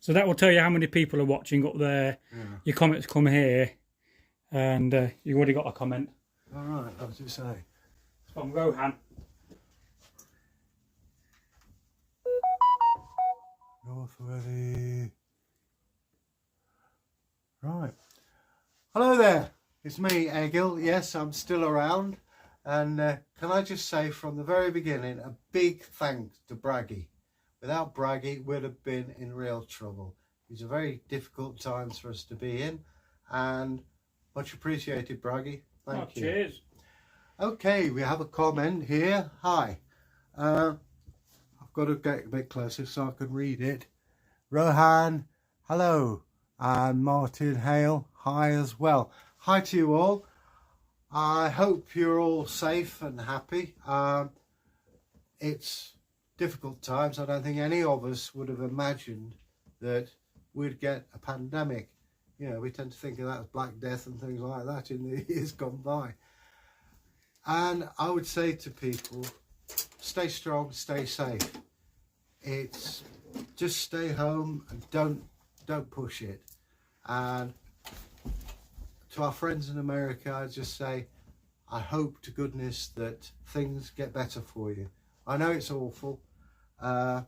So that will tell you how many people are watching up there. Yeah. Your comments come here, and you've already got a comment. All right, what does it say? It's from Rohan. Northworthy. Right. Hello there. It's me, Egil. Yes, I'm still around. And can I just say from the very beginning, a big thanks to Bragi. Without Bragi, we'd have been in real trouble. These are very difficult times for us to be in. And much appreciated, Bragi. Thank you. Cheers. Okay, we have a comment here. Hi. I've got to get a bit closer so I can read it. Rohan, hello. And Martin Hale, hi as well. Hi to you all. I hope you're all safe and happy. It's difficult times. I don't think any of us would have imagined that we'd get a pandemic. You know, we tend to think of that as Black Death and things like that in the years gone by. And I would say to people, stay strong, stay safe. It's just stay home and don't push it. And to our friends in America, I just say, I hope to goodness that things get better for you. I know it's awful, but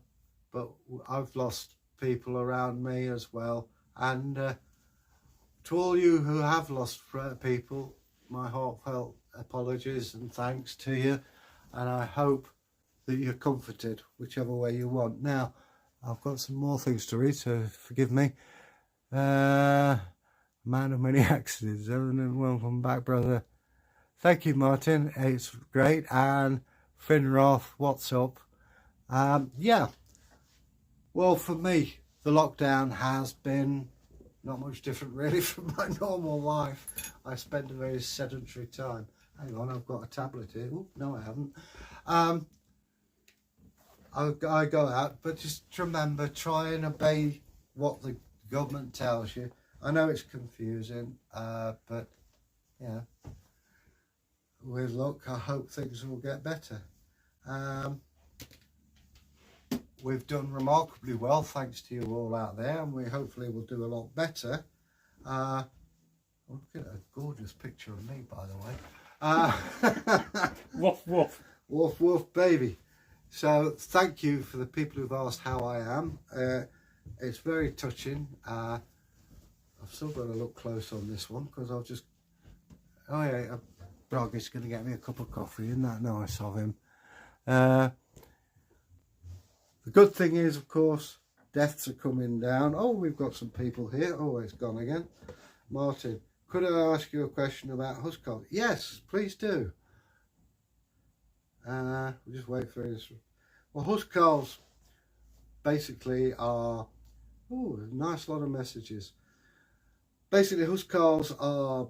I've lost people around me as well. And to all you who have lost people, my heartfelt apologies and thanks to you. And I hope that you're comforted, whichever way you want. Now, I've got some more things to read, so forgive me. Man of many accidents. Welcome back, brother. Thank you, Martin. It's great. And Finroth, what's up? Yeah. Well, for me, the lockdown has been not much different really from my normal life. I spend a very sedentary time. Hang on, I've got a tablet here. Ooh, no, I haven't. I go out, but just remember, try and obey what the government tells you. I know it's confusing, but yeah, with luck, I hope things will get better. We've done remarkably well, thanks to you all out there, and we hopefully will do a lot better. Look at a gorgeous picture of me, by the way. Woof, woof. Woof, woof, baby. So thank you for the people who've asked how I am. It's very touching. I've still got to look close on this one because I'll just... Oh yeah, Bragi's going to get me a cup of coffee. Isn't that nice of him? The good thing is, of course, deaths are coming down. Oh, we've got some people here. Oh, it's gone again. Martin, could I ask you a question about huscarls? Yes, please do. We'll just wait for this. Well, huscarls basically are... Oh, a nice lot of messages. Basically, huscarls are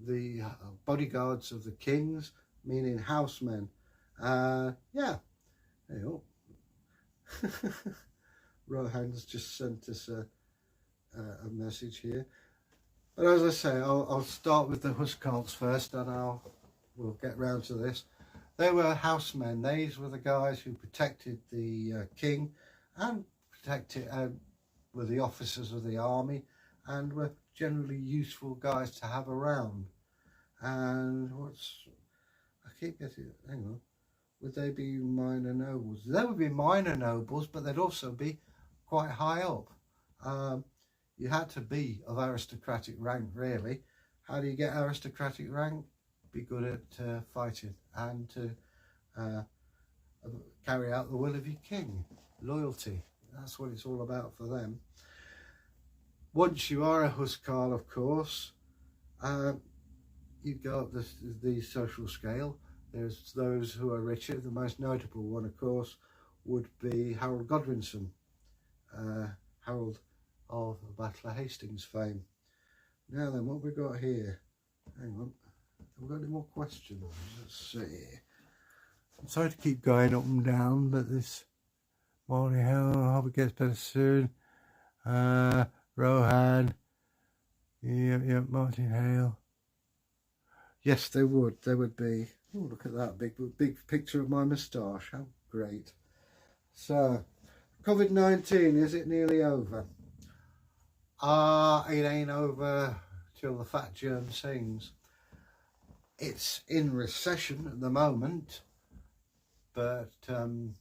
the bodyguards of the kings, meaning housemen. Yeah. There you go. Rohan's just sent us a message here. But as I say, I'll start with the huscarls first, and we'll get round to this. They were housemen. These were the guys who protected the king and were the officers of the army, and were generally useful guys to have around. And I keep getting, hang on, would they be minor nobles? They would be minor nobles, but they'd also be quite high up. You had to be of aristocratic rank, really. How do you get aristocratic rank? Be good at fighting and to carry out the will of your king. Loyalty, that's what it's all about for them. Once you are a huscarl, of course, you go up the social scale. There's those who are richer. The most notable one, of course, would be Harold Godwinson, Harold of Battle of Hastings fame. Now then, what have we got here? Hang on, have we got any more questions? Let's see. I'm sorry to keep going up and down, but this morning, I hope it gets better soon. Rohan, yeah, Martin Hale. Yes, they would be. Oh, look at that big picture of my moustache. How great. So, COVID-19, is it nearly over? It ain't over till the fat germ sings. It's in recession at the moment, but the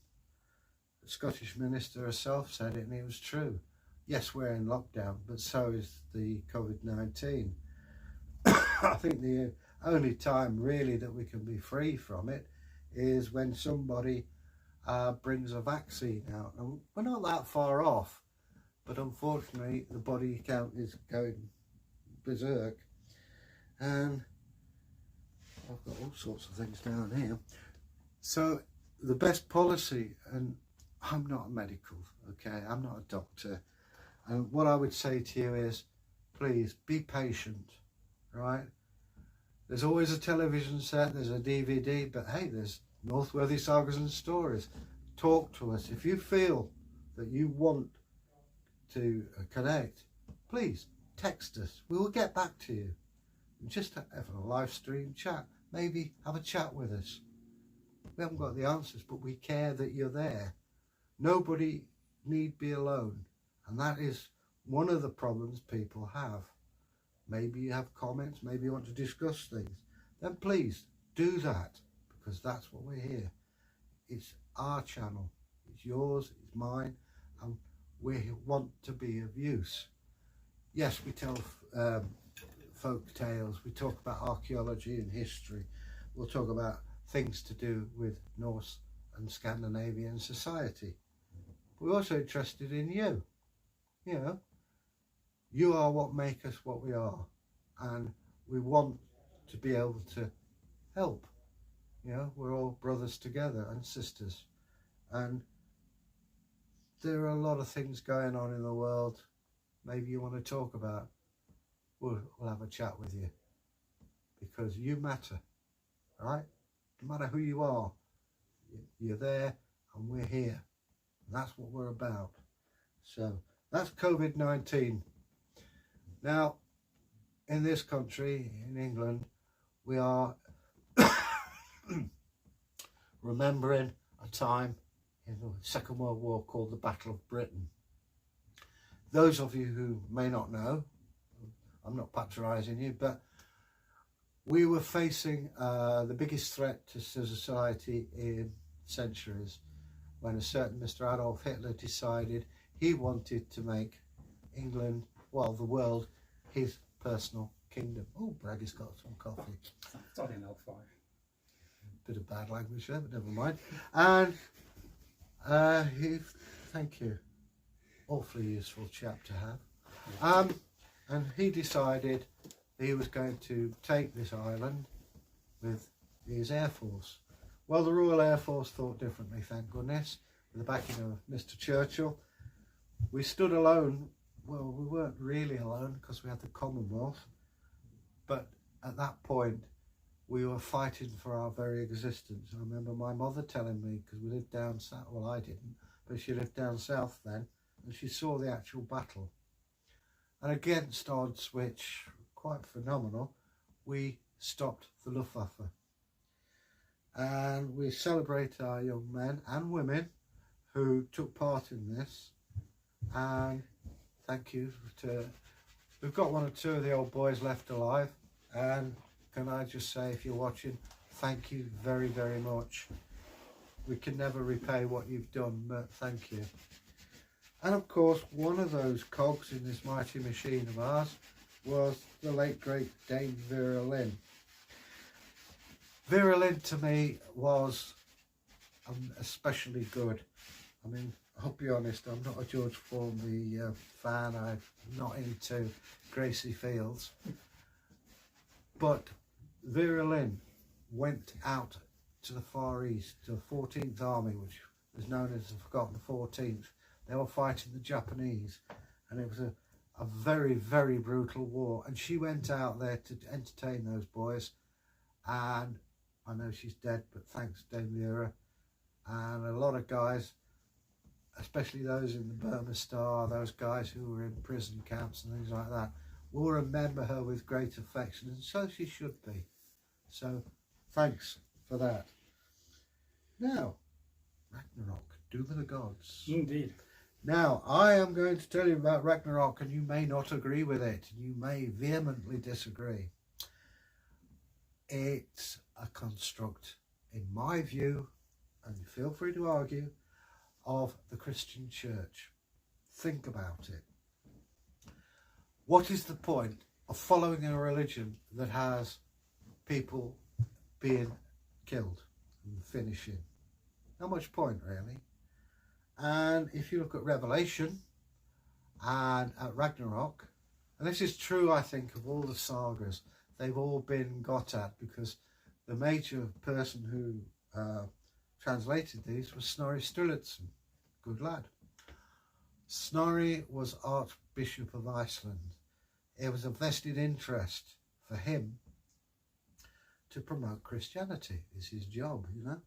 Scottish minister herself said it, and it was true. Yes, we're in lockdown, but so is the COVID-19. I think the only time really that we can be free from it is when somebody brings a vaccine out. And we're not that far off, but unfortunately the body count is going berserk. And I've got all sorts of things down here. So the best policy, and I'm not a medical, okay, I'm not a doctor, and what I would say to you is, please be patient, right? There's always a television set, there's a DVD, but hey, there's Northworthy Sagas and Stories. Talk to us. If you feel that you want to connect, please text us. We will get back to you. Just have a live stream chat. Maybe have a chat with us. We haven't got the answers, but we care that you're there. Nobody need be alone. And that is one of the problems people have. Maybe you have comments, maybe you want to discuss things. Then please do that, because that's what we're here. It's our channel. It's yours, it's mine, and we want to be of use. Yes, we tell folk tales, we talk about archaeology and history. We'll talk about things to do with Norse and Scandinavian society. We're also interested in you. You know, you are what make us what we are, and we want to be able to help. You know, we're all brothers together and sisters, and there are a lot of things going on in the world maybe you want to talk about. We'll have a chat with you, because you matter, right? No matter who you are, you're there and we're here. And that's what we're about. So that's COVID-19. Now, in this country, in England, we are remembering a time in the Second World War called the Battle of Britain. Those of you who may not know, I'm not patronising you, but we were facing the biggest threat to society in centuries, when a certain Mr. Adolf Hitler decided he wanted to make England, well, the world, his personal kingdom. Oh, Bragi's got some coffee. It's on enough fire. Bit of bad language there, but never mind. And thank you. Awfully useful chap to have. And he decided he was going to take this island with his Air Force. Well, the Royal Air Force thought differently, thank goodness, with the backing of Mr. Churchill. We stood alone. Well, we weren't really alone, because we had the Commonwealth, but at that point we were fighting for our very existence. I remember my mother telling me, because we lived down south, well, I didn't, but she lived down south then, and she saw the actual battle. And against odds, which were quite phenomenal, we stopped the Luftwaffe. And we celebrate our young men and women who took part in this. And thank you to, we've got one or two of the old boys left alive, and can I just say, if you're watching, thank you very, very much. We can never repay what you've done, but thank you. And of course, one of those cogs in this mighty machine of ours was the late great Dame Vera Lynn. Vera Lynn to me was especially good. I mean, I'll be honest, I'm not a George Formby fan. I'm not into Gracie Fields. But Vera Lynn went out to the Far East, to the 14th Army, which was known as the Forgotten 14th. They were fighting the Japanese, and it was a very, very brutal war. And she went out there to entertain those boys, and I know she's dead, but thanks, Dame Vera. And a lot of guys, especially those in the Burma Star, those guys who were in prison camps and things like that, will remember her with great affection, and so she should be. So thanks for that. Now, Ragnarok, Doom of the Gods. Indeed. Now, I am going to tell you about Ragnarok, and you may not agree with it. You may vehemently disagree. It's a construct, in my view, and feel free to argue, of the Christian church. Think about it. What is the point of following a religion that has people being killed and finishing? Not much point, really. And if you look at Revelation and at Ragnarok, and this is true, I think, of all the sagas, they've all been got at, because the major person who translated these was Snorri Sturluson. Good lad. Snorri was Archbishop of Iceland. It was a vested interest for him to promote Christianity. It's his job, you know.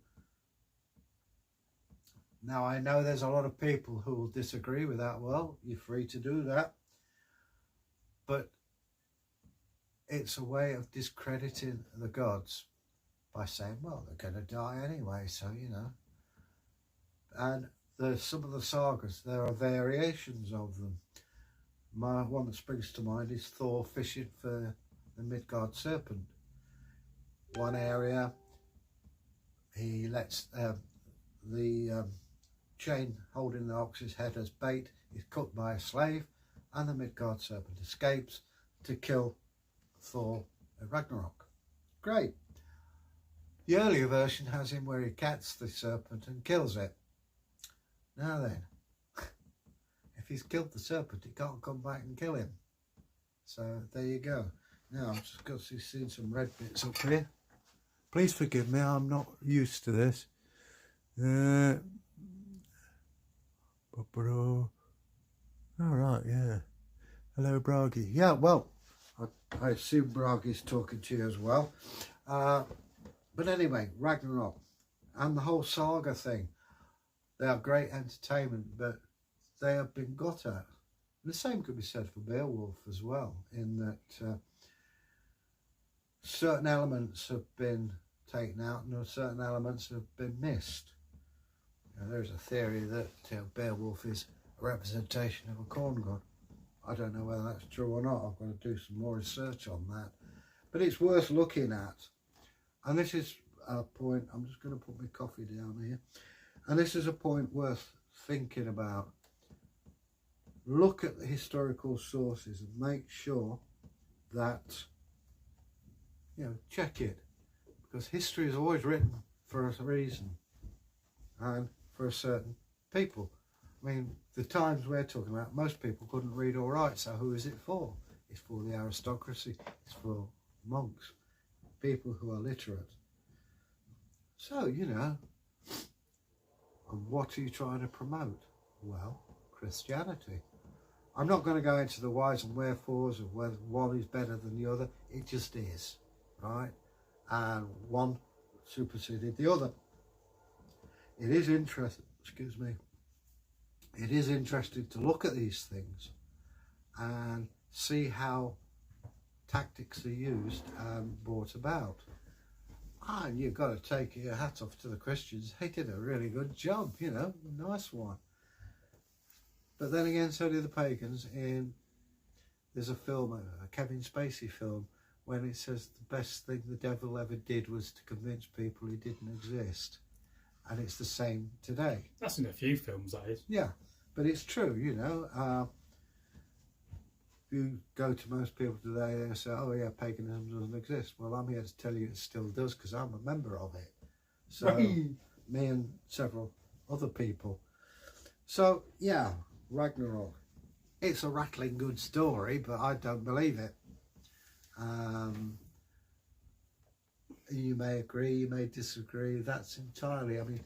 Now, I know there's a lot of people who will disagree with that. Well, you're free to do that. But it's a way of discrediting the gods by saying, well, they're going to die anyway, so, you know. And some of the sagas, there are variations of them. One that springs to mind is Thor fishing for the Midgard serpent. One area, he lets the chain holding the ox's head as bait is cut by a slave, and the Midgard serpent escapes to kill Thor at Ragnarok. Great. The earlier version has him where he catches the serpent and kills it. Now then, if he's killed the serpent, he can't come back and kill him. So there you go. Now I'm just got to see some red bits up here. Please forgive me, I'm not used to this. All right, yeah. Hello, Bragi. Yeah, well, I assume Bragi's talking to you as well. But anyway, Ragnarok and the whole Saga thing, they are great entertainment, but they have been got at. And the same could be said for Beowulf as well, in that certain elements have been taken out and certain elements have been missed. There's a theory that Beowulf is a representation of a corn god. I don't know whether that's true or not. I've got to do some more research on that. But it's worth looking at. And this is a point, I'm just going to put my coffee down here. And this is a point worth thinking about. Look at the historical sources and make sure that, you know, check it. Because history is always written for a reason and for a certain people. I mean, the times we're talking about, most people couldn't read or write, so who is it for? It's for the aristocracy, it's for monks, people who are literate. So, you know, and what are you trying to promote? Well, Christianity. I'm not going to go into the whys and wherefores of whether one is better than the other. It just is, right? And one superseded the other. It is interesting, excuse me, it is interesting to look at these things and see how tactics are used and brought about. And you've got to take your hat off to the Christians. They did a really good job, you know, nice one. But then again, so did the pagans. There's a film, a Kevin Spacey film, when it says the best thing the devil ever did was to convince people he didn't exist. And it's the same today. That's in a few films, that is. Yeah, but it's true, you know. You go to most people today, they say, oh yeah, paganism doesn't exist. Well, I'm here to tell you it still does, because I'm a member of it. So, right. Me and several other people. So, yeah, Ragnarok. It's a rattling good story, but I don't believe it. You may agree, you may disagree. That's entirely, I mean,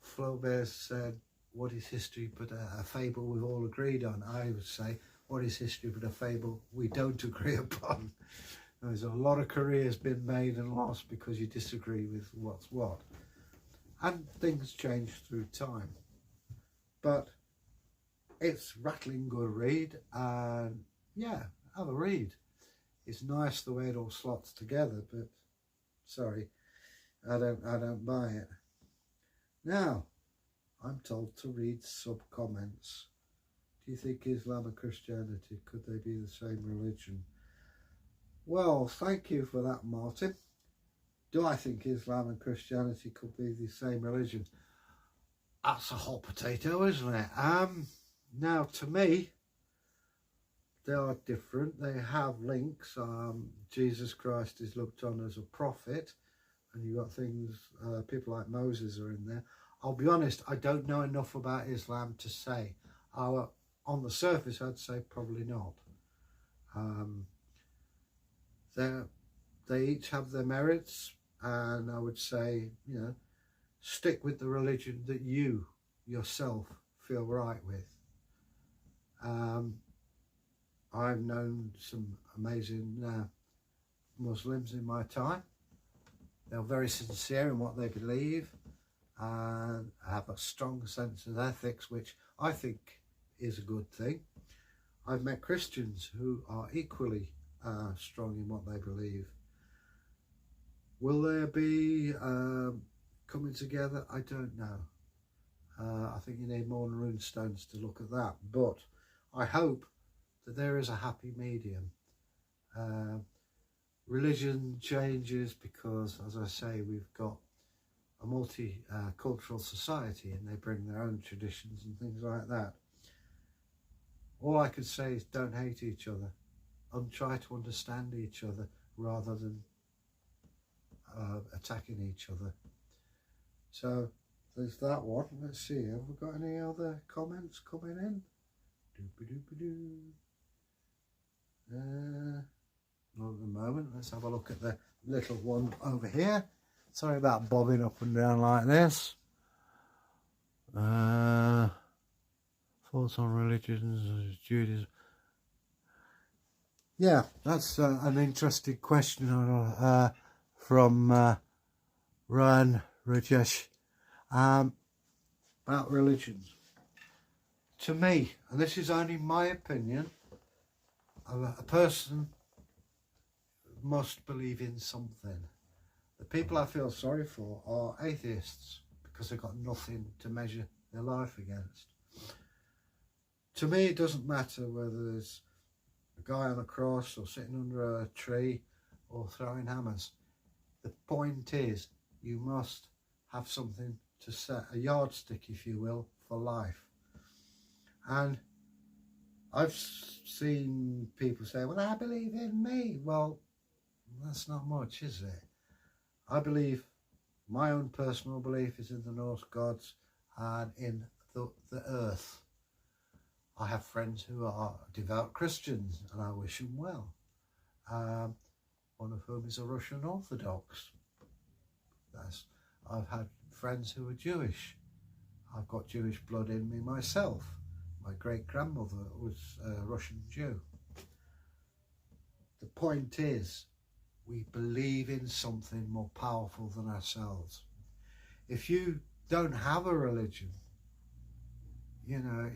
Flaubert said, what is history but a fable we've all agreed on? I would say, what is history but a fable we don't agree upon? There's a lot of careers been made and lost because you disagree with what's what. And things change through time. But it's rattling good read, and yeah, have a read. It's nice the way it all slots together, but sorry, I don't buy it. Now, I'm told to read sub-comments. Do you think Islam and Christianity, could they be the same religion? Well, thank you for that, Martin. Do I think Islam and Christianity could be the same religion? That's a hot potato, isn't it? Now, to me, they are different. They have links. Jesus Christ is looked on as a prophet, and you've got things, people like Moses are in there. I'll be honest, I don't know enough about Islam to say. On the surface, I'd say probably not. They each have their merits, and I would say, you know, stick with the religion that you yourself feel right with. I've known some amazing Muslims in my time. They're very sincere in what they believe and have a strong sense of ethics, which I think is a good thing. I've met Christians who are equally strong in what they believe. Will there be coming together? I don't know. I think you need more than rune stones to look at that, but I hope that there is a happy medium. Religion changes because, as I say, we've got a multicultural society, and they bring their own traditions and things like that. All I could say is don't hate each other and try to understand each other rather than attacking each other. So there's that one. Let's see, have we got any other comments coming in? Not at the moment. Let's have a look at the little one over here. Sorry about bobbing up and down like this. Thoughts on religions, Judaism. Yeah, that's an interesting question from Ryan Rajesh about religions. To me, and this is only my opinion, a person must believe in something. The people I feel sorry for are atheists because they've got nothing to measure their life against. To me, it doesn't matter whether there's a guy on a cross or sitting under a tree or throwing hammers. The point is, you must have something to set, a yardstick, if you will, for life. And I've seen people say, well, I believe in me. Well, that's not much, is it? I believe, my own personal belief is in the Norse gods and in the earth. I have friends who are devout Christians, and I wish them well. One of whom is a Russian Orthodox. I've had friends who are Jewish. I've got Jewish blood in me myself. My great-grandmother was a Russian Jew. The point is, we believe in something more powerful than ourselves. If you don't have a religion, you know,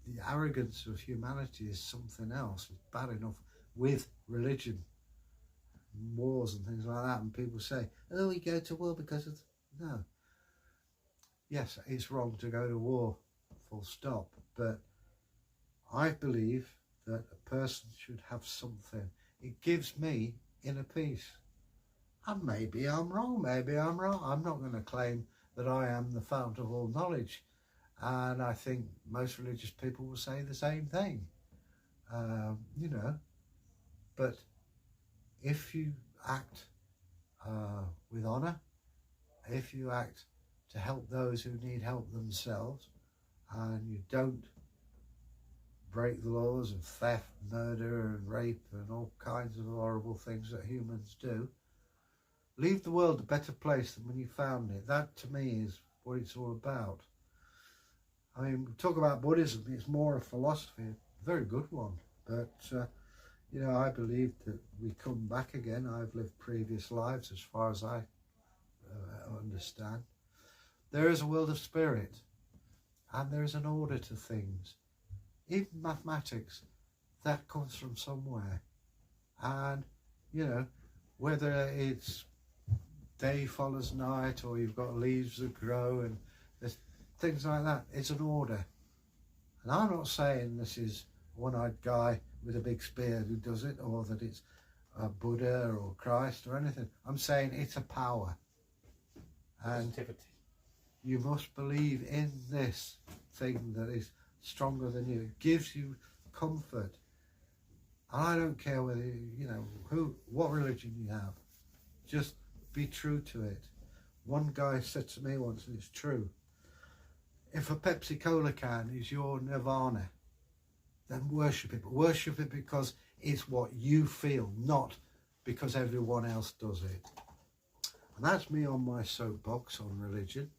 the arrogance of humanity is something else. It's bad enough with religion, wars and things like that, and people say, oh, we go to war because of... No. Yes, it's wrong to go to war, full stop, but I believe that a person should have something. It gives me inner peace. And maybe I'm wrong, maybe I'm wrong. I'm not going to claim that I am the fount of all knowledge. And I think most religious people will say the same thing, you know. But if you act with honour, if you act to help those who need help themselves, and you don't break the laws of theft, murder and rape and all kinds of horrible things that humans do, leave the world a better place than when you found it. That to me is what it's all about. I mean, we talk about Buddhism, it's more a philosophy, a very good one, but you know, I believe that we come back again. I've lived previous lives as far as I understand. There is a world of spirit, and there is an order to things. Even mathematics, that comes from somewhere. And, you know, whether it's day follows night or you've got leaves that grow and there's things like that. It's an order. And I'm not saying this is a one-eyed guy with a big spear who does it, or that it's a Buddha or Christ or anything. I'm saying it's a power. And Positivity. you must believe in this thing that is stronger than you. It gives you comfort. And I don't care whether you know what religion you have. Just be true to it. One guy said to me once, and it's true, if a Pepsi Cola can is your nirvana, then worship it. But worship it because it's what you feel, not because everyone else does it. And that's me on my soapbox on religion.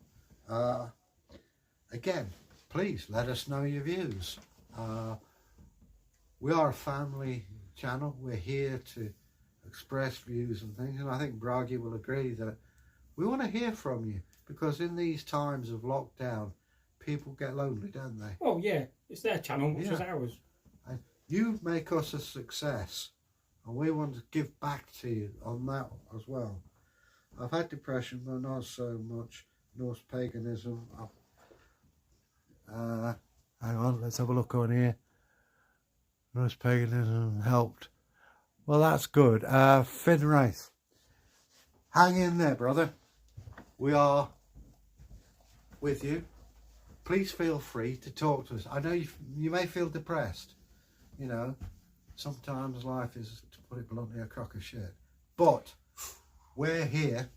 Again, please let us know your views. We are a family channel. We're here to express views and things, and I think Bragi will agree that we want to hear from you, because in these times of lockdown, people get lonely, don't they? Oh yeah, it's their channel, which is ours. And you make us a success, and we want to give back to you on that as well. I've had depression, but not so much Norse paganism. Hang on, let's have a look on here. Norse paganism helped. Well, that's good. Finn Wraith, hang in there, brother. We are with you. Please feel free to talk to us. I know you may feel depressed. You know, sometimes life is, to put it bluntly, a crock of shit. But we're here.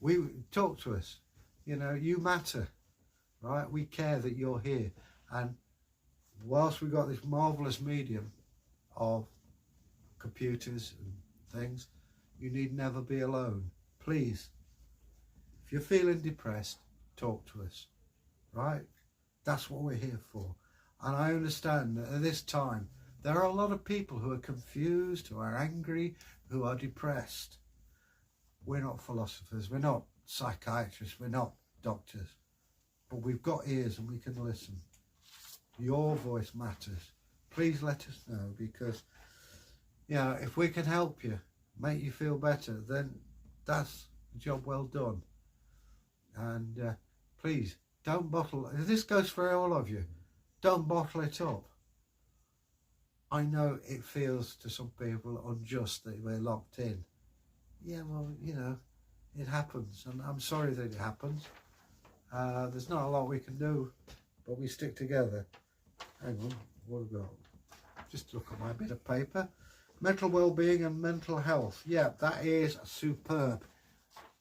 We talk to us. You know, you matter, right? We care that you're here. And whilst we've got this marvellous medium of computers and things, you need never be alone. Please, if you're feeling depressed, talk to us, right? That's what we're here for. And I understand that at this time there are a lot of people who are confused, who are angry, who are depressed. We're not philosophers, we're not psychiatrists, we're not doctors, but we've got ears and we can listen. Your voice matters. Please let us know, because if we can help you, make you feel better, then that's a job well done. And please don't bottle. This goes for all of you. Don't bottle it up. I know it feels to some people unjust that we're locked in. Yeah, well, it happens, and I'm sorry that it happens. There's not a lot we can do, but we stick together. Hang on, what have we got? Just look at my bit of paper. Mental well-being and mental health. Yeah, that is superb,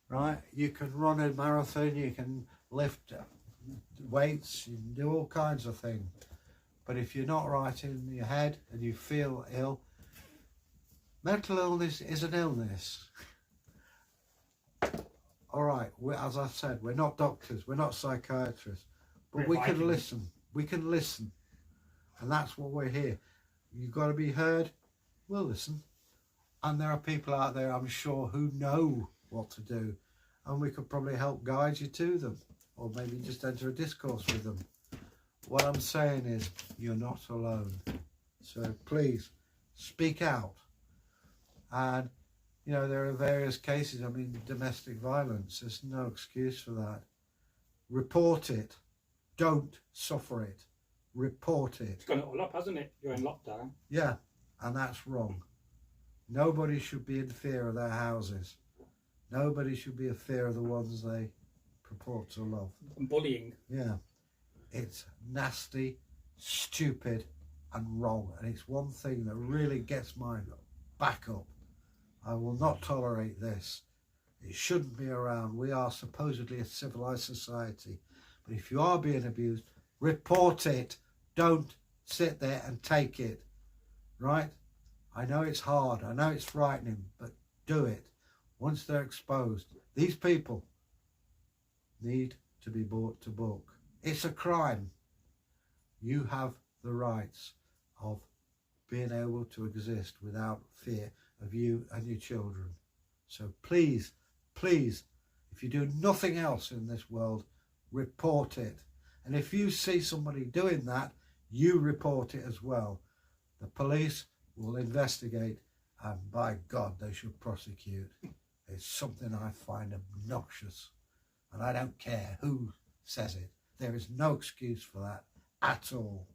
right? You can run a marathon, you can lift weights, you can do all kinds of things. But if you're not right in your head and you feel ill, mental illness is an illness. All right, as I said, we're not doctors, we're not psychiatrists, but we can listen. We can listen, and that's what we're here. You've got to be heard. We'll listen, and there are people out there, I'm sure, who know what to do, and we could probably help guide you to them, or maybe just enter a discourse with them. What I'm saying is, you're not alone. So please speak out. And there are various cases. I mean, domestic violence, there's no excuse for that. Report it. Don't suffer it. Report it. It's gone all up, hasn't it? You're in lockdown. Yeah, and that's wrong. Nobody should be in fear of their houses. Nobody should be in fear of the ones they purport to love. And bullying. Yeah. It's nasty, stupid, and wrong. And it's one thing that really gets my back up. I will not tolerate this. It shouldn't be around. We are supposedly a civilized society. But if you are being abused, report it. Don't sit there and take it. Right? I know it's hard. I know it's frightening. But do it. Once they're exposed, these people need to be brought to book. It's a crime. You have the rights of being able to exist without fear of you and your children. So please, please, if you do nothing else in this world, report it. And if you see somebody doing that, you report it as well. The police will investigate, and by God, they should prosecute. It's something I find obnoxious, and I don't care who says it. There is no excuse for that at all.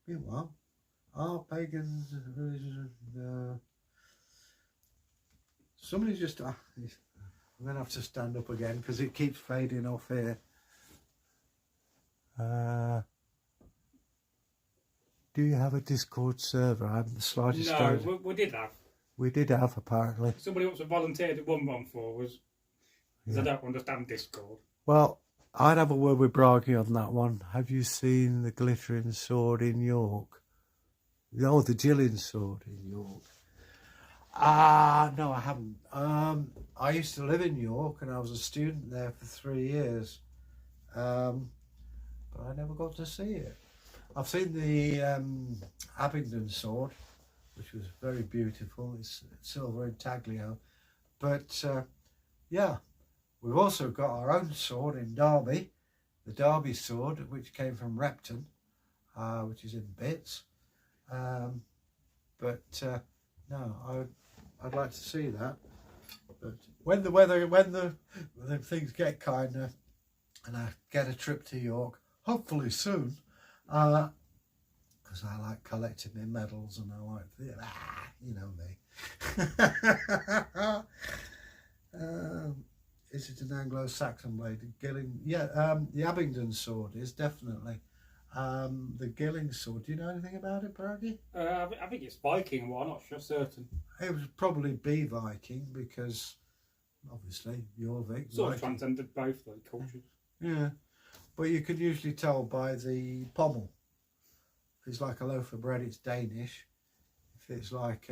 Meanwhile, our pagans, somebody just, I'm going to have to stand up again because it keeps fading off here. Do you have a Discord server? I haven't the slightest idea. No, we did have. We did have, apparently. Somebody else volunteered at one month for us. Because I don't understand Discord. Well, I'd have a word with Bragi on that one. Have you seen the glittering sword in York? No, the Gillian sword in York. No, I haven't. I used to live in York and I was a student there for 3 years. But I never got to see it. I've seen the Abingdon sword, which was very beautiful. It's silver intaglio. But yeah, we've also got our own sword in Derby, the Derby sword, which came from Repton, which is in bits. But no, I'd like to see that. But when the things get kinder, and I get a trip to York, hopefully soon, because I like collecting my medals and I like, you know me. Is it an Anglo-Saxon blade? Gilling, yeah, the Abingdon sword is definitely. The Gilling sword, do you know anything about it, Bragi? I think it's Viking, well, I'm not sure certain. It would probably be Viking because obviously you're Vic. Sort of transcended both the cultures. Yeah, but you could usually tell by the pommel. If it's like a loaf of bread, it's Danish. If it's like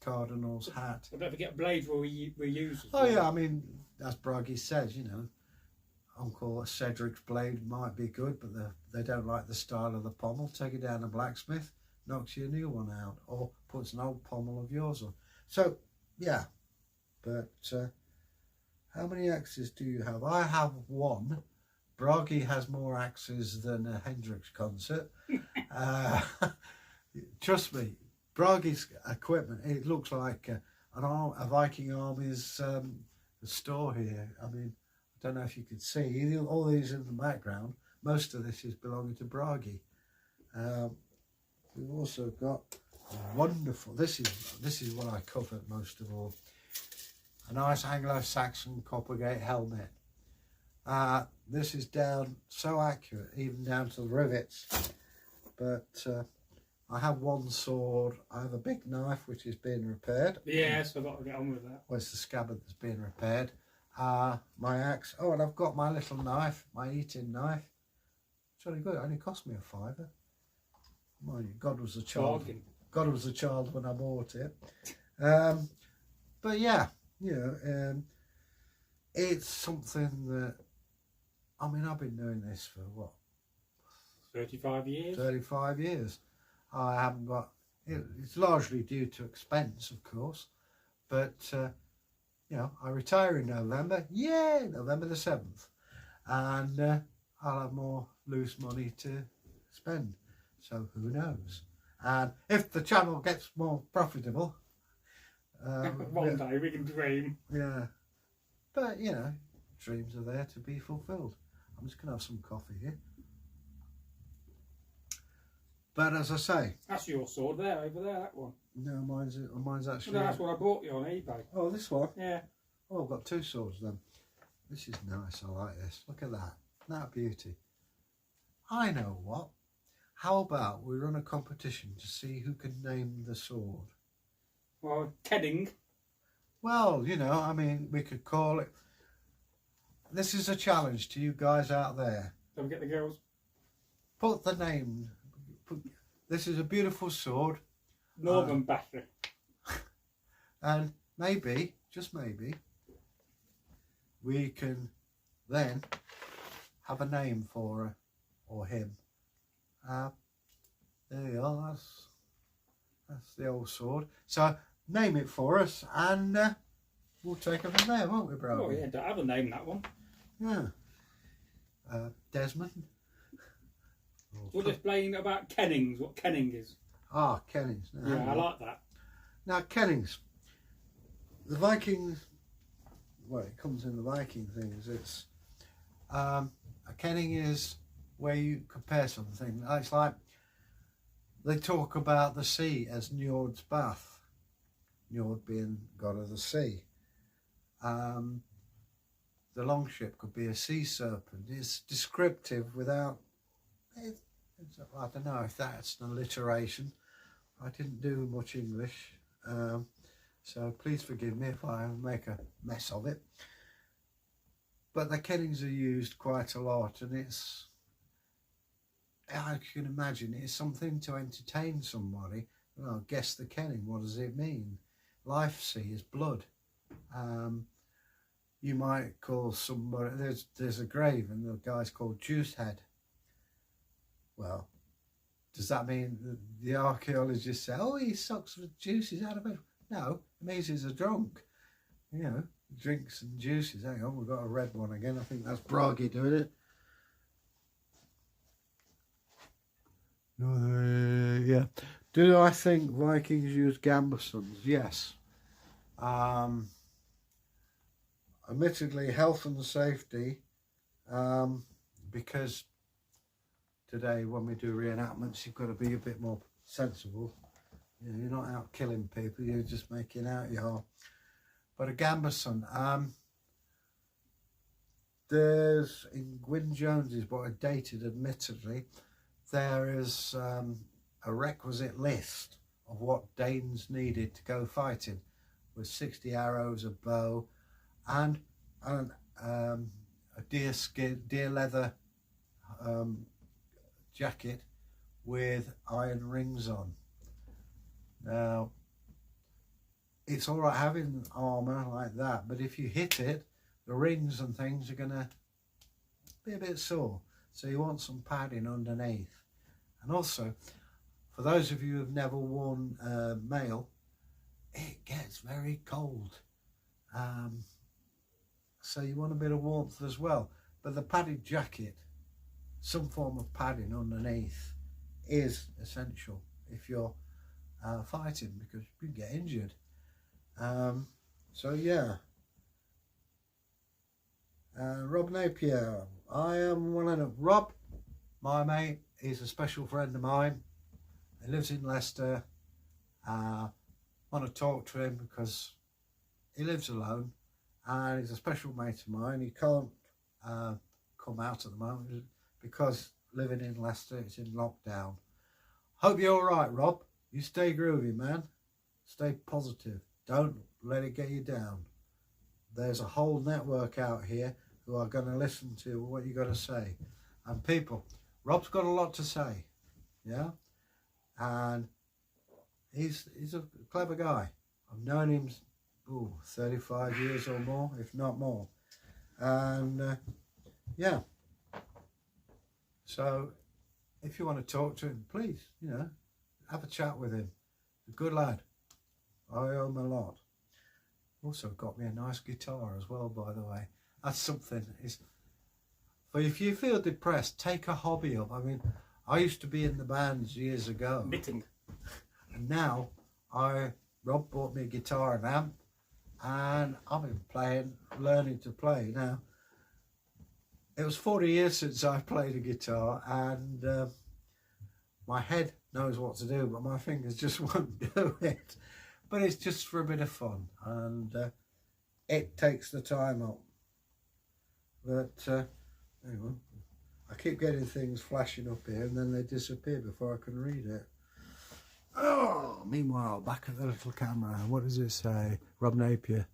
Cardinal's hat. But don't forget blades were used. Oh yeah, I mean, as Bragi says, you know, Uncle Cedric's blade might be good, but they don't like the style of the pommel. Take it down to blacksmith, knocks you a new one out, or puts an old pommel of yours on. So, yeah, but how many axes do you have? I have one. Bragi has more axes than a Hendrix concert. Trust me, Bragi's equipment, it looks like a Viking Army's store here. I mean, I don't know if you could see all these in the background. Most of this is belonging to Bragi. We've also got wonderful. This is what I covet most of all. A nice Anglo-Saxon Coppergate helmet. This is down so accurate, even down to the rivets. But I have one sword. I have a big knife which is being repaired. Yes, I've got to get on with that. Well, it's the scabbard that's being repaired. My axe. Oh, and I've got my little knife, my eating knife. It's really good. It only cost me a £5. Mind you, God was a child. Bargain. God was a child when I bought it. But yeah, you know, it's something that, I mean, I've been doing this for what? 35 years. 35 years. I haven't got. It's largely due to expense, of course, but. You know, I retire in November. Yeah, November the 7th. And I'll have more loose money to spend. So who knows? And if the channel gets more profitable... One day we can dream. Yeah. But, you know, dreams are there to be fulfilled. I'm just going to have some coffee here. But as I say... That's your sword there, over there, that one. No, mine's actually... No, that's what I bought you on eBay. Oh, this one? Yeah. Oh, I've got two swords then. This is nice, I like this. Look at that. That beauty. I know what. How about we run a competition to see who can name the sword? Well, Kenning. Well, you know, I mean, we could call it... This is a challenge to you guys out there. Don't forget the girls. Put the name... This is a beautiful sword. Northern Basher. And maybe, just maybe, we can then have a name for her or him. There you are, that's the old sword. So name it for us and we'll take it from there, won't we, bro? Oh yeah, don't have a name, that one. Yeah. Desmond. We're just playing about Kennings, what Kenning is. Ah, Kennings. No, yeah, I like that. Now, Kennings. The Vikings, well, it comes in the Viking things. It's A kenning is where you compare something. It's like they talk about the sea as Njord's bath, Njord being god of the sea. The longship could be a sea serpent. It's descriptive without, I don't know if that's an alliteration. I didn't do much English, so please forgive me if I make a mess of it. But the kennings are used quite a lot, and it's, I can imagine, it's something to entertain somebody. Well, guess the kenning, what does it mean? Life sea is blood. You might call somebody, there's a grave and the guy's called Juicehead. Well, does that mean the archaeologists say, oh, he sucks the juices out of it? No, it means he's a drunk. You know, drinks and juices. Hang on, we've got a red one again. I think that's Bragi doing it. Yeah. Do I think Vikings use gambesons? Yes. Admittedly, health and safety, because today when we do reenactments, you've got to be a bit more sensible. You know, you're not out killing people, you're just making out you are. But a gambeson, there's, in Gwyn Jones's book, dated admittedly, there is a requisite list of what Danes needed to go fighting, with 60 arrows, a bow, and a deer leather jacket with iron rings on. Now, it's all right having armour like that, but if you hit it, the rings and things are going to be a bit sore. So you want some padding underneath. And also, for those of you who've never worn mail, it gets very cold. So you want a bit of warmth as well. But the padded jacket, some form of padding underneath, is essential if you're fighting, because you can get injured. So yeah. Rob Napier, I am one of Rob, my mate. He's a special friend of mine. He lives in Leicester. Want to talk to him because he lives alone, and he's a special mate of mine. He can't come out at the moment because living in Leicester, it's in lockdown. Hope you're all right, Rob. You stay groovy, man. Stay positive. Don't let it get you down. There's a whole network out here who are going to listen to what you got to say. And people, Rob's got a lot to say, yeah? And he's a clever guy. I've known him 35 years or more, if not more. And yeah. So if you want to talk to him, please, you know, have a chat with him. He's a good lad. I owe him a lot. Also got me a nice guitar as well, by the way. That's something. But if you feel depressed, take a hobby up. I mean, I used to be in the bands years ago. Knitting. And now Rob bought me a guitar and amp, and I've been learning to play. Now, it was 40 years since I played a guitar, and my head knows what to do, but my fingers just won't do it. But it's just for a bit of fun, and it takes the time up. But anyway, I keep getting things flashing up here, and then they disappear before I can read it. Oh, meanwhile, back at the little camera, what does it say? Rob Napier.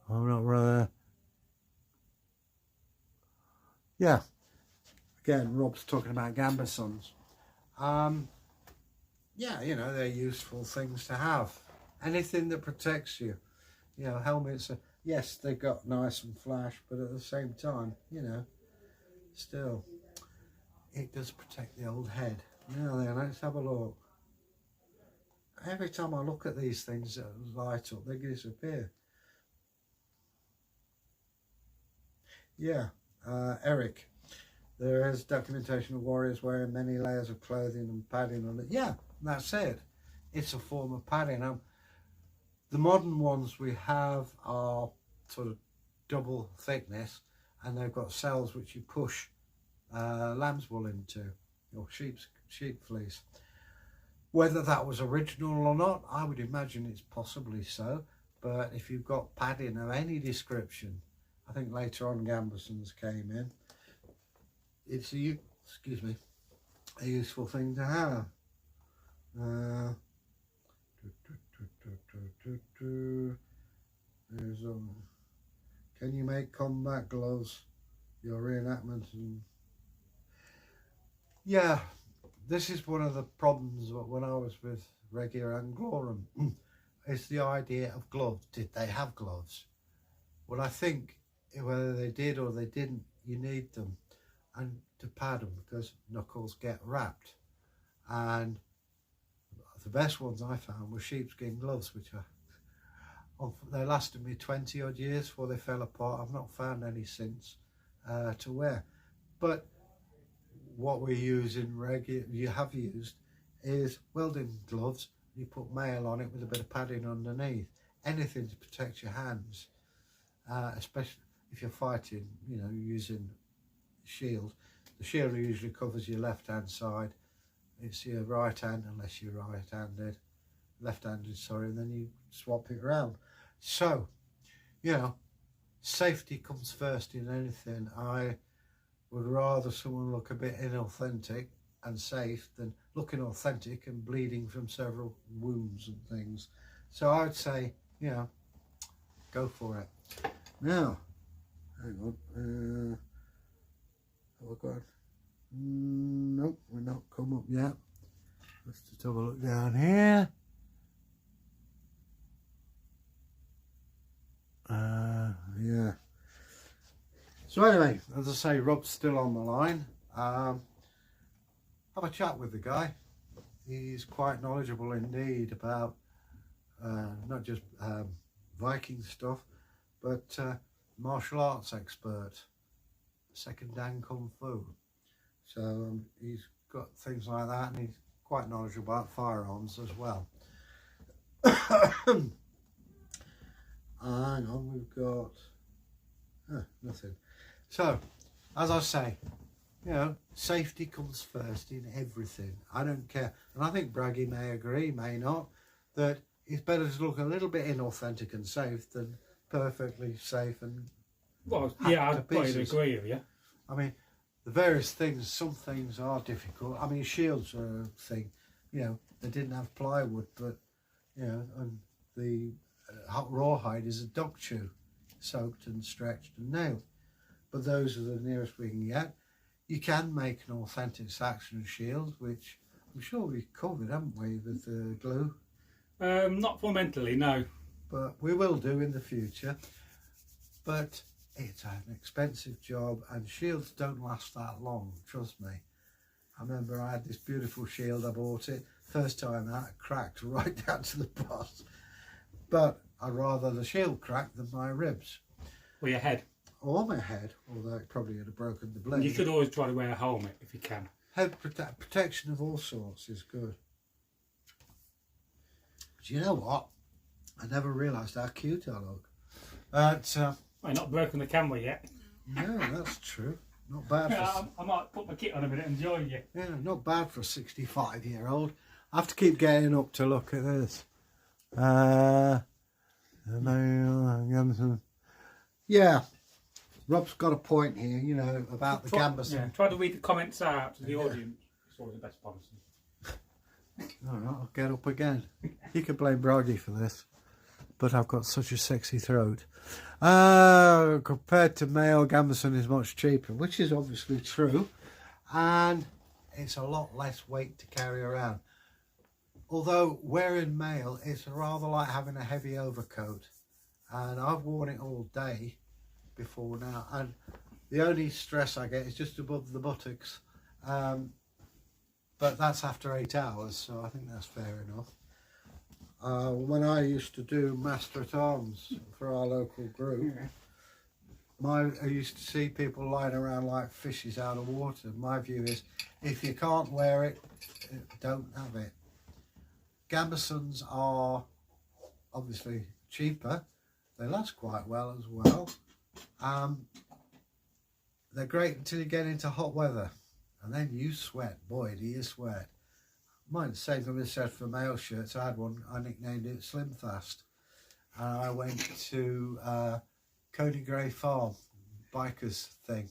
I'm not rather. Yeah. Again, Rob's talking about gambesons. Yeah, you know, they're useful things to have. Anything that protects you. You know, helmets, yes, they got nice and flash, but at the same time, you know, still, it does protect the old head. Now then, let's have a look. Every time I look at these things that light up, they disappear. Yeah, Eric. There is documentation of warriors wearing many layers of clothing and padding on it. Yeah, that's it. It's a form of padding. The modern ones we have are sort of double thickness, and they've got cells which you push lamb's wool into, or sheep fleece. Whether that was original or not, I would imagine it's possibly so. But if you've got padding of any description, I think later on Gambersons came in, it's a useful thing to have. Can you make combat gloves? Your reenactment and yeah, this is one of the problems when I was with Regia Anglorum. It's the idea of gloves. Did they have gloves? Well, I think whether they did or they didn't, you need them and to pad them because knuckles get wrapped. And the best ones I found were sheepskin gloves, which they lasted me 20 odd years before they fell apart. I've not found any since to wear. But what we use in you have used is welding gloves. You put mail on it with a bit of padding underneath. Anything to protect your hands, especially if you're fighting, you know, using shield. The shield usually covers your left hand side. It's your right hand, unless you're right-handed, left-handed, sorry, and then you swap it around. So, you know, safety comes first in anything. I would rather someone look a bit inauthentic and safe than looking authentic and bleeding from several wounds and things. So I would say, you know, go for it. Now, hang on, have I got? Nope, we're not come up yet. Let's just have a look down here. Yeah. So anyway, as I say, Rob's still on the line. Have a chat with the guy. He's quite knowledgeable indeed about not just Viking stuff, but martial arts expert, second dan kung fu. So he's got things like that, and he's quite knowledgeable about firearms as well. Hang on, we've got nothing. So, as I say, you know, safety comes first in everything. I don't care, and I think Bragi may agree, may not, that it's better to look a little bit inauthentic and safe than perfectly safe and well, yeah, I'd probably agree with you. I mean, the various things, some things are difficult. I mean, shields are a thing, you know, they didn't have plywood, but, you know, and the rawhide is a dog chew, soaked and stretched and nailed. But those are the nearest we can get. You can make an authentic Saxon shield, which I'm sure we've covered, haven't we, with the glue? Not fundamentally, no. But we will do in the future. But it's an expensive job, and shields don't last that long, trust me. I remember I had this beautiful shield, I bought it, first time out, it cracked right down to the bottom. But I'd rather the shield crack than my ribs. Or your head. Or my head, although it probably would have broken the blade. You should always try to wear a helmet if you can. Head protection of all sorts is good. But you know what? I never realised how cute I look. Well, not broken the camera yet. No, that's true. Not bad. I might put my kit on a minute and join you. Yeah, not bad for a 65-year-old. I have to keep getting up to look at this. Yeah, Rob's got a point here, you know, about the Gamberson. Yeah, try to read the comments out to the audience. It's always the best policy. All right, I'll get up again. You can blame Bragi for this, but I've got such a sexy throat. Compared to male, Gamberson is much cheaper, which is obviously true, and it's a lot less weight to carry around. Although wearing male, it's rather like having a heavy overcoat, and I've worn it all day before now, and the only stress I get is just above the buttocks, but that's after 8 hours, so I think that's fair enough. When I used to do Master at Arms for our local group, I used to see people lying around like fishes out of water. My view is, if you can't wear it, don't have it. Gambersons are obviously cheaper. They last quite well as well. they're great until you get into hot weather, and then you sweat. Boy, do you sweat. Mine, same thing was said for male shirts. I had one, I nicknamed it Slim Fast. And I went to Cody Gray Farm, bikers thing,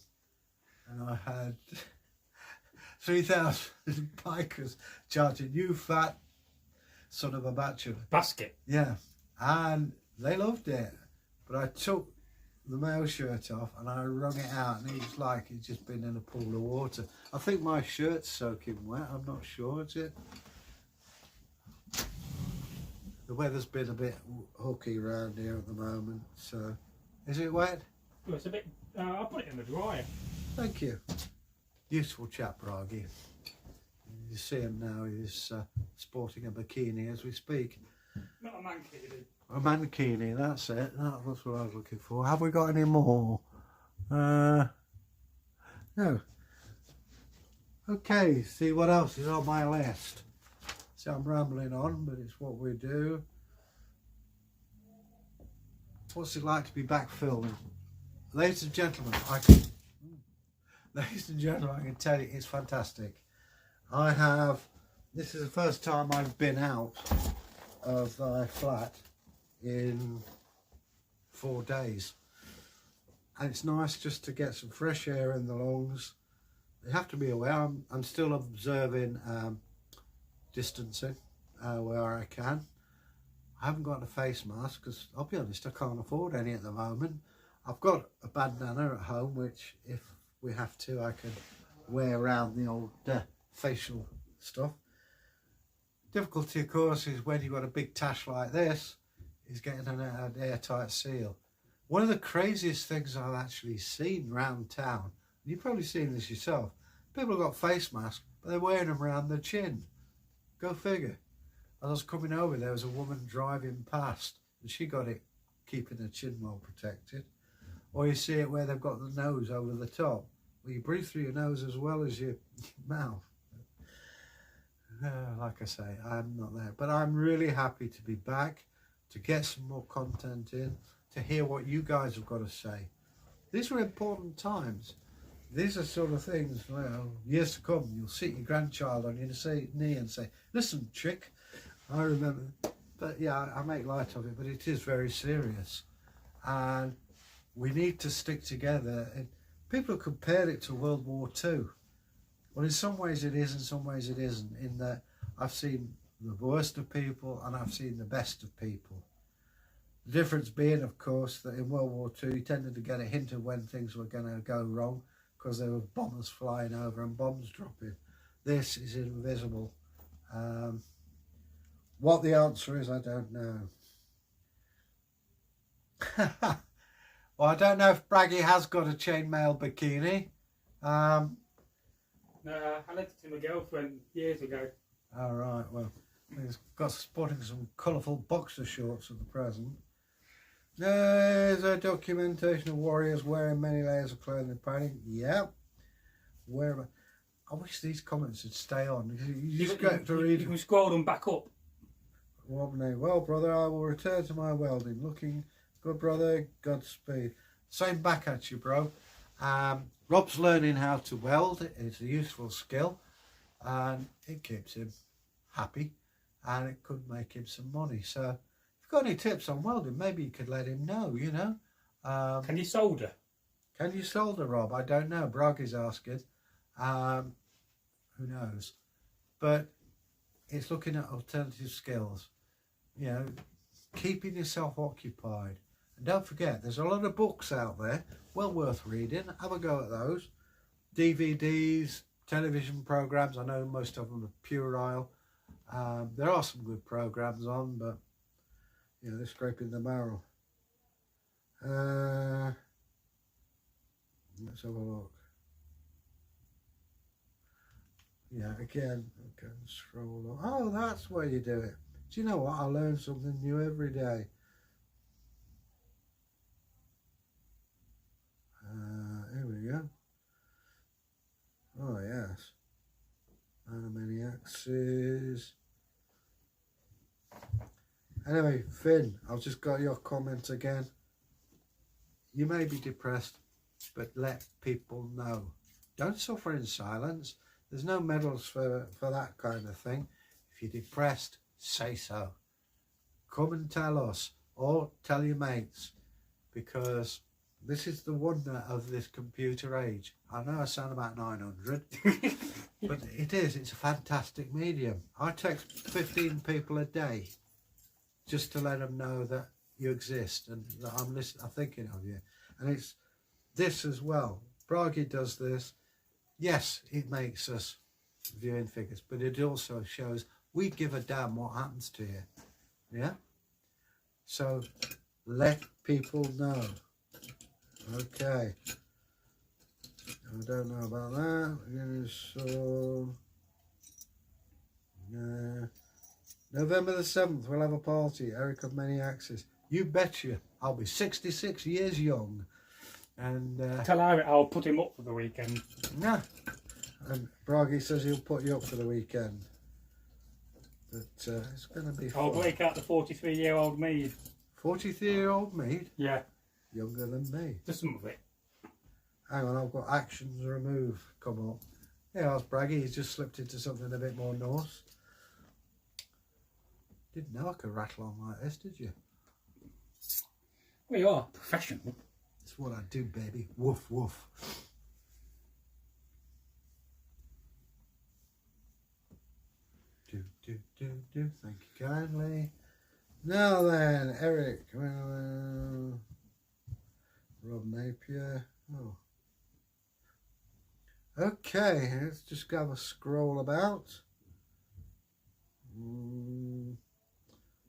and I had 3,000 bikers charging, "You fat son of a bachelor." Basket. Yeah, and they loved it. But I took the male shirt off and I wrung it out, and it's like it's just been in a pool of water. I think my shirt's soaking wet, I'm not sure, is it? The weather's been a bit hooky around here at the moment, so... Is it wet? Well, it's a bit... I'll put it in the dryer. Thank you. Useful chap, Bragi. You see him now, he's sporting a bikini as we speak. Not a mankini. A mankini, that's it. That was what I was looking for. Have we got any more? No. Okay, see what else is on my list. See, I'm rambling on, but it's what we do. What's it like to be back filming? Ladies and gentlemen, I can tell you it's fantastic. This is the first time I've been out of my flat in 4 days. And it's nice just to get some fresh air in the lungs. You have to be aware, I'm still observing distancing where I can. I haven't got a face mask because I'll be honest, I can't afford any at the moment. I've got a bandana at home which, if we have to, I can wear around the old facial stuff. Difficulty, of course, is when you've got a big tash like this, is getting an airtight seal. One of the craziest things I've actually seen around town, and you've probably seen this yourself, people have got face masks, but they're wearing them around their chin. Go figure. As I was coming over, there was a woman driving past, and she got it keeping her chin well protected. Or you see it where they've got the nose over the top. Well, you breathe through your nose as well as your mouth. Like I say, I'm not there. But I'm really happy to be back, to get some more content in, to hear what you guys have got to say. These are important times. These are sort of things, well, years to come, you'll sit your grandchild on your knee and say, "Listen, chick." I remember. But yeah, I make light of it, but it is very serious. And we need to stick together. And people have compared it to World War II. Well, in some ways it is, in some ways it isn't, in that I've seen the worst of people and I've seen the best of people. The difference being, of course, that in World War II you tended to get a hint of when things were going to go wrong because there were bombers flying over and bombs dropping. This is invisible. What the answer is, I don't know. Well, I don't know if Bragi has got a chainmail bikini. No, I lent it to my girlfriend years ago. All right, well, he's got sporting some colourful boxer shorts at the present. There's a documentation of warriors wearing many layers of clothing and padding. Yep. I wish these comments would stay on. You just get to read. You can scroll them back up. Well, brother, I will return to my welding. Looking good, brother. Godspeed. Same back at you, bro. Rob's learning how to weld. It's a useful skill, and it keeps him happy, and it could make him some money. So, if you've got any tips on welding, maybe you could let him know. You know. Can you solder? Can you solder, Rob? I don't know. Bragi's asking. Who knows? But it's looking at alternative skills. You know, keeping yourself occupied. And don't forget, there's a lot of books out there, well worth reading. Have a go at those. DVDs, television programs. I know most of them are puerile. There are some good programs on, but you know, they're scraping the barrel. Let's have a look. Yeah, again, I can scroll on. Oh, that's where you do it. Do you know what? I learn something new every day. Here we go. Oh, yes. Animaniacs. Anyway, Finn, I've just got your comment again. You may be depressed. but let people know. Don't suffer in silence. There's no medals for that kind of thing. If you're depressed, say so. Come and tell us, or tell your mates, because this is the wonder of this computer age. I know I sound about 900, but it is. It's a fantastic medium. I text 15 people a day just to let them know that you exist and that I'm thinking of you. And it's this as well. Bragi does this. Yes, it makes us viewing figures, but it also shows we give a damn what happens to you. Yeah? So let people know. Okay. I don't know about that. So November the 7th we'll have a party. Eric of Many Axes. You betcha. I'll be 66 years young. And tell Eric I'll put him up for the weekend. Yeah. And Bragi says he'll put you up for the weekend. But it's going to be fun. I'll break out the 43-year-old me. 43-year-old me? Yeah. Younger than me. Just some of it. Hang on, I've got actions remove come up. Yeah, that's Bragi. He's just slipped into something a bit more Norse. Didn't know I could rattle on like this, did you? Well, you are professional. That's what I do, baby. Woof, woof. Do. Thank you kindly. Now then, Eric. Rob Napier. Oh. Okay, let's just have a scroll about.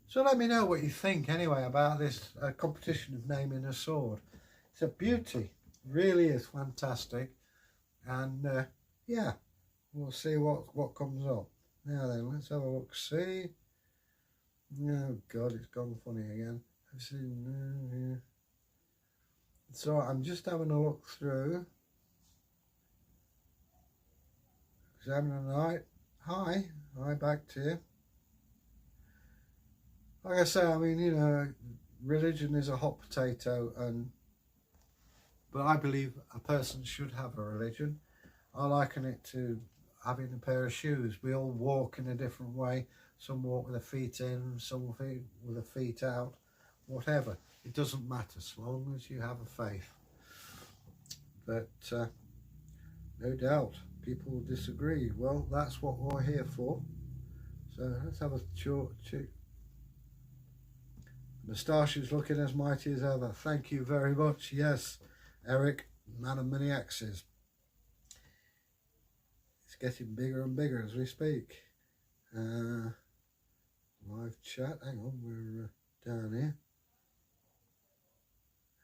So let me know what you think anyway about this competition of naming a sword. It's a beauty, really is fantastic, and yeah, we'll see what comes up. Now then, let's have a look. See. Oh God, it's gone funny again. I've seen. So I'm just having a look through. Examiner Night. Hi back to you. Like I say, I mean, you know, religion is a hot potato, but I believe a person should have a religion. I liken it to having a pair of shoes. We all walk in a different way. Some walk with their feet in, some with their feet out, whatever. It doesn't matter as long as you have a faith. But no doubt people will disagree. Well, that's what we're here for. So let's have a short check. Moustache is looking as mighty as ever. Thank you very much. Yes, Eric, man of many axes. It's getting bigger and bigger as we speak. Live chat. Hang on, we're down here.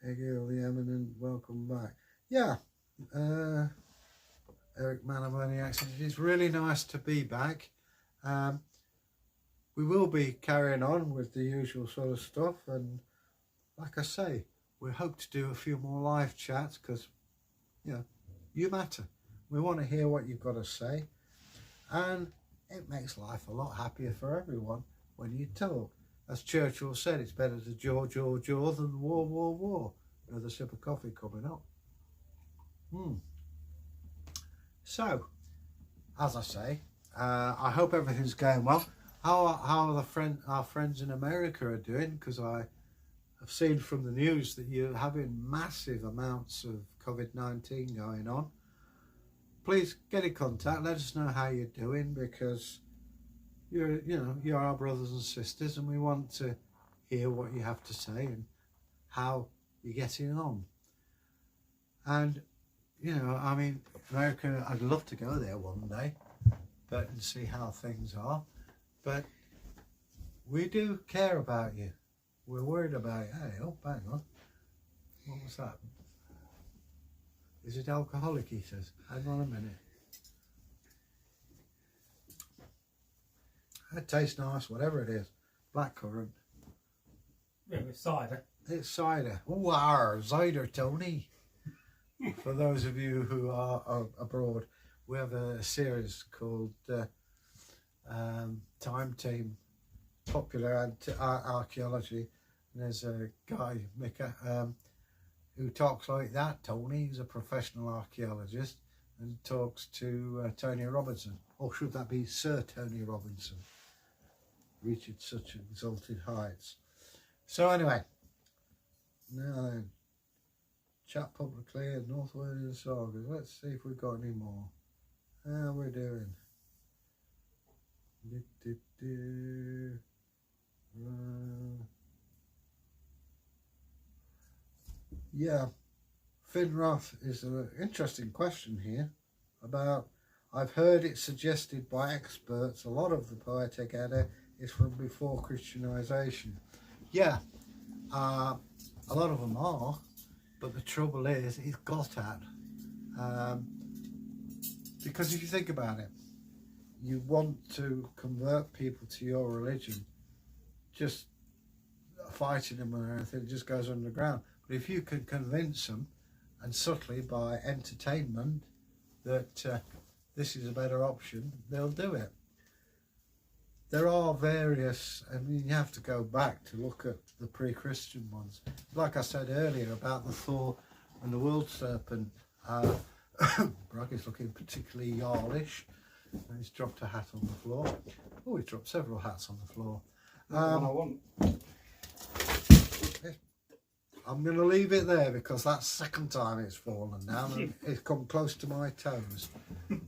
Egil the Eminent, welcome back. Yeah, Eric, man of many axes. It's really nice to be back. We will be carrying on with the usual sort of stuff, and like I say, we hope to do a few more live chats because, you know, you matter. We want to hear what you've got to say, and it makes life a lot happier for everyone when you talk. As Churchill said, it's better to jaw than war. Another sip of coffee coming up. So, as I say, I hope everything's going well. How are our friends in America are doing? Because I have seen from the news that you're having massive amounts of COVID-19 going on. Please get in contact. Let us know how you're doing, because you're our brothers and sisters, and we want to hear what you have to say and how you're getting on. And I mean, America, I'd love to go there one day, and see how things are. But we do care about you. We're worried about you. Hey, oh, hang on. What was that? Is it alcoholic, he says? Hang on a minute. It tastes nice, whatever it is. Blackcurrant. Yeah, it's cider. It's cider. Oh, cider, Tony. For those of you who are abroad, we have a series called Time Team, Popular Archaeology. And there's a guy, Mika, who talks like that, Tony. He's a professional archaeologist and talks to Tony Robinson. Or should that be Sir Tony Robinson? Reached such exalted heights. So anyway, now then, chat publicly at Northworthy and Sagas. Let's see if we've got any more. How we're doing. Yeah, Finroth is an interesting question here about, I've heard it suggested by experts a lot of the Poetic Edda is from before Christianization. Yeah, a lot of them are, but the trouble is it's got at. Because if you think about it, you want to convert people to your religion, just fighting them or anything, it just goes underground. But if you can convince them, and subtly by entertainment, that this is a better option, they'll do it. There are various, I mean, you have to go back to look at the pre-Christian ones. Like I said earlier about the Thor and the World Serpent, Bragi's looking particularly Njalish. He's dropped a hat on the floor. Oh, he's dropped several hats on the floor. I want. I'm going to leave it there because that's the second time it's fallen down and it's come close to my toes.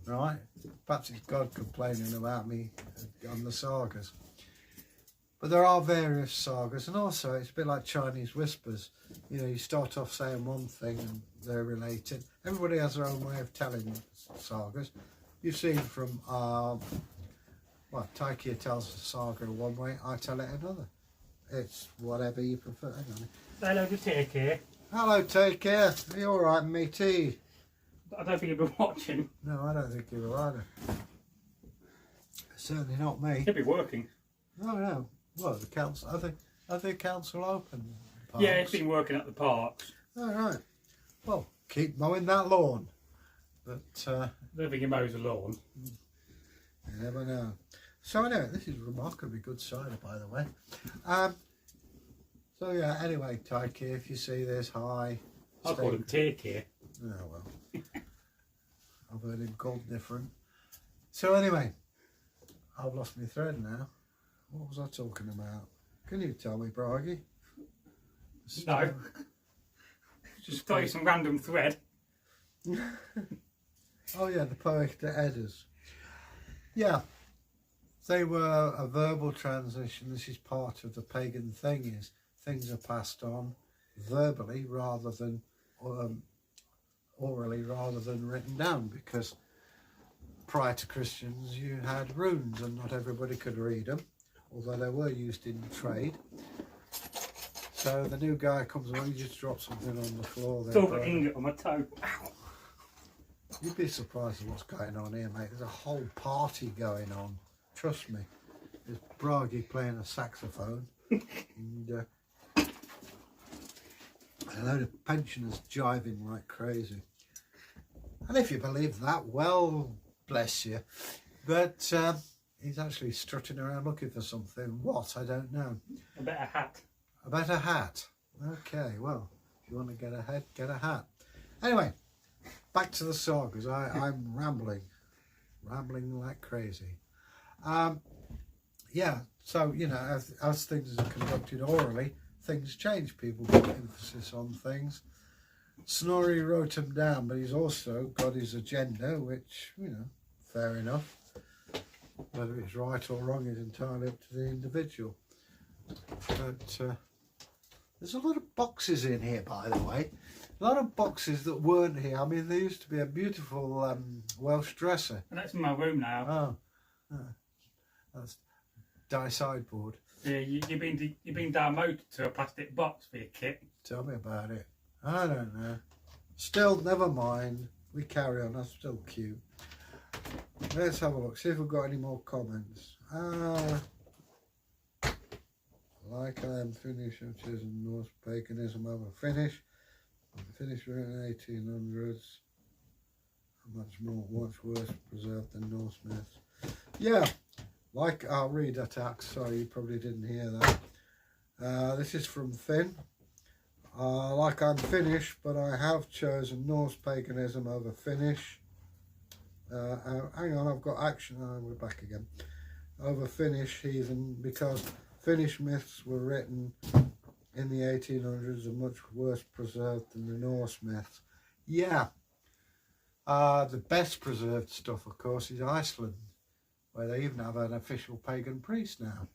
Right? Perhaps it's God complaining about me on the sagas. But there are various sagas, and also it's a bit like Chinese whispers. You know, you start off saying one thing and they're related. Everybody has their own way of telling sagas. You've seen from, Taikir tells a saga one way, I tell it another. It's whatever you prefer. Hang on. Hello to Take Care. Hello, Take Care. Are you alright, matey? I don't think you've been watching. No, I don't think you will either. Certainly not me. He'll be working. No, no. Well, the council, are the council open? Parks? Yeah, he's been working at the parks. All right. Well, keep mowing that lawn. But I don't think he mows the lawn. You never know. So anyway, this is remarkably good cider, by the way. So yeah, anyway, Taiki, if you see this, hi. I call him Take Care. Oh well. I've heard him called different. So anyway, I've lost my thread now. What was I talking about? Can you tell me, Bragi? No. Just tell you some random thread. Oh yeah, the Poetic Eddas. Yeah, they were a verbal transition. This is part of the pagan thing, is things are passed on verbally rather than orally rather than written down, because prior to Christians you had runes and not everybody could read them, although they were used in trade. So the new guy comes along, you just drop something on the floor there. Throw an ingot on my toe. Ow. You'd be surprised at what's going on here, mate. There's a whole party going on. Trust me. There's Bragi playing a saxophone and a load of pensioners jiving like crazy. And if you believe that, well, bless you. But he's actually strutting around looking for something. What? I don't know. A better hat. A better hat. Okay, well, if you want to get ahead, get a hat. Anyway, back to the sagas. I'm rambling like crazy. Yeah, so, you know, as things are conducted orally, things change. People put emphasis on things. Snorri wrote them down, but he's also got his agenda, which, you know, fair enough. Whether it's right or wrong is entirely up to the individual. But there's a lot of boxes in here, by the way. A lot of boxes that weren't here. I mean, there used to be a beautiful Welsh dresser. And that's in my room now. Oh, that's dye sideboard. Yeah, you've been downloaded to a plastic box for your kit. Tell me about it. I don't know. Still, never mind. We carry on. That's still cute. Let's have a look. See if we've got any more comments. Like I am Finnish, which is Norse paganism over Finnish. Finnish were in the 1800s. Much worse preserved than Norse myths. Yeah, like I'll read that out. Sorry, you probably didn't hear that. This is from Finn. Like I'm Finnish, but I have chosen Norse paganism over Finnish. Hang on, I've got action. Oh, we're back again. Over Finnish heathen, because Finnish myths were written in the 1800s and much worse preserved than the Norse myths. Yeah. The best preserved stuff, of course, is Iceland, where they even have an official pagan priest now.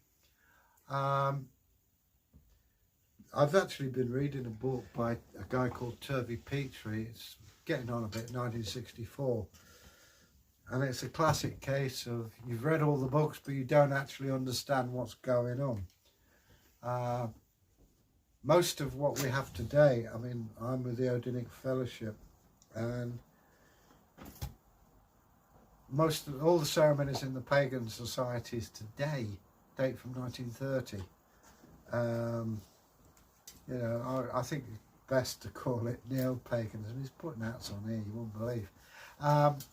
I've actually been reading a book by a guy called Turvey Petrie. It's getting on a bit, 1964. And it's a classic case of you've read all the books, but you don't actually understand what's going on. Most of what we have today, I mean, I'm with the Odinic Fellowship, and all the ceremonies in the pagan societies today date from 1930. You know, I think it's best to call it neo-paganism. He's putting outs on here, you won't believe. That's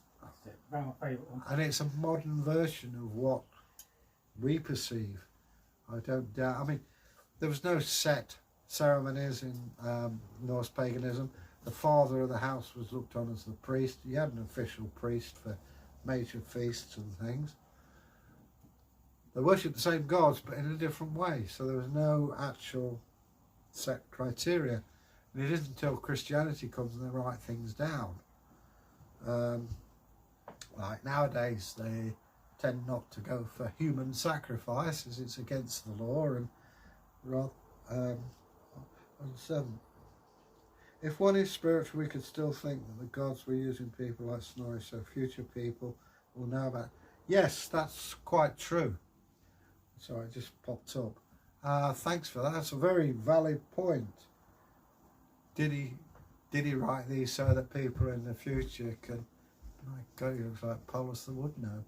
it. That's my favourite one. And it's a modern version of what we perceive. I don't doubt. I mean, there was no set ceremonies in Norse paganism. The father of the house was looked on as the priest. You had an official priest for major feasts and things. They worshipped the same gods, but in a different way. So there was no actual set criteria. And it isn't until Christianity comes and they write things down. Like nowadays, they tend not to go for human sacrifice, as it's against the law, and rather. If one is spiritual, we could still think that the gods were using people like Snorri, so future people will know about. Yes, that's quite true. Sorry, it just popped up. Thanks for that. That's a very valid point. Did he write these so that people in the future can? My God, he looks like Paulus the Wood now.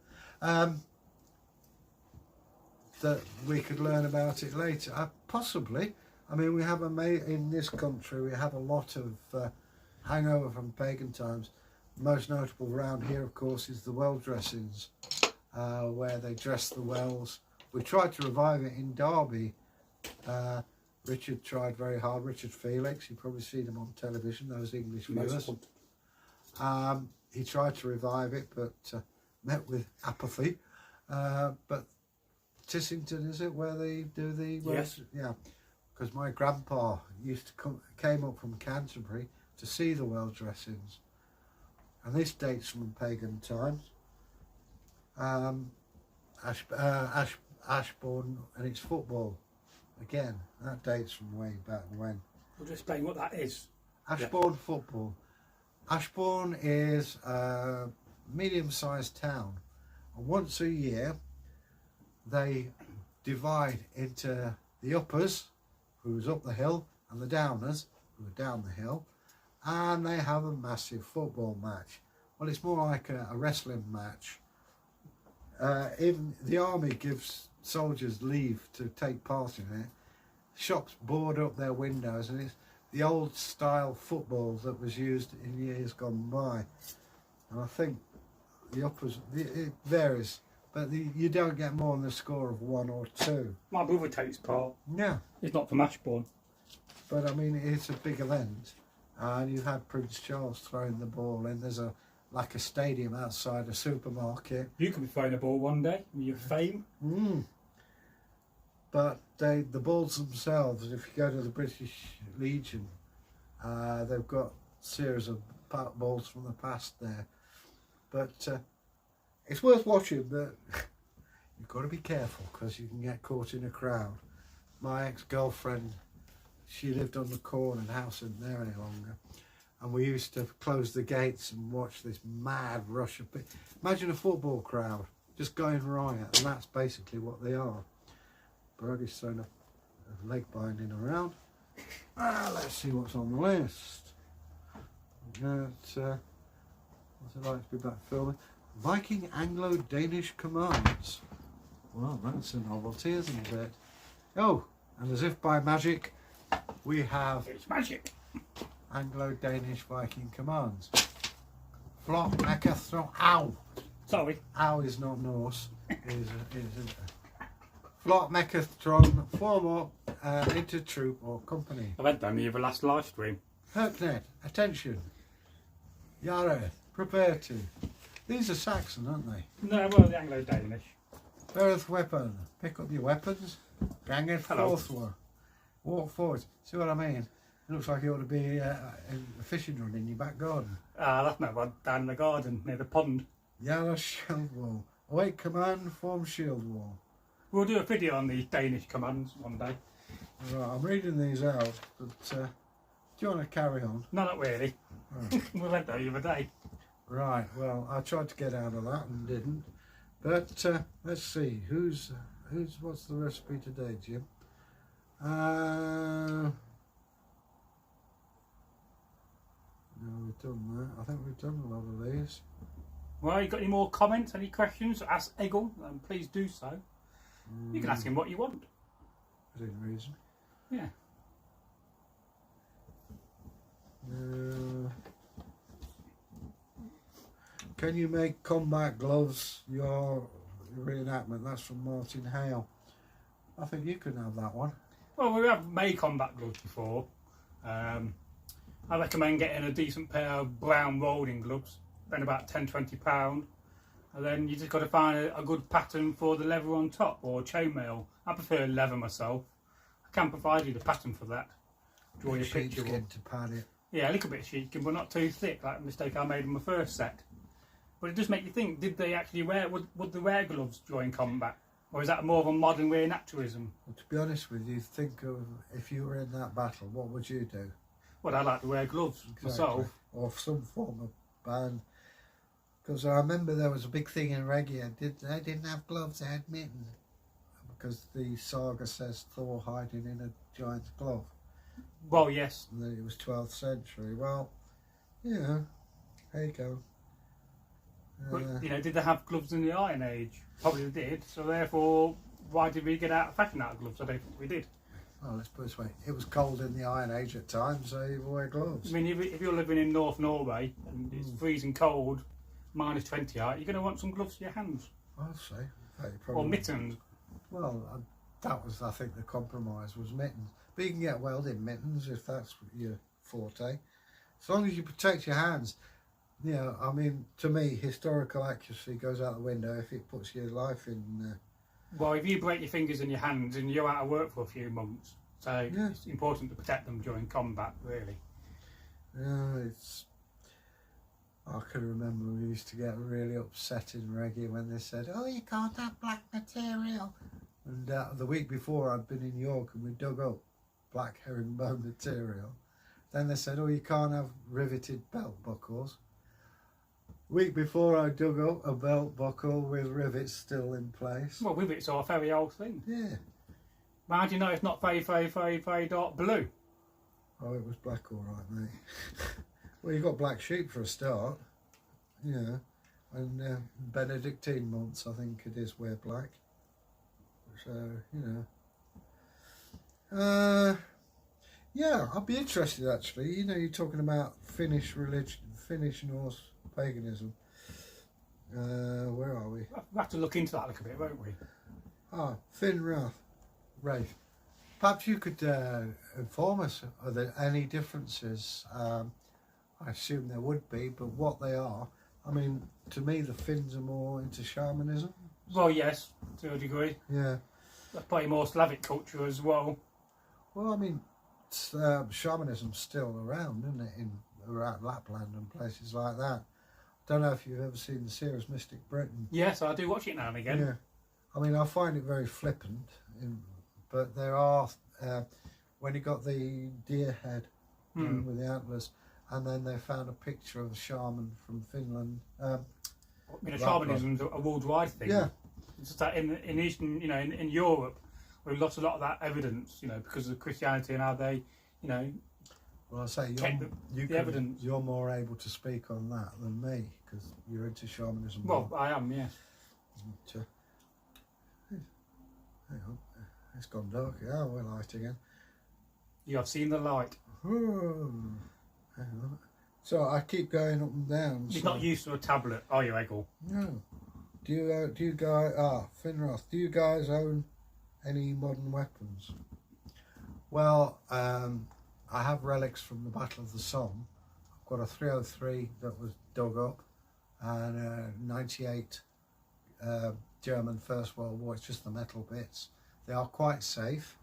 That we could learn about it later. Possibly. I mean, we have in this country, we have a lot of hangover from pagan times. Most notable around here, of course, is the well dressings, where they dress the wells. We tried to revive it in Derby. Richard tried very hard. Richard Felix, you've probably seen him on television, those English viewers. He tried to revive it, but met with apathy. But Tissington, is it, where they do the... Yes. Yeah, because my grandpa came up from Canterbury to see the well dressings. And this dates from pagan times. Ashbourne, and it's football. Again, that dates from way back when. We'll just explain what that is. Ashbourne football. Ashbourne is a medium-sized town. And once a year, they divide into the uppers, who's up the hill, and the downers, who are down the hill, and they have a massive football match. Well, it's more like a wrestling match. Even the army gives soldiers leave to take part in it. Shops board up their windows, and it's the old style football that was used in years gone by. And I think the uppers, it varies, but you don't get more than a score of 1 or 2. My brother takes part. Yeah. He's not from Ashbourne. But I mean, it's a big event, and you had Prince Charles throwing the ball in. There's like a stadium outside a supermarket. You could be throwing a ball one day with your fame. But the balls themselves, if you go to the British Legion, they've got a series of balls from the past there. But it's worth watching, but you've got to be careful because you can get caught in a crowd. My ex-girlfriend, she lived on the corner and the house isn't there any longer. And we used to close the gates and watch this mad rush of people. Imagine a football crowd just going riot, and that's basically what they are. Bragi's thrown a leg binding around. Let's see what's on the list. What's it like to be back filming? Viking Anglo-Danish commands. Well, that's a novelty, isn't it? Oh, and as if by magic, we have... It's magic. Anglo-Danish Viking commands. Flock, Eka, Thro, Ow! Sorry. Ow is not Norse. It is Flock Mechatron, form up into troop or company. I went down the last live stream. Herknet, attention. Yara, prepare to. These are Saxon, aren't they? No, well, the Anglo-Danish. Earth weapon. Pick up your weapons. Gang it forthward. Walk forward. See what I mean? It looks like you ought to be a fishing run in your back garden. Ah, that's not one down in the garden near the pond. Yellow shield wall. Await command, form shield wall. We'll do a video on these Danish commands one day. Right, I'm reading these out, but do you want to carry on? No, not really. Right. We went there the other day. Right, well, I tried to get out of that and didn't. But let's see, what's the recipe today, Jim? No, we've done that. I think we've done a lot of these. Well, you got any more comments, any questions? Ask Egil, please do so. You can ask him what you want. Within reason. Yeah. Can you make combat gloves your reenactment? That's from Martin Hale. I think you can have that one. Well, we have made combat gloves before. I recommend getting a decent pair of brown rolling gloves, spend about £10–20, and then you just got to find a good pattern for the leather on top or chainmail. I prefer leather myself. I can provide you the pattern for that. Draw your picture Sheepskin to pad it. Yeah, a little bit of sheepskin, but not too thick, like the mistake I made in my first set. But it does make you think, did they actually wear, would they wear gloves during combat? Or is that more of a modern reenactorism? Well, to be honest with you, think of if you were in that battle, what would you do? Well, I'd like to wear gloves myself. Or some form of band. Because I remember there was a big thing in Regia, they didn't have gloves, they had mittens. Because the Saga says Thor hiding in a giant's glove. Well, yes. And then it was 12th century. Well, yeah, there you go. But, you know, did they have gloves in the Iron Age? Probably they did. So therefore, why did we get out of fashion out of gloves? I don't think we did. Well, let's put it this way. It was cold in the Iron Age at times, so you wear gloves. I mean, if you're living in North Norway and it's freezing cold, -20 out, you're going to want some gloves for your hands. I'll say. Or mittens. Well, that was, I think, the compromise was mittens. But you can get welding mittens if that's your forte. As long as you protect your hands. You know, I mean, to me, historical accuracy goes out the window if it puts your life in... Well, if you break your fingers and your hands and you're out of work for a few months, so yeah. It's important to protect them during combat, really. I can remember we used to get really upset in Regia when they said, oh, you can't have black material. And the week before I'd been in York and we dug up black herringbone material. Then they said, oh, you can't have riveted belt buckles. Week before I dug up a belt buckle with rivets still in place. Well, rivets are a very old thing. Yeah. How do you know it's not very, very, very, very dark blue? Oh, it was black all right, mate. Well, you've got black sheep for a start. Yeah. And Benedictine months, I think it is, wear black. So, you know. Yeah, I'd be interested actually. You know, you're talking about Finnish religion, Finnish Norse paganism. Where are we? We'll have to look into that a little bit, won't we? Ah, Finn Rafe. Perhaps you could inform us, are there any differences? I assume there would be, but what they are. I mean, to me, the Finns are more into shamanism. Well, yes, to a degree. Yeah. That's probably more Slavic culture as well. Well, I mean, shamanism's still around, isn't it, around Lapland and places like that. Don't know if you've ever seen the series Mystic Britain. Yes, I do watch it now and again. Yeah. I mean, I find it very flippant, but there are, when you got the deer head with the antlers, and then they found a picture of a shaman from Finland. Shamanism's a worldwide thing. Yeah. It's just that in Eastern, you know, in Europe, we've lost a lot of that evidence, you know, because of Christianity and how they, you know. Well, I say you're more able to speak on that than me because you're into shamanism. Well, I am, yes. Hang on, it's gone dark. Yeah, we're light again. You have seen the light. Hang on. So I keep going up and down. You're not used to a tablet, are you, Egil? No. Do you guys? Finroth. Do you guys own Any modern weapons? Well, I have relics from the Battle of the Somme. I've got a 303 that was dug up, and a 98 German First World War. It's just the metal bits. They are quite safe.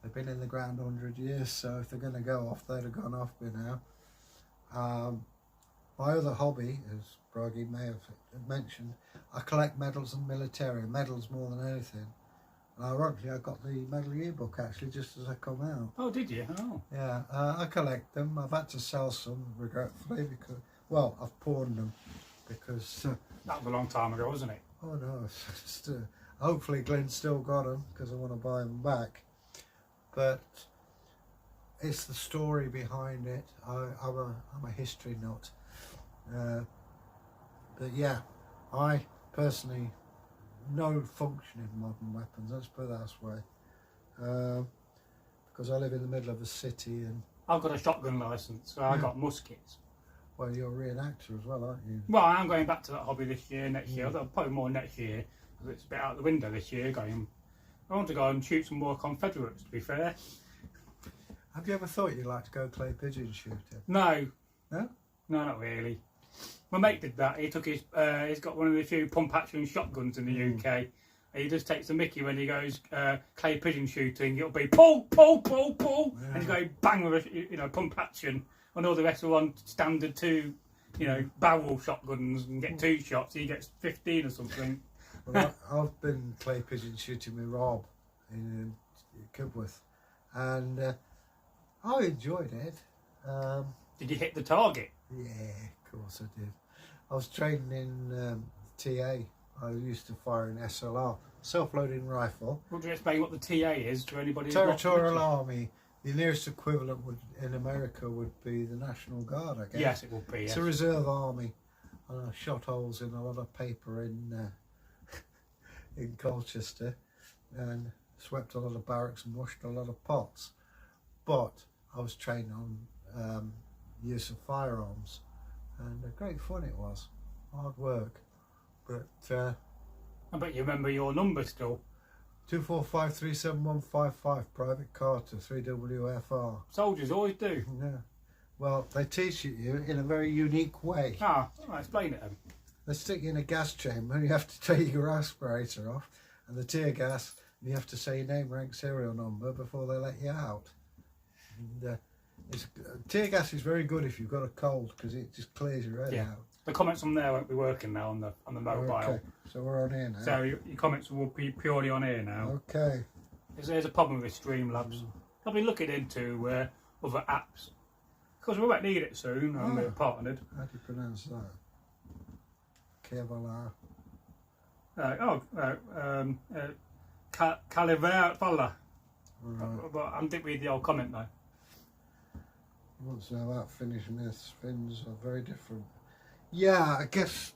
They've been in the ground 100 years, so if they're going to go off, they'd have gone off by now. My other hobby, as Bragi may have mentioned, I collect medals and military, medals more than anything. And ironically, I got the medal yearbook actually just as I come out. Oh, did you? Oh. Yeah, I collect them. I've had to sell some, regretfully, because, well, I've pawned them because... That was a long time ago, wasn't it? Oh no, it's just, hopefully Glenn's still got them because I want to buy them back. But it's the story behind it. I'm a history nut. But yeah, I personally no functioning modern weapons, let's put it that way. Because I live in the middle of a city and... I've got a shotgun licence, so I got muskets. Well, you're a reenactor as well, aren't you? Well, I am going back to that hobby this year, next year, probably more next year, because it's a bit out the window this year. I want to go and shoot some more Confederates, to be fair. Have you ever thought you'd like to go clay pigeon shooting? No. No? No, not really. My mate did that. He took his, he's got one of the few pump action shotguns in the UK. He just takes the mickey when he goes clay pigeon shooting. It'll be pull, pull, pull, pull, and he's going bang with a pump action. And all the rest are on standard 2, barrel shotguns and get 2 shots. He gets 15 or something. Well, I've been clay pigeon shooting with Rob in Kibworth, and I enjoyed it. Did you hit the target? Yeah, of course I did. I was training in TA. I used to fire an SLR, self-loading rifle. Would you explain what the TA is to anybody? Territorial Army. The nearest equivalent in America would be the National Guard, I guess. Yes, it would be. It's yes. a reserve army. And I shot holes in a lot of paper in Colchester, and swept a lot of barracks and washed a lot of pots. But I was trained on use of firearms, and great fun it was. Hard work, but I bet you remember your number still. 245371155, Private Carter, 3WFR. Soldiers always do. Yeah. Well, they teach it you in a very unique way. Ah, I'll explain it then. They stick you in a gas chamber and you have to take your aspirator off and the tear gas, and you have to say your name, rank, serial number before they let you out. And tear gas is very good if you've got a cold because it just clears your head out. The comments on there won't be working now on the mobile. Okay, so we're on here now. So your comments will be purely on here now. Okay. There's a problem with Streamlabs. I'll be looking into other apps because we won't need it soon. And we're partnered. How do you pronounce that? Kevlar. Caliver Falla. Right. But I'm didn't read the old comment though. What's now about finishing this? Fins are very different. Yeah, I guess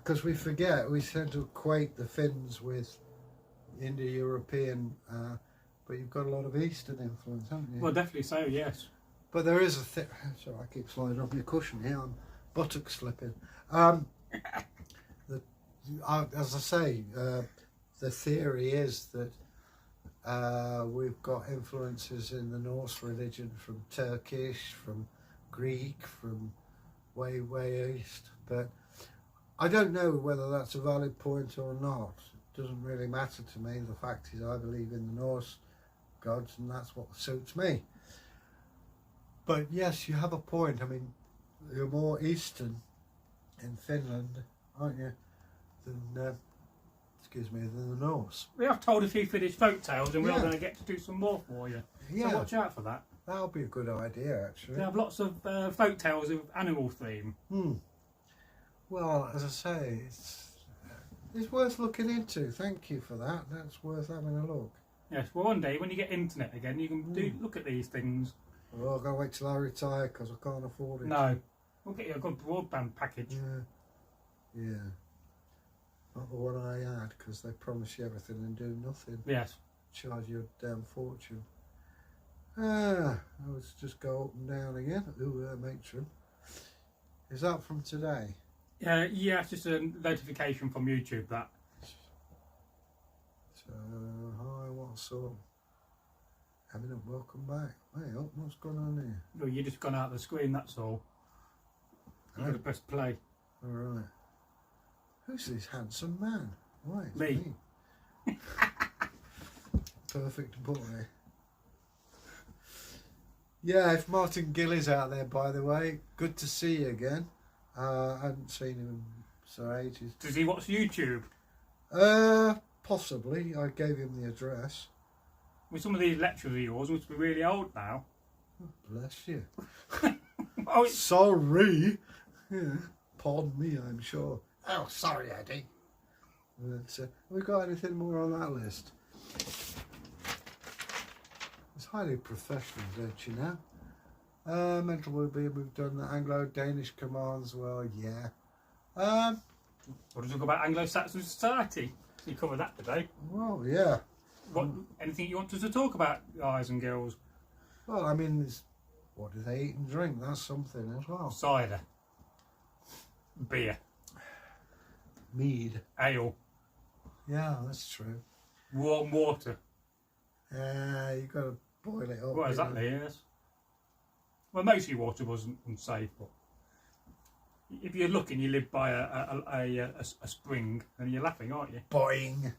because we forget, we tend to equate the Finns with Indo-European, but you've got a lot of Eastern influence, haven't you? Well, definitely so, yes. But there is a thing. Sorry, I keep sliding off your cushion here. I'm buttock slipping. As I say, the theory is that we've got influences in the Norse religion from Turkish, from Greek, from way east. But I don't know whether that's a valid point or not. It doesn't really matter to me. The fact is I believe in the Norse gods and that's what suits me. But yes, you have a point. I mean, you're more eastern in Finland, aren't you, than than the Norse. We have told a few Finnish folk tales and we're going to get to do some more for you. Yeah. So watch out for that. That'll be a good idea, actually. They have lots of folk tales with animal theme. Well, as I say, it's worth looking into. Thank you for that. That's worth having a look. Yes, well one day when you get internet again you can look at these things. Well, I've got to wait till I retire because I can't afford it. No, we'll get you a good broadband package. Yeah. Not the one I had because they promise you everything and do nothing. Yes. Charge you a damn fortune. I was just go up and down again. Ooh, matron. Is that from today? Yeah, it's just a notification from YouTube that. So, hi, what Also, eminent welcome back. Hey, oh, what's going on here? No, you just gone out of the screen, that's all. You've got to press play. Alright. Who's this handsome man? Why, it's Me. Perfect boy. Yeah, if Martin Gill is out there, by the way, good to see you again. I hadn't seen him in so ages. Does he watch YouTube? Possibly. I gave him the address. With some of these lectures of yours must be really old now. Oh, bless you. Oh, Sorry. Yeah, pardon me, I'm sure. Oh, sorry, Eddie. But, have we got anything more on that list? It's highly professional, don't you know? Mental wellbeing, we've done the Anglo-Danish commands, well, yeah. what does it talk about Anglo-Saxon society? You covered that today. Well, yeah. What? Anything you want us to talk about, guys and girls? Well, I mean, what do they eat and drink? That's something as well. Cider. Beer. Mead. Ale. Yeah, that's true. Warm water. You've got to boil it up. Well, exactly, yes. Well, mostly water wasn't unsafe, but if you're looking, you live by a spring, and you're laughing, aren't you? Boing.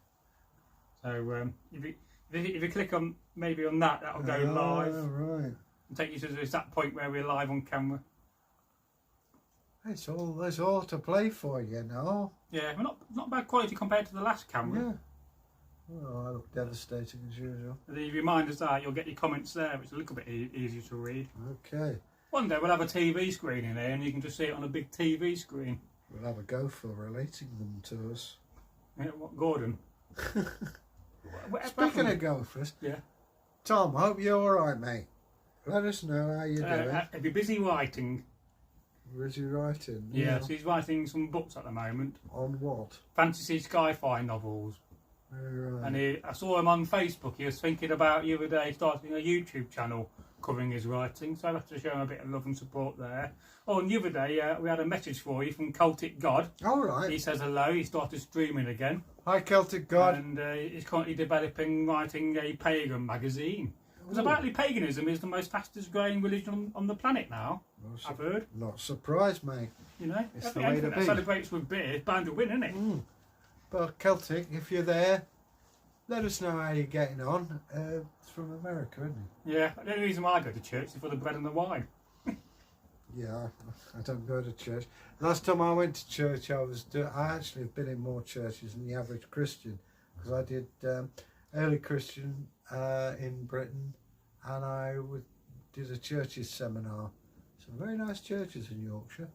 So if you click on maybe on that, that'll go live Right. and take you to that point where we're live on camera. There's all to play for, you know. Yeah, we're not bad quality compared to the last camera. Yeah. Well, I look devastating as usual. The reminders are you'll get your comments there, which is a little bit easier to read. Okay. One day we'll have a TV screen in there, and you can just see it on a big TV screen. We'll have a go for relating them to us. Yeah, what, Gordon? Speaking of gophers, yeah. Tom, hope you're alright, mate. Let us know how you're doing. He'll be busy writing. Where's he writing? Yeah, so he's writing some books at the moment. On what? Fantasy sci-fi novels. Right. And I saw him on Facebook. He was thinking about the other day starting a YouTube channel covering his writing, so I'll have to show him a bit of love and support there. Oh, and the other day we had a message for you from Celtic God. Alright. He says hello. He started streaming again. Hi, Celtic God. And he's currently writing a pagan magazine. Because apparently paganism is the most fastest growing religion on the planet now. I've heard. Not surprised, mate. You know, It's the way to anything that be. celebrates with beer is bound to win, isn't it? But Celtic, if you're there, let us know how you're getting on. It's from America, isn't it? Yeah, the only reason why I go to church is for the bread and the wine. Yeah, I don't go to church. Last time I went to church, I actually have been in more churches than the average Christian, because I did early Christian in Britain, and I did a churches seminar. Some very nice churches in Yorkshire.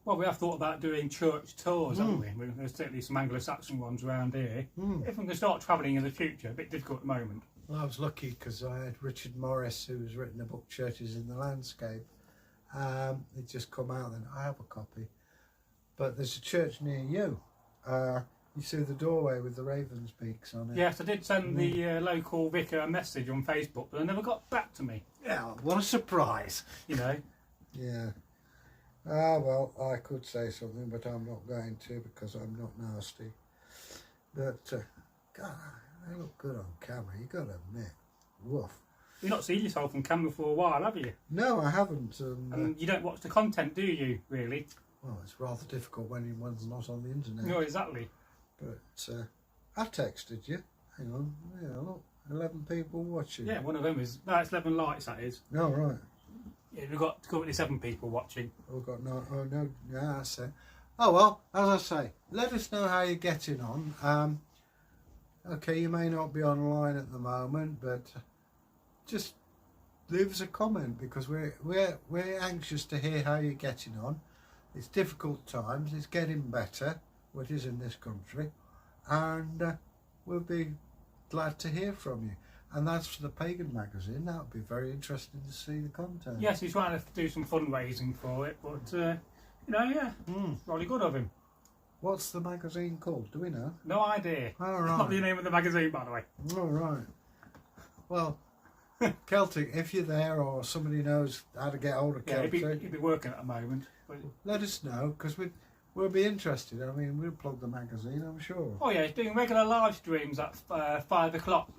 Well, we have thought about doing church tours, haven't we? There's certainly some Anglo-Saxon ones around here. If we can start travelling in the future, a bit difficult at the moment. Well, I was lucky because I had Richard Morris, who's written a book, Churches in the Landscape. It just come out then. I have a copy. But there's a church near you. You see the doorway with the raven's beaks on it. Yes, I did send the local vicar a message on Facebook, but they never got back to me. Yeah, what a surprise. You know. Yeah. Well, I could say something, but I'm not going to because I'm not nasty. But, God, they look good on camera, you got to admit. Woof. You've not seen yourself on camera for a while, have you? No, I haven't. And you don't watch the content, do you, really? Well, it's rather difficult when one's not on the internet. No, exactly. But I texted you. Hang on. Yeah, look. 11 people watching. Yeah, one of them is... No, it's 11 likes, that is. No, right. Yeah, we've got currently 7 people watching. Oh, got no... Oh, no. Yeah, that's it. Oh, well, as I say, let us know how you're getting on. Okay, you may not be online at the moment, but just leave us a comment because we're anxious to hear how you're getting on. It's difficult times. It's getting better, what is in this country, and we'll be glad to hear from you. And that's for the Pagan magazine. That would be very interesting to see the content. Yes, he's trying to do some fundraising for it, but you know, yeah, really good of him. What's the magazine called? Do we know? No idea. All It's right. not the name of the magazine, by the way. All right. Well, Celtic, if you're there or somebody knows how to get hold of Yeah, Celtic, he'd be working at the moment. But let us know because we'd will be interested. I mean, we'll plug the magazine, I'm sure. Oh yeah, he's doing regular live streams at 5 o'clock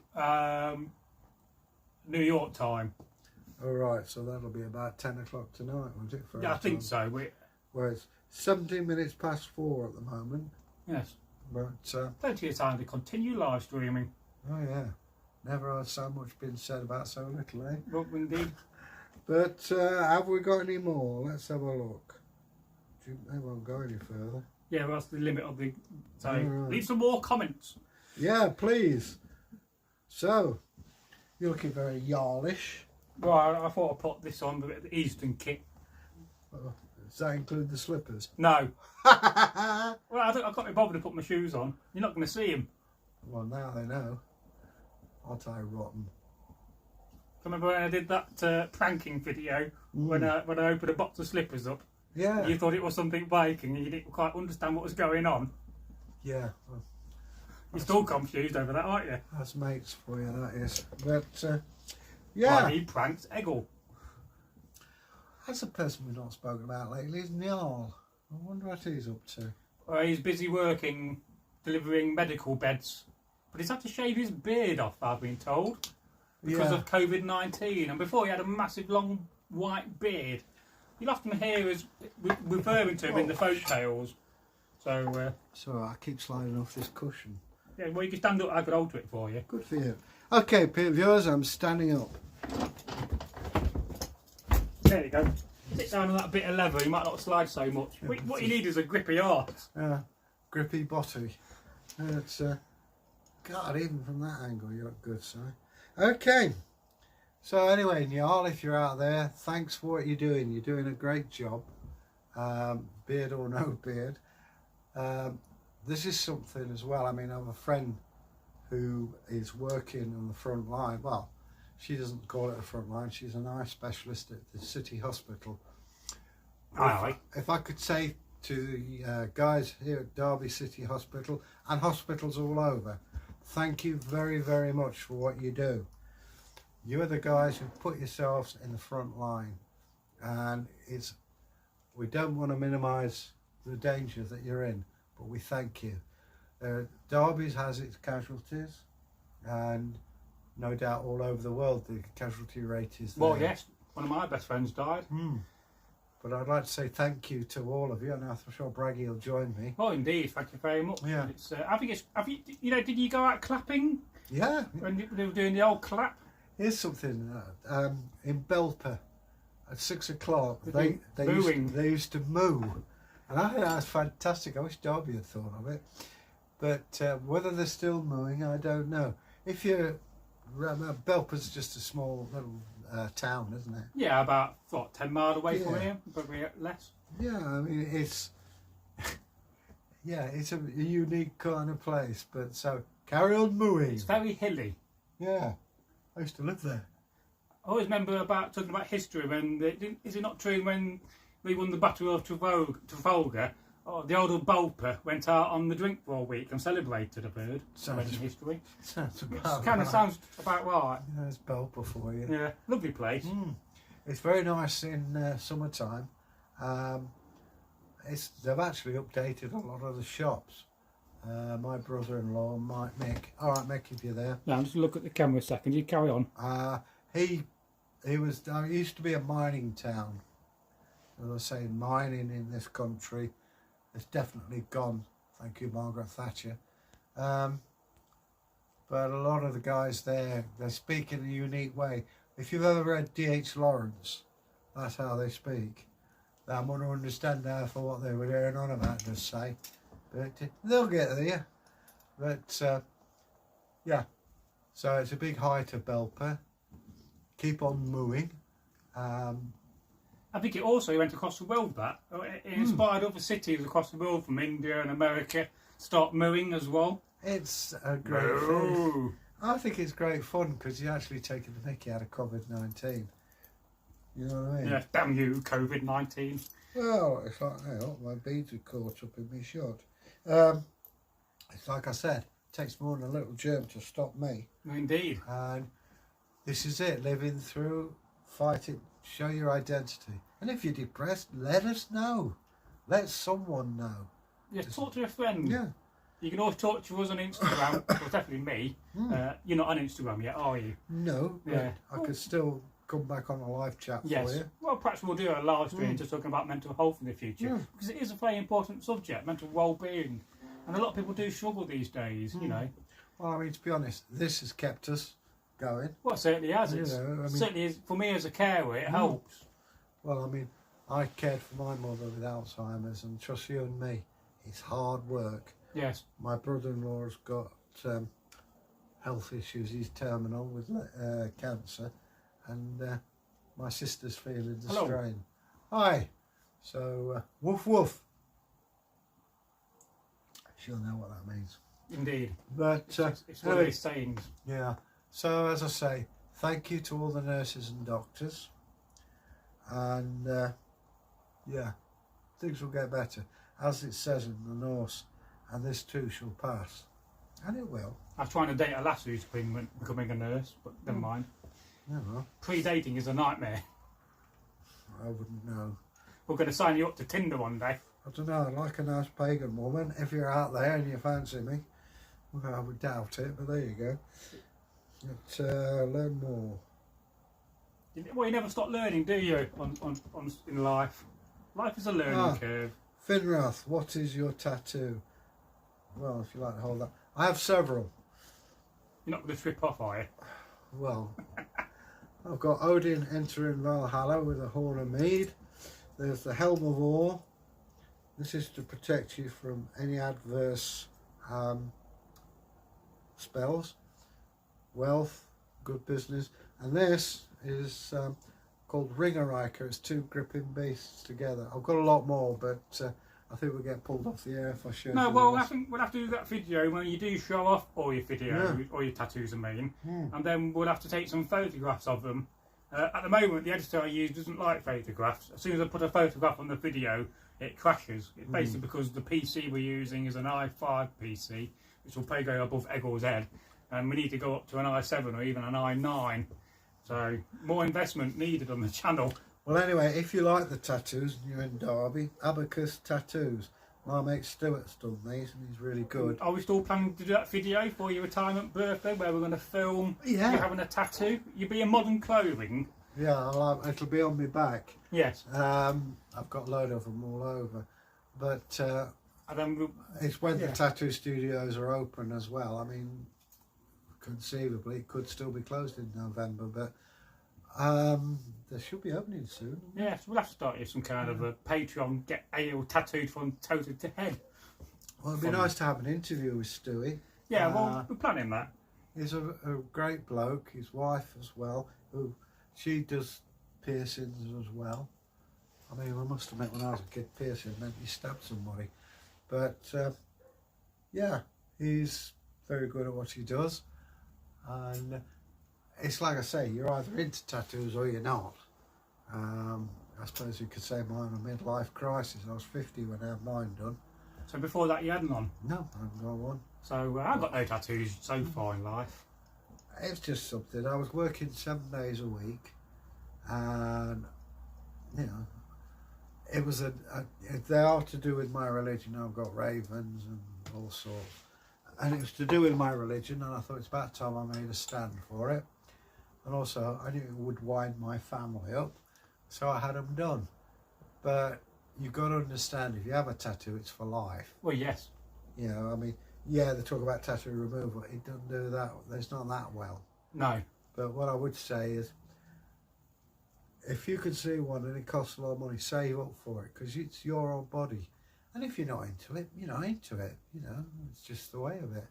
New York time. All right, so that'll be about 10 o'clock tonight, won't it? Yeah, I think so. Well, it's 17 minutes past 4 at the moment. Yes. But Plenty of time to continue live streaming. oh yeah, never had so much been said about so little, eh? But indeed. But have we got any more? Let's have a look. They won't go any further. Yeah, well, that's the limit of the. So Right. leave some more comments. Yeah, please. So, you're looking very yarlish. Well, I thought I'd put this on the Eastern kit. Does that include the slippers? No. Well, I can't be bothered to put my shoes on. You're not going to see them. Well, now they know. Aren't I rotten? Remember when I did that pranking video when I opened a box of slippers up? Yeah. You thought it was something Viking and you didn't quite understand what was going on. Yeah. Well, You're still confused over that, aren't you? that's mates for you, that is. But, yeah. Well, he pranks Egil. That's a person we've not spoken about lately, is Njal. I wonder what he's up to. Well, he's busy working, delivering medical beds. But he's had to shave his beard off, I've been told, because of COVID-19. And before he had a massive long white beard. You'll often hear us referring to him in the folk tales. So, So I keep sliding off this cushion. yeah, well, you can stand up, I could alter it for you. Good for you. Okay, viewers, I'm standing up. There you go. Sit down on that bit of leather, you might not slide so much. What you need is a grippy arse. Grippy botty. It's, God, even from that angle, you look good, Si. Okay. So anyway, Njal, if you're out there, thanks for what you're doing. You're doing a great job. Beard or no beard. This is something as well. I mean, I have a friend who is working on the front line. Well, she doesn't call it a front line. She's an eye specialist at the city hospital. Aye. If I could say to the guys here at Derby City Hospital and hospitals all over, thank you very, very much for what you do. You are the guys who put yourselves in the front line, and we don't want to minimise the danger that you're in, but we thank you. Derby's has its casualties, and no doubt all over the world the casualty rate is there. Well, yes, one of my best friends died. But I'd like to say thank you to all of you, and I'm sure Bragi will join me. Oh, indeed, thank you very much. Yeah. It's, did you go out clapping Yeah. when they were doing the old clap? Here's something. In Belper, at 6 o'clock, they used to moo. And I think that's fantastic. I wish Derby had thought of it. But whether they're still mooing, I don't know. If you're... Belper's just a small little town, isn't it? Yeah, about, 10 miles away from here? Probably less. Yeah, I mean, it's... yeah, it's a unique kind of place. But so, carry on mooing. It's very hilly. Yeah, I used to live there. I always remember talking about history when... is it not true when we won the Battle of Trafalgar? Oh, the old Belper went out on the drink for a week and celebrated, I've heard. Sounds history. Sounds about Kind right. of sounds about right. Yeah, it's Belper for you. Yeah, lovely place. It's very nice in summertime. They've actually updated a lot of the shops. My brother-in-law, Mick. All right, Mick, if you're there. Now, just look at the camera a second. You carry on. He used to be a mining town. As I say, mining in this country has definitely gone. Thank you, Margaret Thatcher. But a lot of the guys there, they speak in a unique way. If you've ever read D.H. Lawrence, that's how they speak. I'm going to understand now for what they were going on about, just say. But they'll get there. But, yeah. So it's a big hi to Belper. Keep on mooing. I think it also went across the world, that. It inspired other cities across the world from India and America to start mooing as well. It's a great thing. I think it's great fun because you're actually taking the mickey out of COVID-19. You know what I mean? Yeah, damn you, COVID-19. Well, it's like, oh, my beads are caught up in my shot. It's like I said, it takes more than a little germ to stop me. Indeed. And this is it, living through, fight it, show your identity. And if you're depressed, let us know. let someone know. Yeah, talk to a friend. Yeah. You can always talk to us on Instagram. Well, definitely me. You're not on Instagram yet, are you? No, but Yeah. I could still come back on a live chat for you. Well, perhaps we'll do a live stream just talking about mental health in the future, because it is a very important subject, mental well-being, and a lot of people do struggle these days. You know. Well, I mean, to be honest, this has kept us going. Well, it certainly has. You It's, know, I mean, certainly is, for me as a carer, it helps. Well, I mean, I cared for my mother with Alzheimer's, and trust you and me, it's hard work. Yes. My brother-in-law's got health issues. He's terminal with cancer, and my sister's feeling the Hello. strain. Hi. So, woof woof. She'll know what that means. Indeed. But It's one of these sayings. yeah. So, as I say, thank you to all the nurses and doctors, and yeah, things will get better, as it says in the Norse. And this too shall pass. And it will. I was trying to date a lass who's becoming a nurse, but never mind. Never. Pre-dating is a nightmare. I wouldn't know. We're going to sign you up to Tinder one day. I don't know, I like a nice pagan woman. If you're out there and you fancy me, well, I would doubt it, but there you go. But, learn more. Well, you never stop learning, do you, in life? Life is a learning curve. Finrath, what is your tattoo? Well, if you like to hold that. I have several. You're not going to trip off, are you? Well, I've got Odin entering Valhalla with a horn of mead. There's the Helm of Ore. This is to protect you from any adverse spells. Wealth, good business. And this is called Ringerriker. It's two gripping beasts together. I've got a lot more, but I think we'll get pulled off the air if I show you. No, well, I think we'll have to do that video when you do show off all your videos, Yeah. or your tattoos, I mean, and then we'll have to take some photographs of them. At the moment, the editor I use doesn't like photographs. As soon as I put a photograph on the video, it crashes. It's basically because the PC we're using is an i5 PC, which will probably go above Egil's head, and we need to go up to an i7 or even an i9. So, more investment needed on the channel. Well, anyway, if you like the tattoos and you're in Derby, Abacus Tattoos. My mate Stuart's done these and he's really good. Are we still planning to do that video for your retirement birthday where we're going to film you having a tattoo? You'll be in modern clothing. Yeah, it'll be on my back. Yes. I've got a load of them all over. But and then it's when the tattoo studios are open as well. I mean, conceivably it could still be closed in November, but they should be opening soon. Yes, we'll have to start some kind of a Patreon, get Egil tattooed from toe to head. Well, it'd be nice to have an interview with Stewie. Yeah, well, we're planning that. He's a great bloke. His wife as well, she does piercings as well. I mean, I must admit, when I was a kid, piercing meant you stabbed somebody. But yeah, he's very good at what he does, and it's like I say, you're either into tattoos or you're not. I suppose you could say mine a midlife crisis. I was 50 when I had mine done. So before that you hadn't on? No, I haven't got one. So I've got no tattoos so far in life. It's just something. I was working 7 days a week, and you know, it was they are to do with my religion. I've got ravens and all sorts, and it was to do with my religion, and I thought it's about time I made a stand for it. And also, I knew it would wind my family up, so I had them done. But you've got to understand, if you have a tattoo, it's for life. Well, yes. You know, I mean, yeah, they talk about tattoo removal. It doesn't do that. It's not that well. No. But what I would say is, if you can see one and it costs a lot of money, save up for it, because it's your own body. And if you're not into it, you're not into it. You know, it's just the way of it.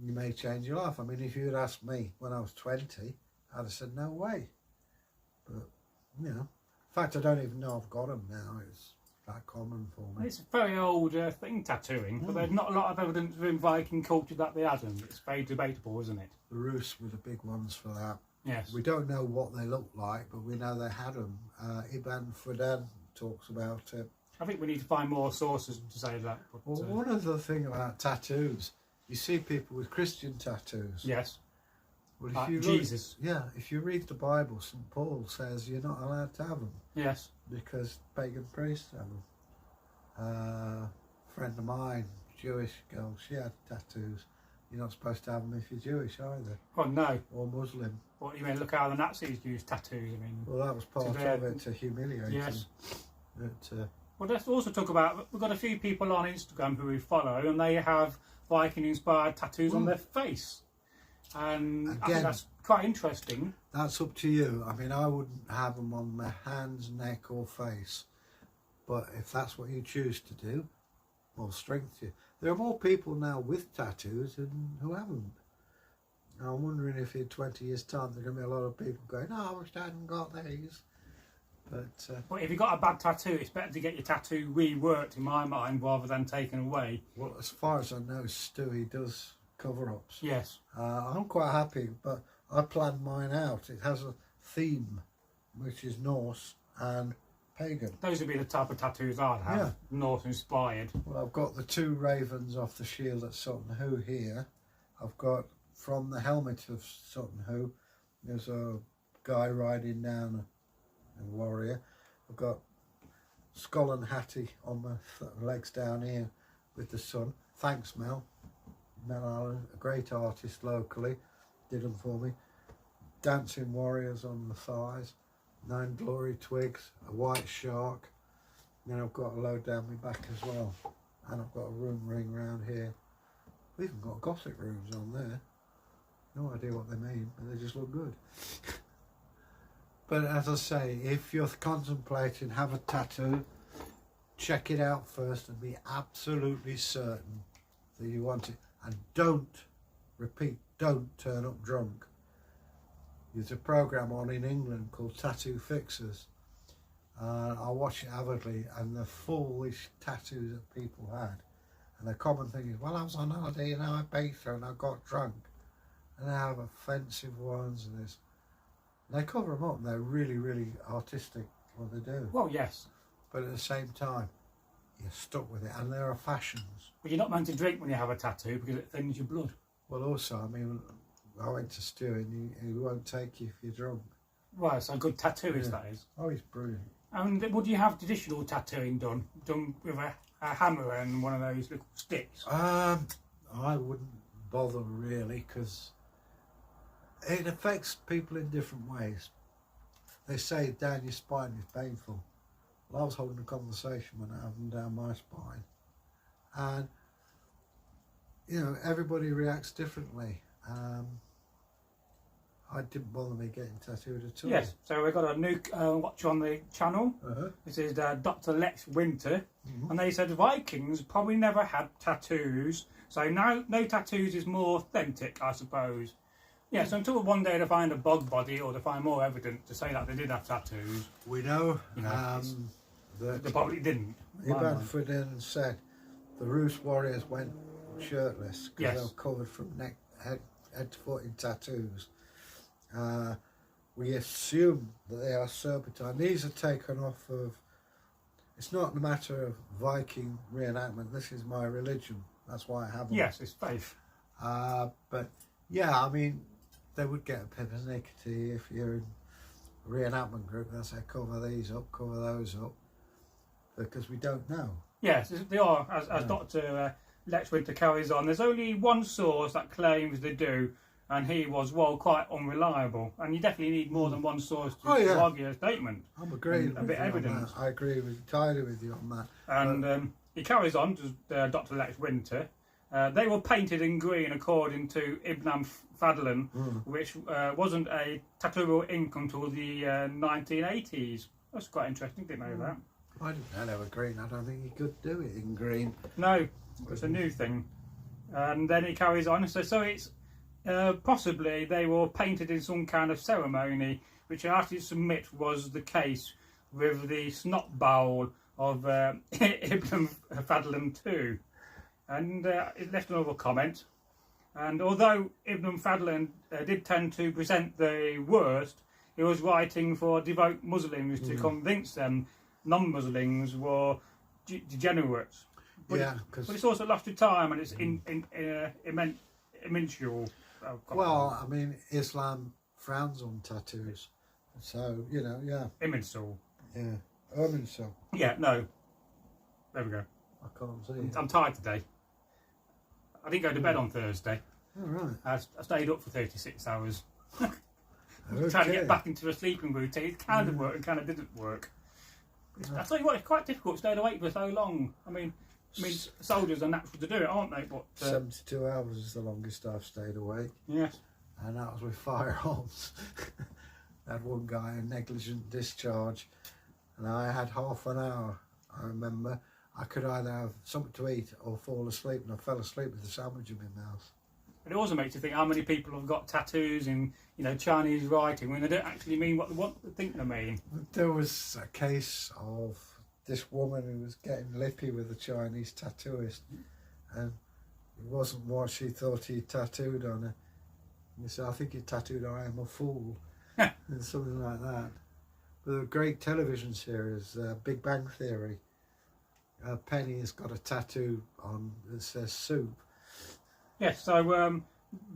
You may change your life. I mean, if you'd asked me when I was 20, I'd have said no way. But, you know, in fact, I don't even know I've got them now. It's that common for me. It's a very old thing, tattooing, but there's not a lot of evidence within Viking culture that they hadn't. It's very debatable, isn't it? The Roos were the big ones for that. Yes. We don't know what they look like, but we know they had them. Iban Fudan talks about it. I think we need to find more sources to say that. But, Well, one other thing about tattoos, you see people with Christian tattoos. yes. Well, Like if you Jesus. if you read the Bible, St. Paul says you're not allowed to have them Yes. because pagan priests have them. friend of mine, Jewish girl, she had tattoos. You're not supposed to have them if you're Jewish either. Oh no. Or Muslim. What you mean? Look how the Nazis used tattoos. I mean. Well, that was part of it, to humiliate yes. them. But, well, let's also talk about, we've got a few people on Instagram who we follow, and they have Viking-inspired tattoos on their face. And again, I think that's quite interesting. That's up to you. I mean, I wouldn't have them on my hands, neck or face. But if that's what you choose to do, more strength to you. There are more people now with tattoos than who haven't. I'm wondering if in 20 years' time there are going to be a lot of people going, oh, I wish I hadn't got these. But if you've got a bad tattoo, it's better to get your tattoo reworked, in my mind, rather than taken away. Well, as far as I know, Stewie does cover-ups. Yes. I'm quite happy, but I planned mine out. It has a theme, which is Norse and pagan. Those would be the type of tattoos I'd have, yeah. Norse-inspired. Well, I've got the 2 ravens off the shield at Sutton Hoo here. I've got, from the helmet of Sutton Hoo, there's a guy riding down a warrior. I've got Skull and Hattie on my legs down here with the sun. Thanks, Mel. Mel Allen, a great artist locally, did them for me. Dancing warriors on the thighs, 9 glory twigs, a white shark. Then I've got a load down my back as well. And I've got a room ring round here. We've even got gothic rooms on there. No idea what they mean, but they just look good. But as I say, if you're contemplating have a tattoo, check it out first and be absolutely certain that you want it. And don't, repeat, don't turn up drunk. There's a programme on in England called Tattoo Fixers. I watch it avidly, and the foolish tattoos that people had. And the common thing is, well, I was on holiday and I paid for it and I got drunk. And they have offensive ones and this. They cover them up and they're really, really artistic what they do. Well, yes. But at the same time, you're stuck with it, and there are fashions. But you're not meant to drink when you have a tattoo because it thins your blood. Well, also, I mean, I went to Stu and he won't take you if you're drunk. Well, it's a good tattooist, that is. Oh, he's brilliant. And would you have traditional tattooing done with a hammer and one of those little sticks? I wouldn't bother really, because it affects people in different ways. They say down your spine is painful. Well, I was holding a conversation when I have them down my spine, and you know, everybody reacts differently. It didn't bother me getting tattooed at all. Yes, so we've got a new watch on the channel. This is Dr. Lex Winter, and they said Vikings probably never had tattoos, so now no tattoos is more authentic, I suppose. Yes, so until one day they find a bog body or they find more evidence to say that they did have tattoos. We know, that they probably didn't. Ivan Ferdinand said the Rus warriors went shirtless because they were covered from head to foot in tattoos. We assume that they are serpentine. These are taken off of, it's not a matter of Viking reenactment, this is my religion, that's why I have them. Yes, it's faith. But yeah, I mean, they would get a pernickety if you're in a reenactment group. They'll say, cover these up, cover those up, because we don't know. Yes, they are, as Dr. Lex Winter carries on. There's only one source that claims they do, and he was, well, quite unreliable. And you definitely need more than one source to argue a statement. I'm agreeing with you evidence. on that. I agree entirely with you on that. And he carries on, Dr. Lex Winter. They were painted in green according to Ibn Fadlan, which wasn't a tattooable ink until the 1980s. That's quite interesting, didn't know that. I didn't know they were green. I don't think you could do it in green. No, it's a new thing. And then he carries on. So it's possibly they were painted in some kind of ceremony, which I have to submit was the case with the snot bowl of Ibn Fadlan too. And it left another comment. And although Ibn Fadlan did tend to present the worst, he was writing for devout Muslims to convince them non-Muslims were degenerates. But but it's also lost to time, and it's immensual. Well, I mean, Islam frowns on tattoos, so you know, Immensual. Yeah, immensual. Yeah, no. There we go. I can't see it. I'm tired today. I didn't go to bed on Thursday. Oh, right. I stayed up for 36 hours. Okay. Trying to get back into a sleeping routine. It kind of worked and kind of didn't work. I tell you what, it's quite difficult staying awake for so long. I mean, soldiers are natural to do it, aren't they? But 72 hours is the longest I've stayed awake. yes. And that was with firearms. I had one guy, a negligent discharge, and I had half an hour. I remember I could either have something to eat or fall asleep, and I fell asleep with a sandwich in my mouth. It also makes you think how many people have got tattoos in, Chinese writing when they don't actually mean what they want to think they mean. There was a case of this woman who was getting lippy with a Chinese tattooist, and it wasn't what she thought he tattooed on her. And he said, "I think he tattooed I am a fool," and something like that. But a great television series, Big Bang Theory. Penny has got a tattoo on that says soup. Yes, so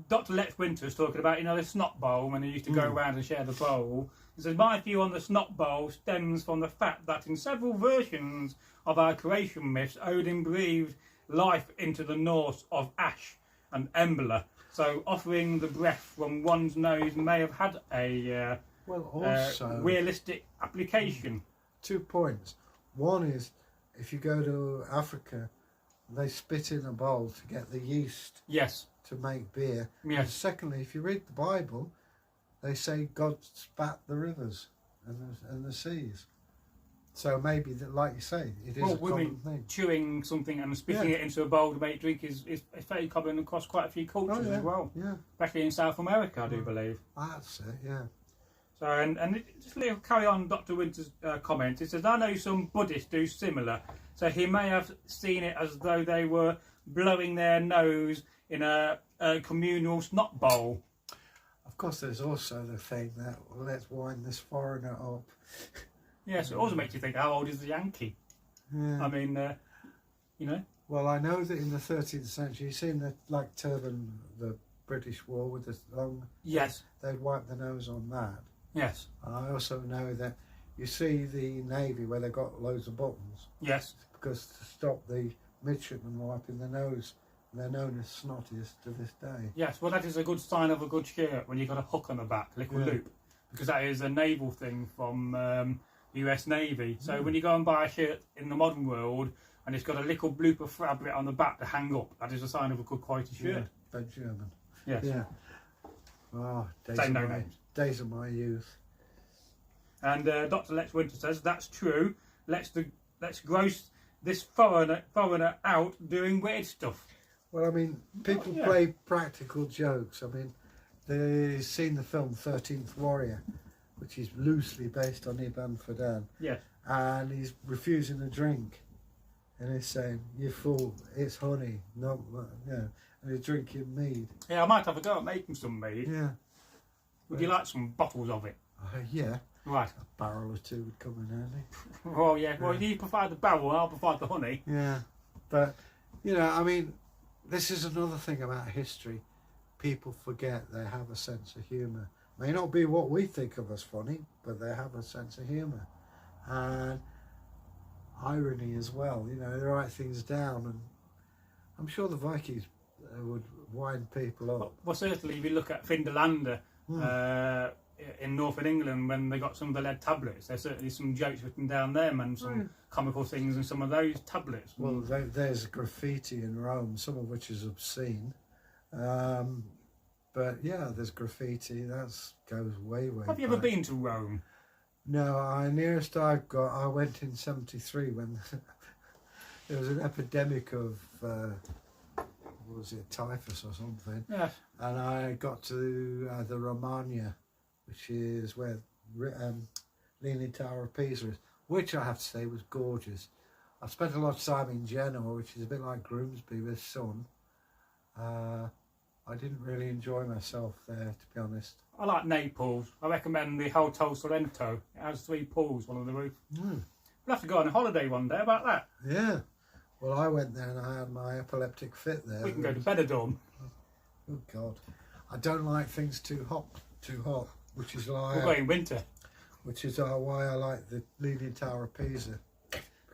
Dr. Lex Winter was talking about, the snot bowl when they used to go around and share the bowl. He says, my view on the snot bowl stems from the fact that in several versions of our creation myths, Odin breathed life into the Norse of ash and embla. So offering the breath from one's nose may have had a realistic application. 2 points. One is, if you go to Africa, they spit in a bowl to get the yeast Yes. to make beer. Yes. And secondly, if you read the Bible, they say God spat the rivers and the seas. So maybe, like you say, it is a common thing. Chewing something and spitting it into a bowl to make drink is fairly common across quite a few cultures as well. Yeah, Especially in South America, I do believe. that's it. Yeah. So, and just a little carry on Dr. Winter's comment. It says, I know some Buddhists do similar. So he may have seen it as though they were blowing their nose in a communal snot bowl. Of course, there's also the thing that, well, let's wind this foreigner up. Yes, it also makes you think, how old is the Yankee? Yeah. I mean, Well, I know that in the 13th century, you've seen the turban, the British war with the long. Yes. They'd wipe the nose on that. Yes. And I also know that you see the Navy where they've got loads of buttons. Yes. Because to stop the midshipmen wiping their nose, they're known as snotties to this day. Yes, well, that is a good sign of a good shirt when you've got a hook on the back, a little loop, because that is a naval thing from US Navy. So when you go and buy a shirt in the modern world and it's got a little bloop of fabric on the back to hang up, that is a sign of a good quality shirt. Yeah, Ben German. Yes. Yeah. Oh, days of my youth. And Dr. Lex Winter says, that's true. Let's gross this foreigner out doing weird stuff. Well, I mean, people play practical jokes. I mean, they've seen the film 13th Warrior, which is loosely based on Ibn Fadan. Yes. And he's refusing a drink. And he's saying, you fool, it's honey, not, and he's drinking mead. Yeah, I might have a go at making some mead. Yeah. Would you like some bottles of it? Yeah. Right. A barrel or two would come in handy. Oh, yeah. Well, you provide the barrel and I'll provide the honey. Yeah. But, I mean, this is another thing about history. People forget they have a sense of humour. May not be what we think of as funny, but they have a sense of humour. And irony as well. They write things down. And I'm sure the Vikings would wind people up. Well, certainly if you look at Finderlander in northern England when they got some of the lead tablets, there's certainly some jokes written down them and some comical things in some of those tablets. Well, there's graffiti in Rome, some of which is obscene. But yeah, there's graffiti. That goes way back. Have you ever been to Rome? No, nearest I've got, I went in 73 when there was an epidemic of, what was it, typhus or something. Yes. And I got to the Romagna, which is where Leaning Tower of Pisa is, which I have to say was gorgeous. I spent a lot of time in Genoa, which is a bit like Grimsby with sun. I didn't really enjoy myself there, to be honest. I like Naples. I recommend the Hotel Sorrento. It has 3 pools, one on the roof. We'll have to go on a holiday one day about that. Yeah. Well, I went there and I had my epileptic fit there. We can go to Benidorm. Oh, God. I don't like things too hot, which is why We'll go in winter. Which is why I like the Leaning Tower of Pisa,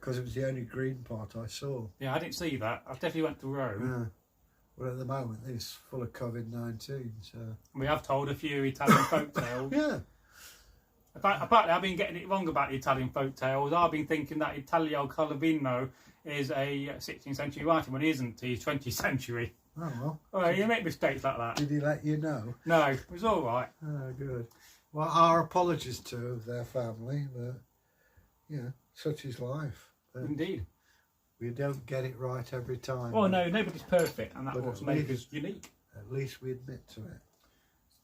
because it was the only green part I saw. Yeah, I didn't see that. I definitely went to Rome. Yeah. Well, at the moment, it's full of COVID-19, so... We have told a few Italian folk tales. Yeah. Apparently, I've been getting it wrong about the Italian folk tales. I've been thinking that Italio Calvino is a 16th century writing, when he isn't. He's 20th century. Oh, well. You make mistakes like that. Did he let you know? No, it was all right. Oh, good. Well, our apologies to their family, but, you know, such is life. But Indeed. we don't get it right every time. Well, no, nobody's perfect, and that's But what's at made least- us unique. At least we admit to it.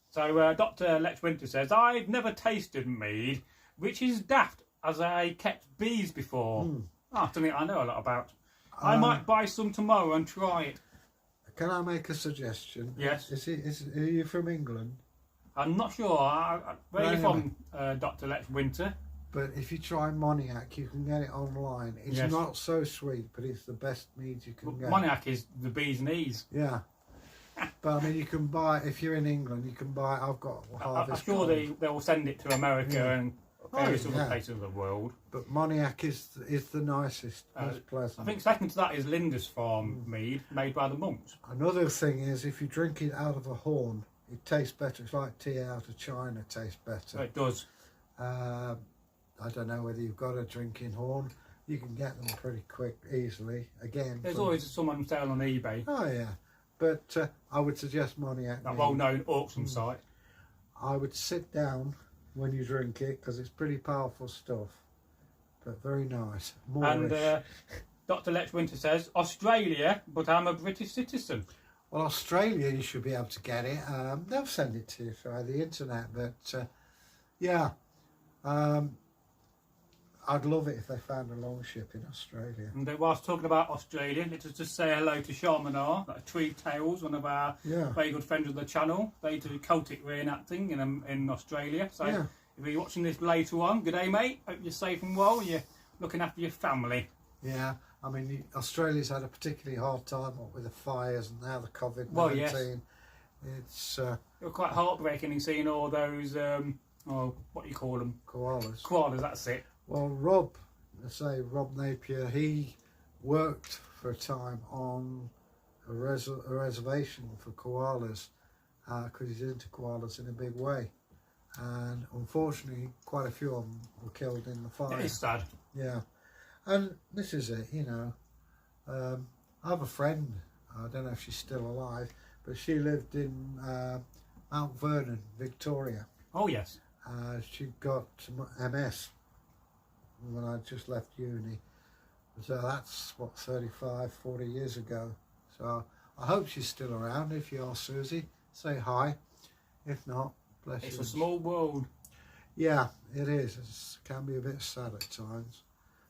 So Dr. Lex Winter says, I've never tasted mead, which is daft, as I kept bees before. That's something I know a lot about. I might buy some tomorrow and try it. Can I make a suggestion? Yes. Are you from England? I'm not sure. Where are you from, Dr. Lex Winter? But if you try Moniac, you can get it online. It's Yes. not so sweet, but it's the best mead you can get. Moniac is the bee's knees. Yeah. But I mean, you can buy, if you're in England, you can buy, I've got I'm Harvest sure Gold. they will send it to America and various yeah. other places of the world. But Moniac is the nicest, most pleasant. I think second to that is Linda's Farm mead, made by the monks. Another thing is, if you drink it out of a horn, it tastes better. It's like tea out of China tastes better. It does. I don't know whether you've got a drinking horn. You can get them pretty quick, easily. Again, There's always someone selling on eBay. Oh yeah, but I would suggest Moniac. That well-known auction site. I would sit down when you drink it because it's pretty powerful stuff, but very nice. And Moorish. Dr. Lex Winter says, Australia, but I'm a British citizen. Well, Australia, you should be able to get it. They'll send it to you through the internet, but yeah. I'd love it if they found a long ship in Australia. And whilst talking about Australia, let's just say hello to Sharmanar, Tree Tales, one of our very good friends of the channel. They do Celtic reenacting in Australia. So if you're watching this later on, good day, mate. Hope you're safe and well. You're looking after your family. Yeah, I mean, Australia's had a particularly hard time with the fires and now the COVID-19. Well, yes. It's it was quite heartbreaking in seeing all those, what do you call them? koalas. Koalas, that's it. Well, Rob Napier, he worked for a time on a reservation for koalas because he's into koalas in a big way. And unfortunately, quite a few of them were killed in the fire. It is sad. Yeah. And this is it, you know. I have a friend, I don't know if she's still alive, but she lived in Mount Vernon, Victoria. Oh, yes. She got MS when I just left uni. So that's, what, 35, 40 years ago. So I hope she's still around. If you are, Susie, say hi. If not, bless you. It's a small world. Yeah, it is. It can be a bit sad at times.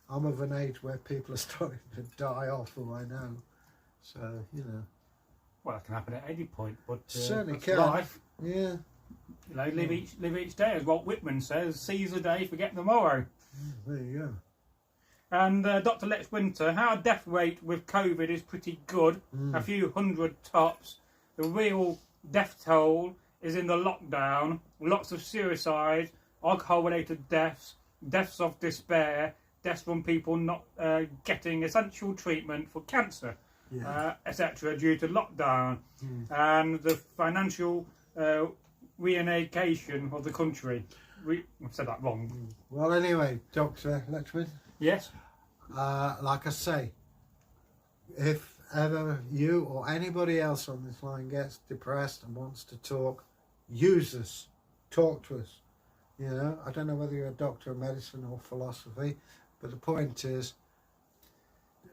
I'm of an age where people are starting to die off, who I know. So, you know. Well, that can happen at any point, but Certainly that's can. life. Yeah. You know, live each day, as Walt Whitman says. Seize the day, forget tomorrow. There you go. And Dr. Lex Winter, our death rate with COVID is pretty good. A few hundred tops. The real death toll is in the lockdown. Lots of suicide, alcohol-related deaths, deaths of despair, deaths from people not getting essential treatment for cancer, etc. due to lockdown. And the financial reunification of the country. I've said that wrong. Well, anyway, Dr. Letchman. Yes. Like I say, if ever you or anybody else on this line gets depressed and wants to talk, use us. Talk to us. You know, I don't know whether you're a doctor of medicine or philosophy, but the point is,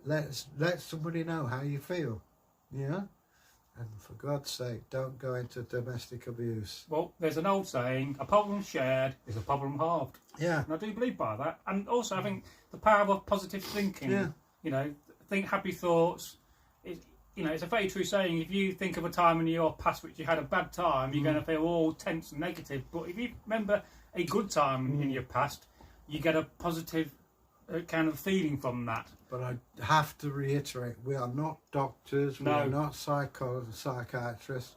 let somebody know how you feel. You know? And for God's sake, don't go into domestic abuse. Well, there's an old saying, a problem shared is a problem halved. Yeah. And I do believe by that. And also I think the power of positive thinking, you know, think happy thoughts. It's a very true saying. If you think of a time in your past which you had a bad time, you're going to feel all tense and negative. But if you remember a good time in your past, you get a positive kind of feeling from that. But I have to reiterate, we are not doctors, we are not psychiatrists.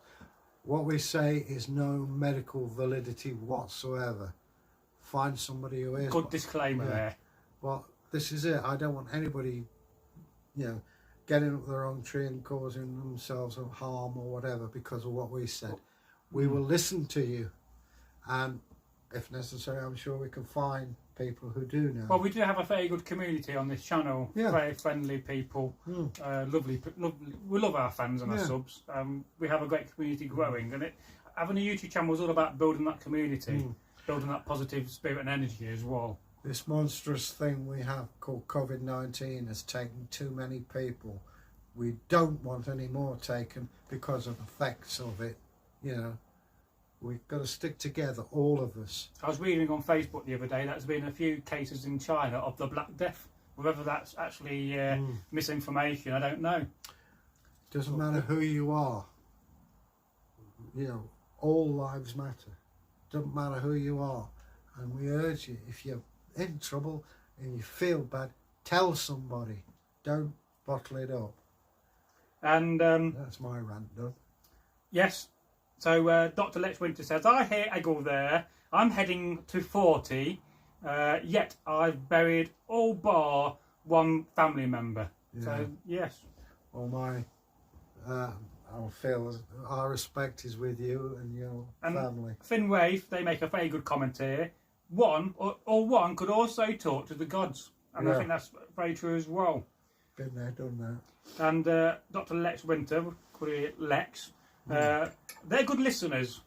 What we say is no medical validity whatsoever. Find somebody who is. Good disclaimer there. Well, this is it. I don't want anybody, you know, getting up the wrong tree and causing themselves harm or whatever because of what we said. We will listen to you, and if necessary, I'm sure we can find people who do know. Well, we do have a very good community on this channel. Yeah. Very friendly people, lovely. We love our fans and our subs. We have a great community growing, and having a YouTube channel is all about building that community, building that positive spirit and energy as well. This monstrous thing we have called COVID-19 has taken too many people. We don't want any more taken because of the effects of it. You know, we've got to stick together, all of us. I was reading on Facebook the other day that there's been a few cases in China of the Black Death. Whether that's actually misinformation, I don't know. Doesn't matter who you are. You know, all lives matter. Doesn't matter who you are. And we urge you, if you're in trouble and you feel bad, tell somebody. Don't bottle it up. And that's my rant done. Yes. So Dr. Lex Winter says, I hear Egil there. I'm heading to 40, yet I've buried all bar one family member. Yeah. So, yes. Well, I feel our respect is with you and your family. Finn Rafe, they make a very good comment here. One could also talk to the gods. And I think that's very true as well. Been there, done that. And Dr. Lex Winter, call it Lex, they're good listeners,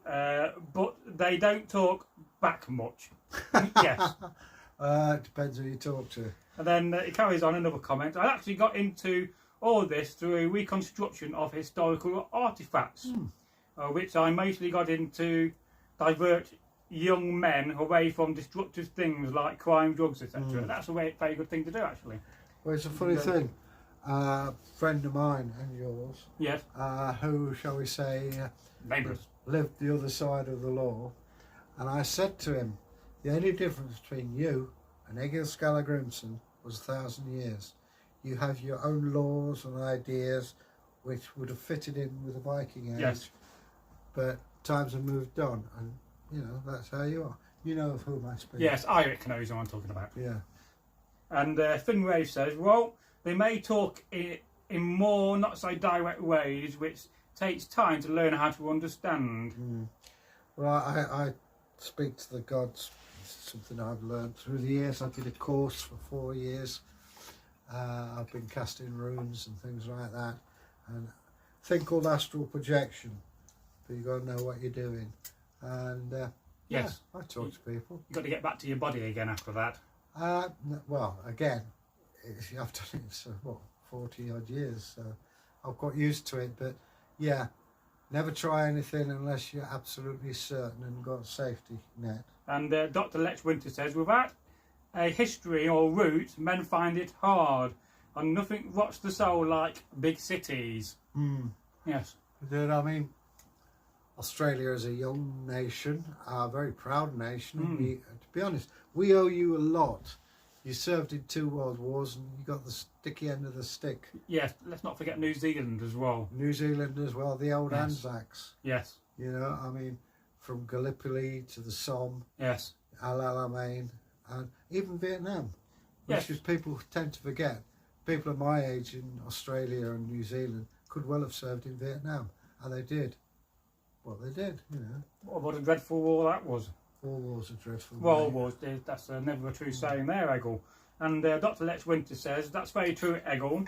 but they don't talk back much. Yes. Depends who you talk to. And then it carries on another comment. I actually got into all this through a reconstruction of historical artefacts, which I mostly got into divert young men away from destructive things like crime, drugs, etc. That's a very good thing to do, actually. Well, it's a funny thing. A friend of mine and yours, yes, who, shall we say, neighbours, lived the other side of the law, and I said to him, the only difference between you and Egil Skallagrimsson was 1,000 years. You have your own laws and ideas which would have fitted in with the Viking age, yes, but times have moved on, and you know, that's how you are. You know of whom I speak. Yes, Eric knows who I'm talking about. Yeah. And Finn Ray says, well, they may talk in more not so direct ways, which takes time to learn how to understand. Well, I speak to the gods. It's something I've learned through the years. I did a course for 4 years. I've been casting runes and things like that. And a thing called astral projection. But you've got to know what you're doing. And yes, I talk to people. You've got to get back to your body again after that. Well, again, I've done it for 40 odd years, so I've got used to it. But yeah, never try anything unless you're absolutely certain and got a safety net. And Dr. Lex Winter says, without a history or root, men find it hard, and nothing rots the soul like big cities. Yes. I mean, Australia is a young nation, a very proud nation. We, to be honest, we owe you a lot. You served in 2 world wars and you got the sticky end of the stick. Yes, let's not forget New Zealand as well. New Zealand as well, the old Anzacs. Yes. You know, I mean, from Gallipoli to the Somme. Yes. Al Alamein, and even Vietnam, which is people tend to forget. People of my age in Australia and New Zealand could well have served in Vietnam, and they did. Well, they did, you know. What a dreadful war that was. All wars are dreadful. Well, wars, that's never a true saying there, Egil. And Dr. Lex Winter says, that's very true, Egil.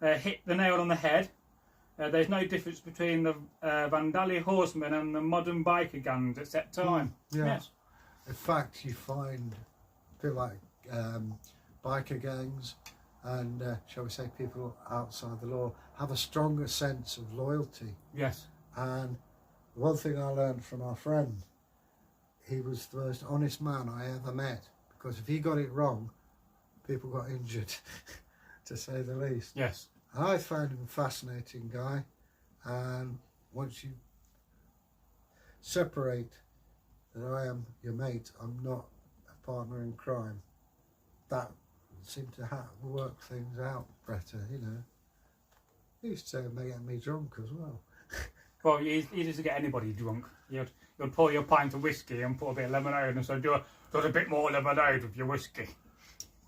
Hit the nail on the head. There's no difference between the Vandali horsemen and the modern biker gangs at set time. Yes. In fact, you find a bit like biker gangs and, shall we say, people outside the law have a stronger sense of loyalty. Yes. And one thing I learned from our friend, he was the most honest man I ever met, because if he got it wrong, people got injured, to say the least. Yes. And I found him a fascinating guy, and once you separate that I am your mate, I'm not a partner in crime, that seemed to work things out better, you know. He used to get me drunk as well. Well, you doesn't get anybody drunk. You'd pour your pint of whiskey and put a bit of lemonade and so do a bit more lemonade with your whiskey.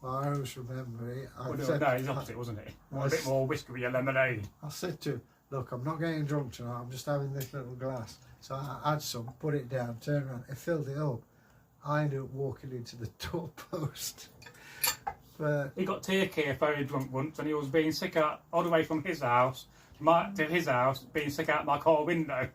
Well, I always remember it. No, it's the opposite, wasn't it? A bit more whiskey and lemonade. I said to him, look, I'm not getting drunk tonight, I'm just having this little glass. So I had some, put it down, turned around, it filled it up. I ended up walking into the doorpost. But he got tear very drunk once, and he was being sick out all the way from his house to his house, being sick out my car window.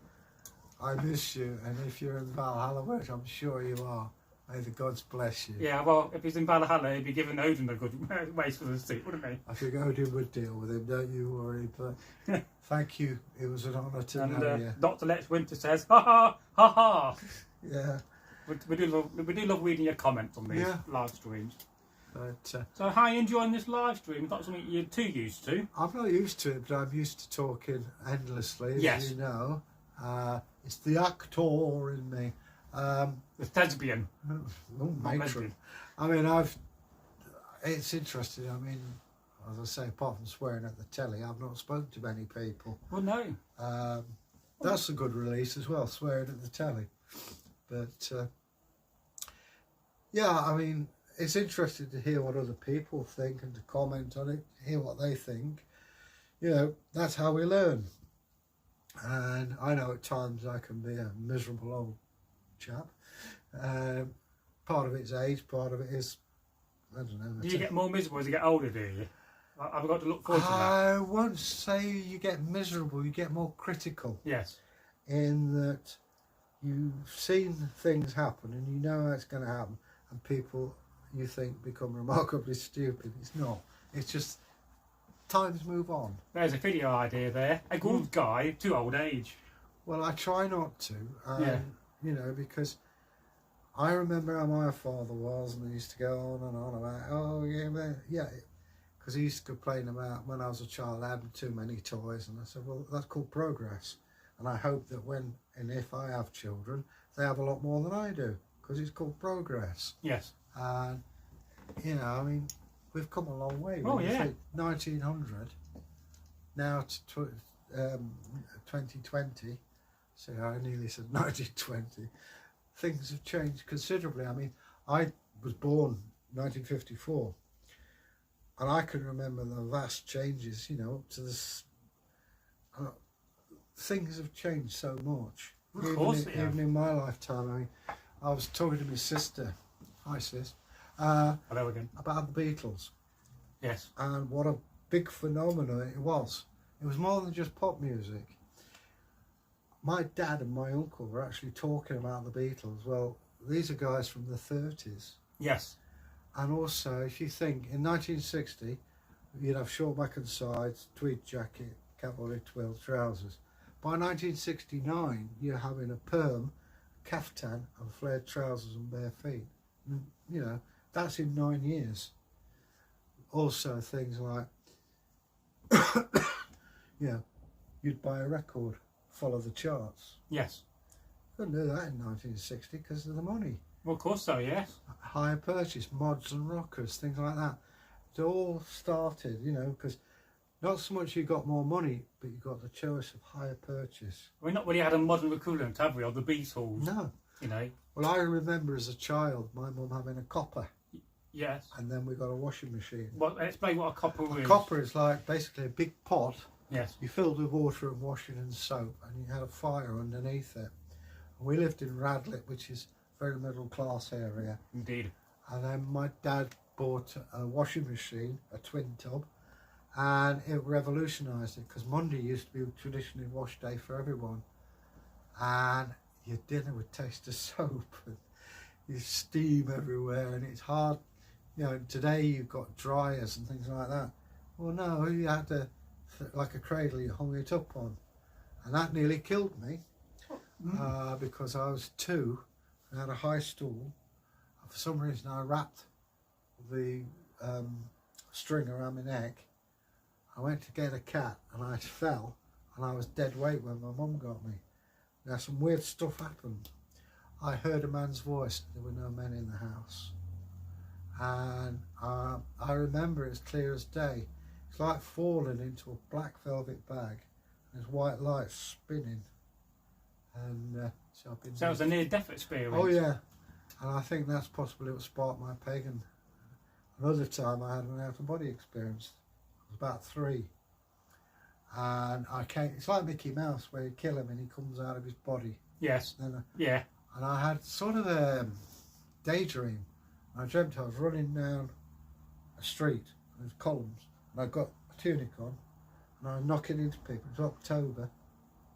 I miss you, and if you're in Valhalla, which I'm sure you are, may the gods bless you. Yeah, well, if he's in Valhalla, he'd be giving Odin a good waste for the seat, wouldn't he? I think Odin would deal with him, don't you worry. But thank you, it was an honour to know you. Dr. Lex Winter says, ha ha, ha ha. Yeah. We do love reading your comments on these live streams. But, so how are you enjoying this live stream? Not something you're too used to. I'm not used to it, but I'm used to talking endlessly, as you know. It's the actor in me. The thespian. Matron. I mean, it's interesting. I mean, as I say, apart from swearing at the telly, I've not spoken to many people. Well, no. That's a good release as well, swearing at the telly. But, yeah, I mean, it's interesting to hear what other people think and to comment on it, hear what they think. You know, that's how we learn. And I know at times I can be a miserable old chap. Part of it's age, part of it is, I don't know. Do you get more miserable as you get older, do you? I've got to look forward to that. I won't say you get miserable, you get more critical. Yes. In that you've seen things happen and you know how it's going to happen, and people you think become remarkably stupid. It's not. It's just times move on. There's a video idea there. A good guy to old age. Well, I try not to. You know, because I remember how my father was, and he used to go on and on about, oh yeah, because he used to complain about when I was a child having too many toys, and I said, well, that's called progress, and I hope that when and if I have children, they have a lot more than I do, because it's called progress. Yes. And you know, I mean, we've come a long way. Oh yeah. 1900 now to 2020. So I nearly said 1920. Things have changed considerably. I mean, I was born 1954, and I can remember the vast changes. You know, up to this. Things have changed so much. Of course, even in my lifetime. I mean, I was talking to my sister. Hi, sis. Hello again. About the Beatles. Yes. And what a big phenomenon it was. It was more than just pop music. My dad and my uncle were actually talking about the Beatles. Well, these are guys from the 30s. Yes. And also, if you think, in 1960, you'd have short back and sides, tweed jacket, cavalry twill trousers. By 1969, you're having a perm, caftan, and flared trousers and bare feet. And, you know, that's in 9 years. Also, things like, you know, you'd buy a record, follow the charts. Yes. Couldn't do that in 1960 because of the money. Well, of course so, yes. Higher purchase, mods and rockers, things like that. It all started, you know, because not so much you got more money, but you got the choice of higher purchase. We're not really had a modern equivalent, have we, of the Beatles? No. You know. Well, I remember as a child, my mum having a copper. Yes. And then we got a washing machine. Well, explain what a copper is. A copper is like basically a big pot. Yes. You filled with water and washing and soap, and you had a fire underneath it. And we lived in Radlett, which is a very middle class area. Indeed. And then my dad bought a washing machine, a twin tub, and it revolutionised it, because Monday used to be traditionally wash day for everyone. And your dinner would taste of soap, and you steam everywhere, and it's hard. You know, today you've got dryers and things like that. Well, no, you had to, like a cradle, you hung it up on. And that nearly killed me, because I was 2 and had a high stool. For some reason, I wrapped the string around my neck. I went to get a cat and I fell, and I was dead weight when my mum got me. Now, some weird stuff happened. I heard a man's voice. There were no men in the house. And I remember it as clear as day. It's like falling into a black velvet bag, and there's white lights spinning. And so I've been. So it was a near-death experience. Oh yeah, and I think that's possibly what sparked my pagan Another time I had an out-of-body experience. I was about 3. And I came, it's like Mickey Mouse where you kill him and he comes out of his body. Yes. Yeah. And I had sort of a daydream. I dreamt I was running down a street, there's columns, and I got a tunic on, and I was knocking into people. It was October,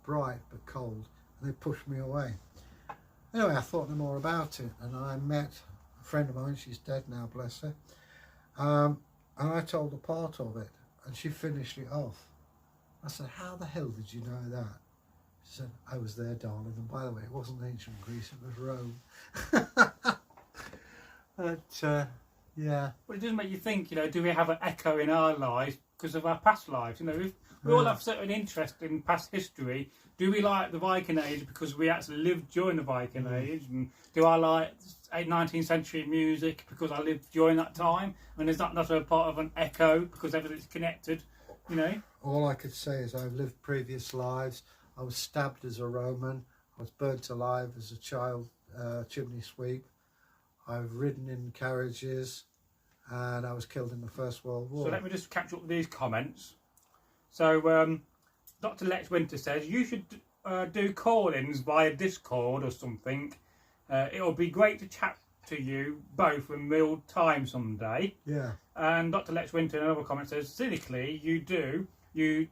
bright but cold, and they pushed me away. Anyway, I thought no more about it, and I met a friend of mine, she's dead now, bless her, and I told her part of it, and she finished it off. I said, how the hell did you know that? She said, I was there, darling, and by the way, it wasn't ancient Greece, it was Rome. But, yeah. Well, it does make you think, you know, do we have an echo in our lives because of our past lives? You know, if we all have certain interest in past history. Do we like the Viking Age because we actually lived during the Viking Age? And do I like 19th century music because I lived during that time? And is that not a part of an echo because everything's connected, you know? All I could say is I've lived previous lives. I was stabbed as a Roman. I was burnt alive as a child chimney sweep. I've ridden in carriages, and I was killed in the First World War. So let me just catch up with these comments. So Dr. Lex Winter says, you should do call-ins via Discord or something. It'll be great to chat to you both in real time someday. Yeah. And Dr. Lex Winter in another comment says, cynically, your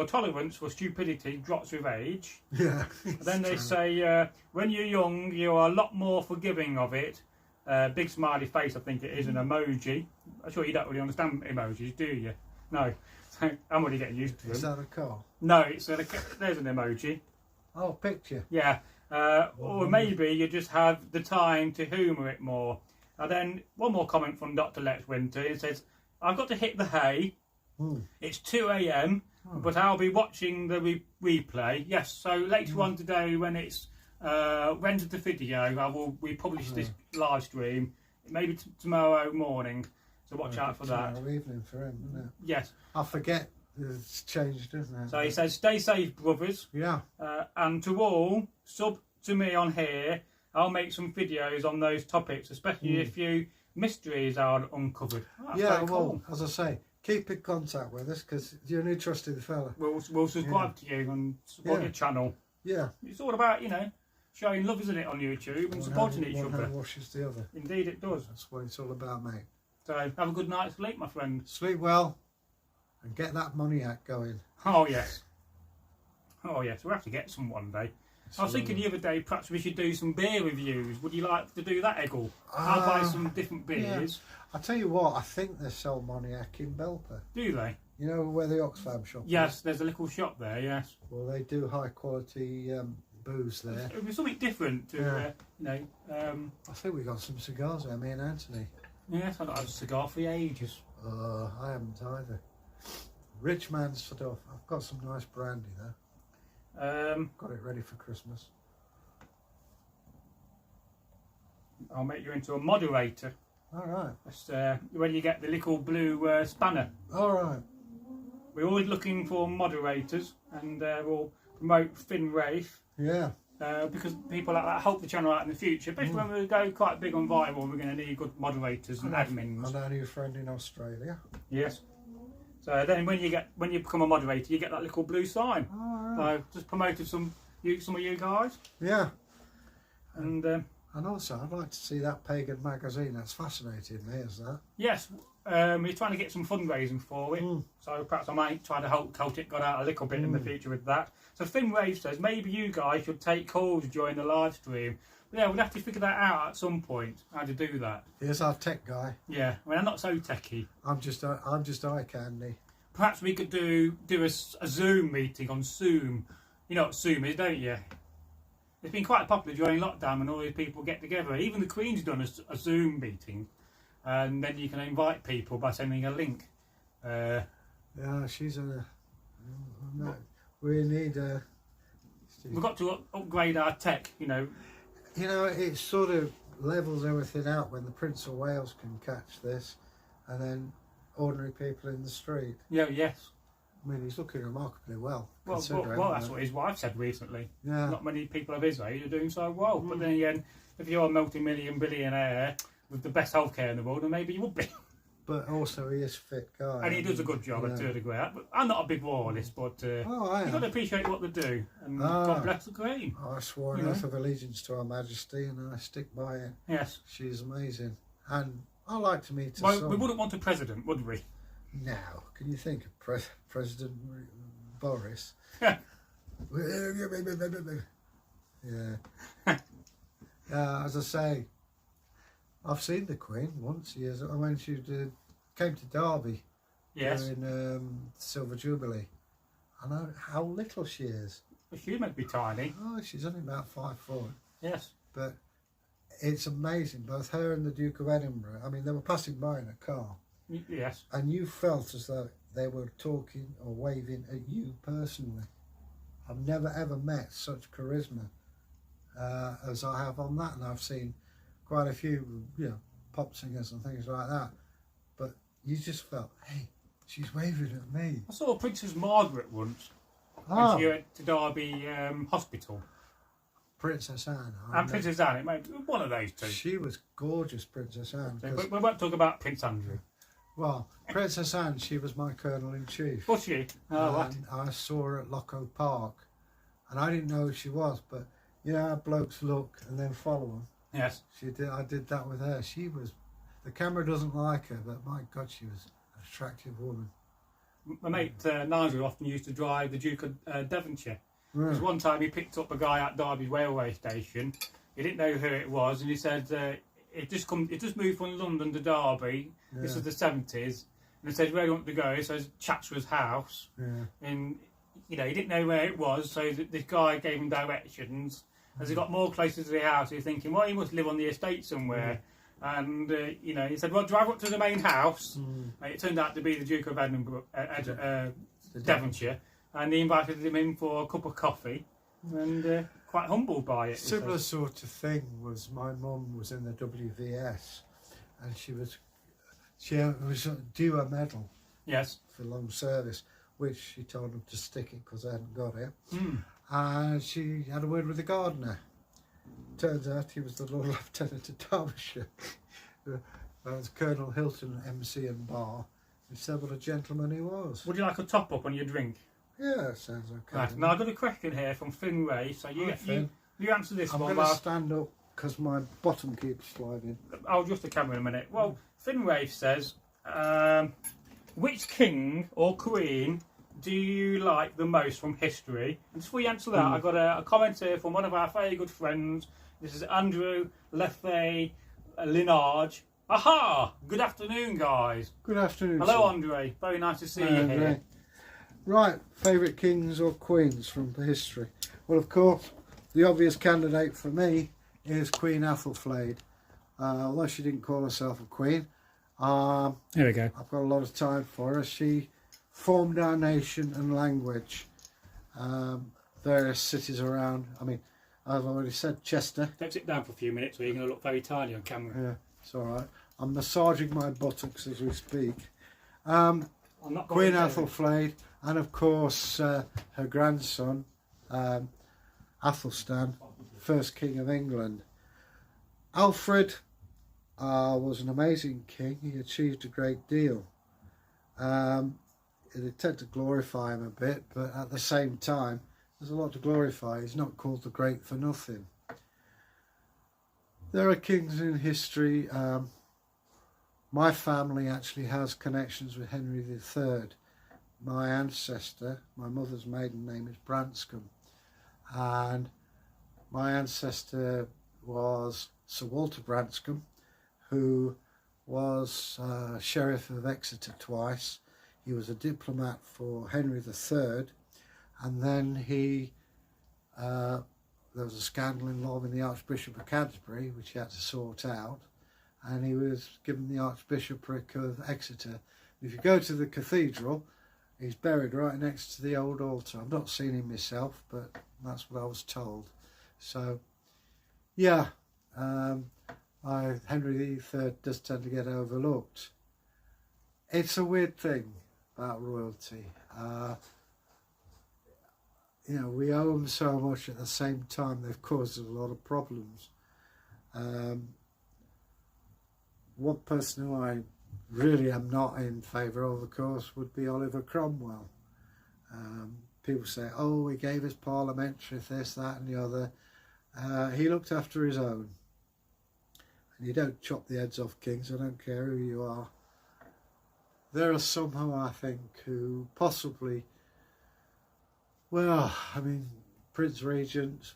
tolerance for stupidity drops with age. Yeah. And then they say, when you're young, you are a lot more forgiving of it. Big smiley face, I think it is, an emoji. I'm sure you don't really understand emojis, do you? No. So I'm already getting used to them. Is that a car? No, there's an emoji. Oh, picture. Yeah. Or maybe you just have the time to humour it more. And then one more comment from Dr. Lex Winter. It says, I've got to hit the hay. It's 2 a.m, but I'll be watching the replay. Yes, so later on today when it's rendered the video, we publish this live stream, maybe tomorrow morning. So watch out for that. Tomorrow evening for him, isn't it? Yes. I forget it's changed, isn't it? So he says, stay safe, brothers. Yeah. And to all, sub to me on here. I'll make some videos on those topics, especially if you mysteries are uncovered. That's yeah, very well, cool. as I say, keep in contact with us because you're an interesting fella. We'll subscribe to you and support your channel. Yeah. It's all about, you know, showing love, isn't it, on YouTube and supporting each One other. hand washes the other. Indeed it does. That's what it's all about, mate. So have a good night's sleep, my friend. Sleep well and get that money act going. Oh yes. Oh yes, we'll have to get some one day. I was thinking the other day, perhaps we should do some beer reviews. Would you like to do that, Egil? I'll buy some different beers. Yeah. I'll tell you what, I think they sell Moniac in Belper. Do they? You know where the Oxfam shop Yes, is? there's a little shop there, yes. Well, they do high quality booze there. It would be something different to, you know. I think we got some cigars there, me and Anthony. Yes, I've not had a cigar for ages. I haven't either. Rich man's stuff. I've got some nice brandy there. Got it ready for Christmas. I'll make you into a moderator. All right. That's when you get the little blue spanner. All right. We're always looking for moderators, and we'll promote Finn Rafe. Yeah. Because people like that help the channel out in the future. Especially when we go quite big on viral, we're going to need good moderators and admins. I know your friend in Australia. Yes. So then when you become a moderator, you get that little blue sign. All right. So just promoted some of you guys. Yeah. And also, I'd like to see that pagan magazine. That's fascinating me, is that? yes, we're trying to get some fundraising for it. So perhaps I might try to help Celtic God out a little bit in the future with that. So Finn Rave says maybe you guys should take calls during the live stream. Yeah, we'd have to figure that out at some point, how to do that. Here's our tech guy. Yeah, I mean, I'm not so techie. I'm just eye candy. Perhaps we could do a Zoom meeting on Zoom. You know what Zoom is, don't you? It's been quite popular during lockdown when all these people get together. Even the Queen's done a Zoom meeting, and then you can invite people by sending a link. Yeah, she's a. We need a. We've got to upgrade our tech, you know. You know, it sort of levels everything out when the Prince of Wales can catch this, and then ordinary people in the street. Yeah, yes. I mean, he's looking remarkably well. Well, that's what his wife said recently. Yeah. Not many people of his age are doing so well. But then again, if you're a multi-million billionaire with the best healthcare in the world, and maybe you would be. But also he is a fit guy. And he does a good job, I do agree. But I'm not a big royalist, but you've got to appreciate what they do. And God bless the Queen. I swore an oath of allegiance to Her Majesty, and I stick by it. Yes. She's amazing. And I like to meet her Well, son. we wouldn't want a president, would we? Now, can you think of President Boris? Yeah. Yeah. As I say, I've seen the Queen once years when she came to Derby. Yes. During Silver Jubilee. I know how little she is. Well, she might be tiny. Oh, she's only about 5'4". Yes. But it's amazing, both her and the Duke of Edinburgh. I mean, they were passing by in a car. Yes. And you felt as though they were talking or waving at you personally. I've never ever met such charisma as I have on that, and I've seen quite a few, pop singers and things like that. But you just felt, hey, she's waving at me. I saw Princess Margaret once when she went to Derby Hospital. Princess Anne. And Princess Anne, it might be one of those two. She was gorgeous, Princess Anne. But we won't talk about Prince Andrew. Well, Princess Anne, she was my Colonel-in-Chief. Was she? Oh, what? I saw her at Loco Park, and I didn't know who she was, but you know how blokes look and then follow them? Yes. I did that with her. She was, the camera doesn't like her, but my God, she was an attractive woman. My mate Nigel often used to drive the Duke of Devonshire. Because Right. one time he picked up a guy at Derby railway station. He didn't know who it was, and he said it just moved from London to Derby. Yeah. This was the 70s, and he said where do you want to go? So Chatsworth's house, Yeah. and he didn't know where it was. So this guy gave him directions. As he got more closer to the house, he was thinking, well, he must live on the estate somewhere. And he said, well, drive up to the main house. It turned out to be the Duke of Edinburgh, Devonshire. And he invited him in for a cup of coffee, and quite humbled by it. Similar sort of thing was my mum was in the WVS, and she was due a medal. Yes. For long service, which she told him to stick it because I hadn't got it. And she had a word with the gardener. Turns out he was the Lord Lieutenant of Derbyshire. That was Colonel Hilton, MC and bar. He said what a gentleman he was. Would you like a top up on your drink? Yeah, sounds okay. Right. Now I've got a question here from Finn Ray. So you answer this one. I'm going to stand up because my bottom keeps sliding. I'll adjust the camera in a minute. Well, Finn Ray says, which king or queen do you like the most from history? And before you answer that, I've got a comment here from one of our very good friends. This is Andrew Lefay Linarge. Aha! Good afternoon, guys. Good afternoon. Hello, sir. Andre. Very nice to see you Andre. here. Right, favourite kings or queens from the history? Well, of course, the obvious candidate for me is Queen Athelflaed. Although she didn't call herself a queen, Here we go. I've got a lot of time for her. She formed our nation and language. Various cities around. I mean, I've already said Chester. Don't sit down for a few minutes or you're going to look very tiny on camera. Yeah, it's all right. I'm massaging my buttocks as we speak. I'm not Queen going to- Athelflaed, and of course her grandson, Athelstan, first King of England. Alfred was an amazing king. He achieved a great deal. They tend to glorify him a bit, but at the same time, there's a lot to glorify. He's not called the Great for nothing. There are kings in history. My family actually has connections with Henry III. My ancestor, my mother's maiden name is Branscombe, and my ancestor was Sir Walter Branscombe, who was Sheriff of Exeter twice. He was a diplomat for Henry III, and then there was a scandal involving the Archbishop of Canterbury, which he had to sort out, and he was given the Archbishopric of Exeter. If you go to the cathedral, he's buried right next to the old altar. I've not seen him myself, but that's what I was told. So, yeah, Henry III does tend to get overlooked. It's a weird thing about royalty. We owe them so much at the same time. They've caused us a lot of problems. one person who I really am not in favour of course, would be Oliver Cromwell. People say, oh, he gave us parliamentary, this, that and the other. He looked after his own. And you don't chop the heads off kings, I don't care who you are. There are some who I think who possibly, well, I mean, Prince Regent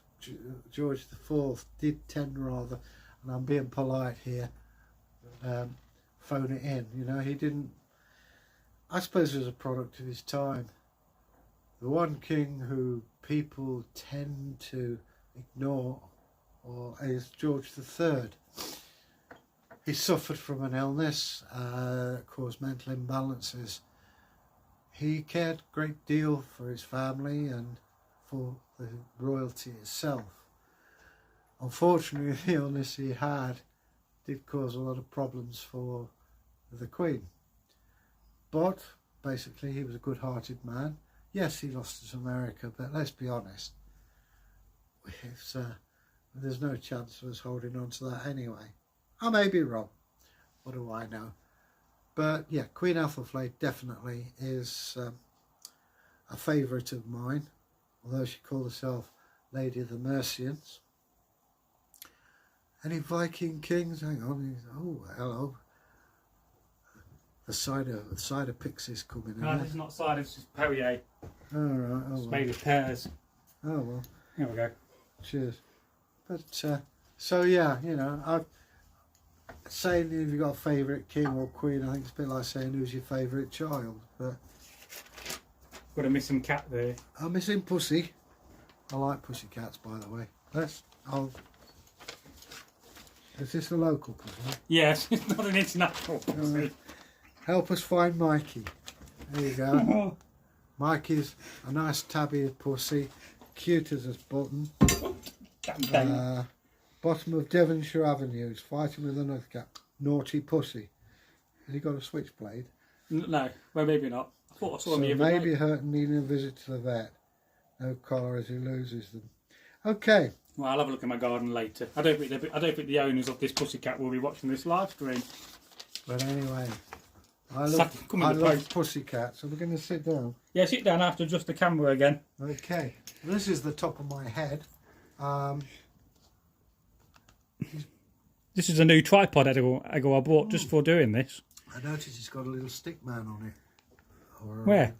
George IV did tend rather, and I'm being polite here, phone it in. You know, he didn't, I suppose it was a product of his time. The one king who people tend to ignore is George III. He suffered from an illness, caused mental imbalances. He cared a great deal for his family and for the royalty itself. Unfortunately, the illness he had did cause a lot of problems for the Queen. But basically he was a good-hearted man. Yes, he lost us America, but let's be honest, there's no chance of us holding on to that anyway. I may be wrong, what do I know? But yeah, Queen Athelflaed definitely is a favourite of mine, although she called herself Lady of the Mercians. Any Viking kings? Hang on, oh hello. The cider pixies coming in. No, this is not cider, it's just Perrier. Oh right, oh It's well. made of pears. Oh well. Here we go. Cheers. But so yeah, you know, I've saying if you've got a favourite king or queen, I think it's a bit like saying who's your favourite child. But Got a missing cat there. I'm missing Pussy. I like pussycats, by the way. Is this a local pussy? Yes, it's not an international pussy. Help us find Mikey. There you go. Mikey's a nice tabby pussy, cute as a button. Bottom of Devonshire Avenues, fighting with another cat. Naughty pussy. Has he got a switchblade? No, well maybe not. I thought I saw him the other maybe day. hurt and needing a visit to the vet. No collar as he loses them. Okay. Well, I'll have a look in my garden later. I don't think the owners of this pussycat will be watching this live stream. But anyway, I Come in the love post. pussycats, so we're going to sit down. Yeah, sit down. I have to adjust the camera again. Okay, this is the top of my head. This is a new tripod Egil I bought just for doing this. I noticed it's got a little stick man on it. Or Where?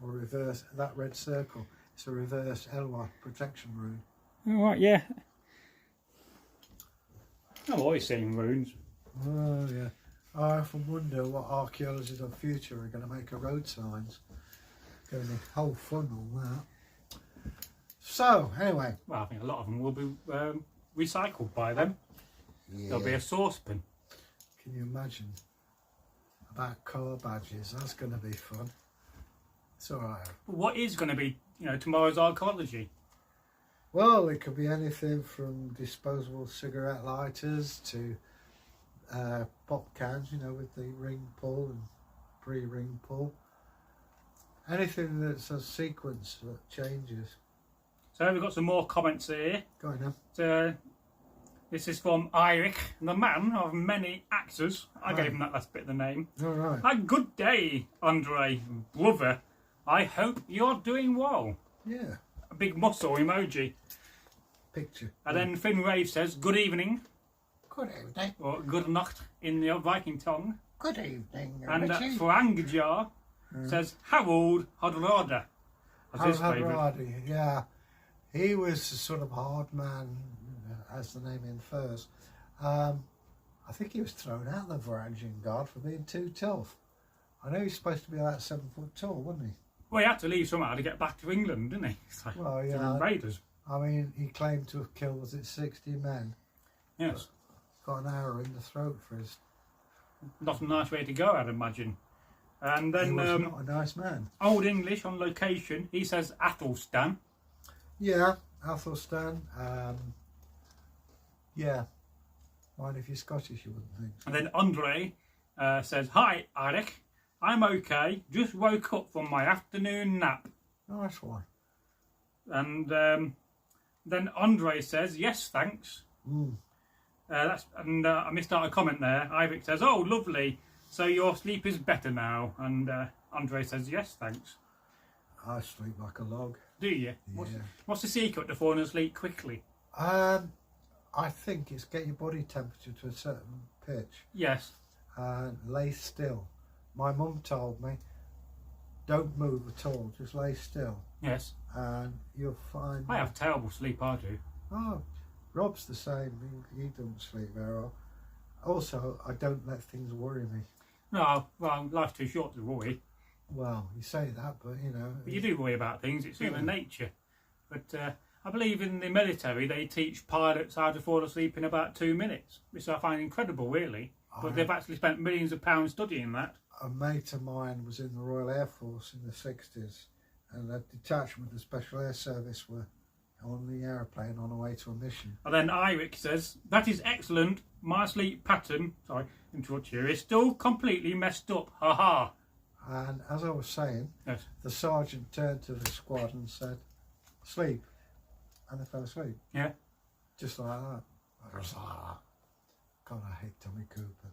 Or reverse, that red circle. It's a reverse LY protection rune. Oh, right, yeah. I've always seen runes. Oh yeah. I often wonder what archaeologists of the future are going to make of road signs. Going to be whole fun on that. So anyway. Well, I think a lot of them will be recycled by them. Yeah. There'll be a saucepan. Can you imagine? About car badges, that's going to be fun. It's alright. But what is going to be, tomorrow's archaeology? Well, it could be anything from disposable cigarette lighters to pop cans, with the ring pull and pre-ring pull. Anything that's a sequence that changes. So we've got some more comments here. Go on now. So, this is from Eirik, the man of many axes. I gave him that last bit of the name. Alright. A good day, Andre, brother. I hope you're doing well. Yeah. A big muscle emoji. Picture. And then Finn Rave says, good evening. Good evening. Or good nacht in the Viking tongue. Good evening. And Frangjar says, Harold Hodrada. That's his favourite. Yeah. He was a sort of hard man, as the name infers. I think he was thrown out of the Varangian Guard for being too tough. I know he's supposed to be about 7 foot tall, wasn't he? Well, he had to leave somehow to get back to England, didn't he? It's like Well, the yeah. invaders. I mean, he claimed to have killed, was it 60 men? Yes. Got an arrow in the throat for his... Not a nice way to go, I'd imagine. And then He was not a nice man. Old English on location, he says Athelstan. Yeah, Athelstan. Yeah. Mind if you're Scottish, you wouldn't think so. And then Andre says, hi, Eric. I'm okay. Just woke up from my afternoon nap. Nice one. And then Andre says, yes, thanks. I missed out a comment there. Ivik says, "Oh, lovely. So your sleep is better now." And Andre says, "Yes, thanks." I sleep like a log. Do you? Yeah. What's the secret to falling asleep quickly? I think it's get your body temperature to a certain pitch Yes. and lay still. My mum told me, don't move at all, just lay still, Yes. and you'll find. I have terrible sleep, I do. Oh, Rob's the same. He doesn't sleep very well. Also, I don't let things worry me. No, well, life's too short to worry. Well, you say that, but you know. But you do worry about things, it's human nature. But I believe in the military they teach pilots how to fall asleep in about 2 minutes, which I find incredible, really. But they've actually spent millions of pounds studying that. A mate of mine was in the Royal Air Force in the 60s, and a detachment of the Special Air Service were on the aeroplane on the way to a mission. And then Iric says, "That is excellent. My sleep pattern," sorry, interrupt you, "is still completely messed up. Ha ha." And as I was saying, Yes. the sergeant turned to the squad and said, "Sleep," and they fell asleep. Yeah. Just like that. I was like, God, I hate Tommy Cooper.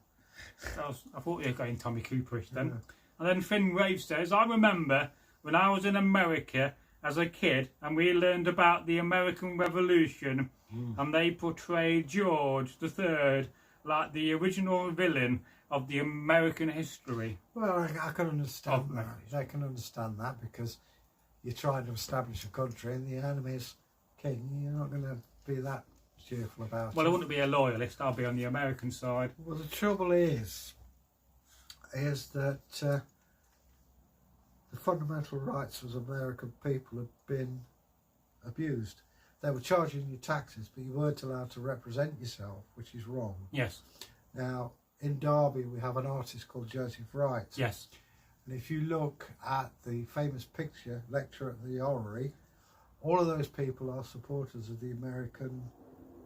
I thought you were going Tommy Cooperish then. Yeah. And then Finn Rave says, "I remember when I was in America as a kid and we learned about the American Revolution and they portrayed George III like the original villain of the American history." Well, I can understand that. I can understand that because you're trying to establish a country and the enemy's king. You're not going to be that cheerful about Well, it. I wouldn't be a loyalist. I'll be on the American side. Well, the trouble is that the fundamental rights of American people have been abused. They were charging you taxes, but you weren't allowed to represent yourself, which is wrong. Yes. Now, in Derby, we have an artist called Joseph Wright. Yes. And if you look at the famous picture, Lecture at the Orrery, all of those people are supporters of the American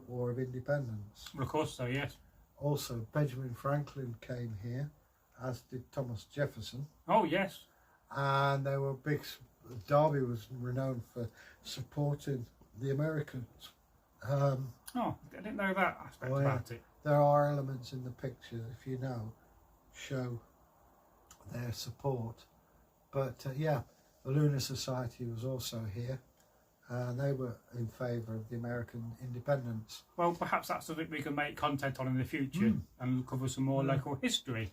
War of Independence. Well, of course so, yes. Also, Benjamin Franklin came here, as did Thomas Jefferson. Oh, yes. And they were big. Derby was renowned for supporting the Americans. Oh, I didn't know that aspect about it. There are elements in the picture, if you know, show their support. But yeah, the Lunar Society was also here, and they were in favour of the American independence. Well, perhaps that's something we can make content on in the future and cover some more local history.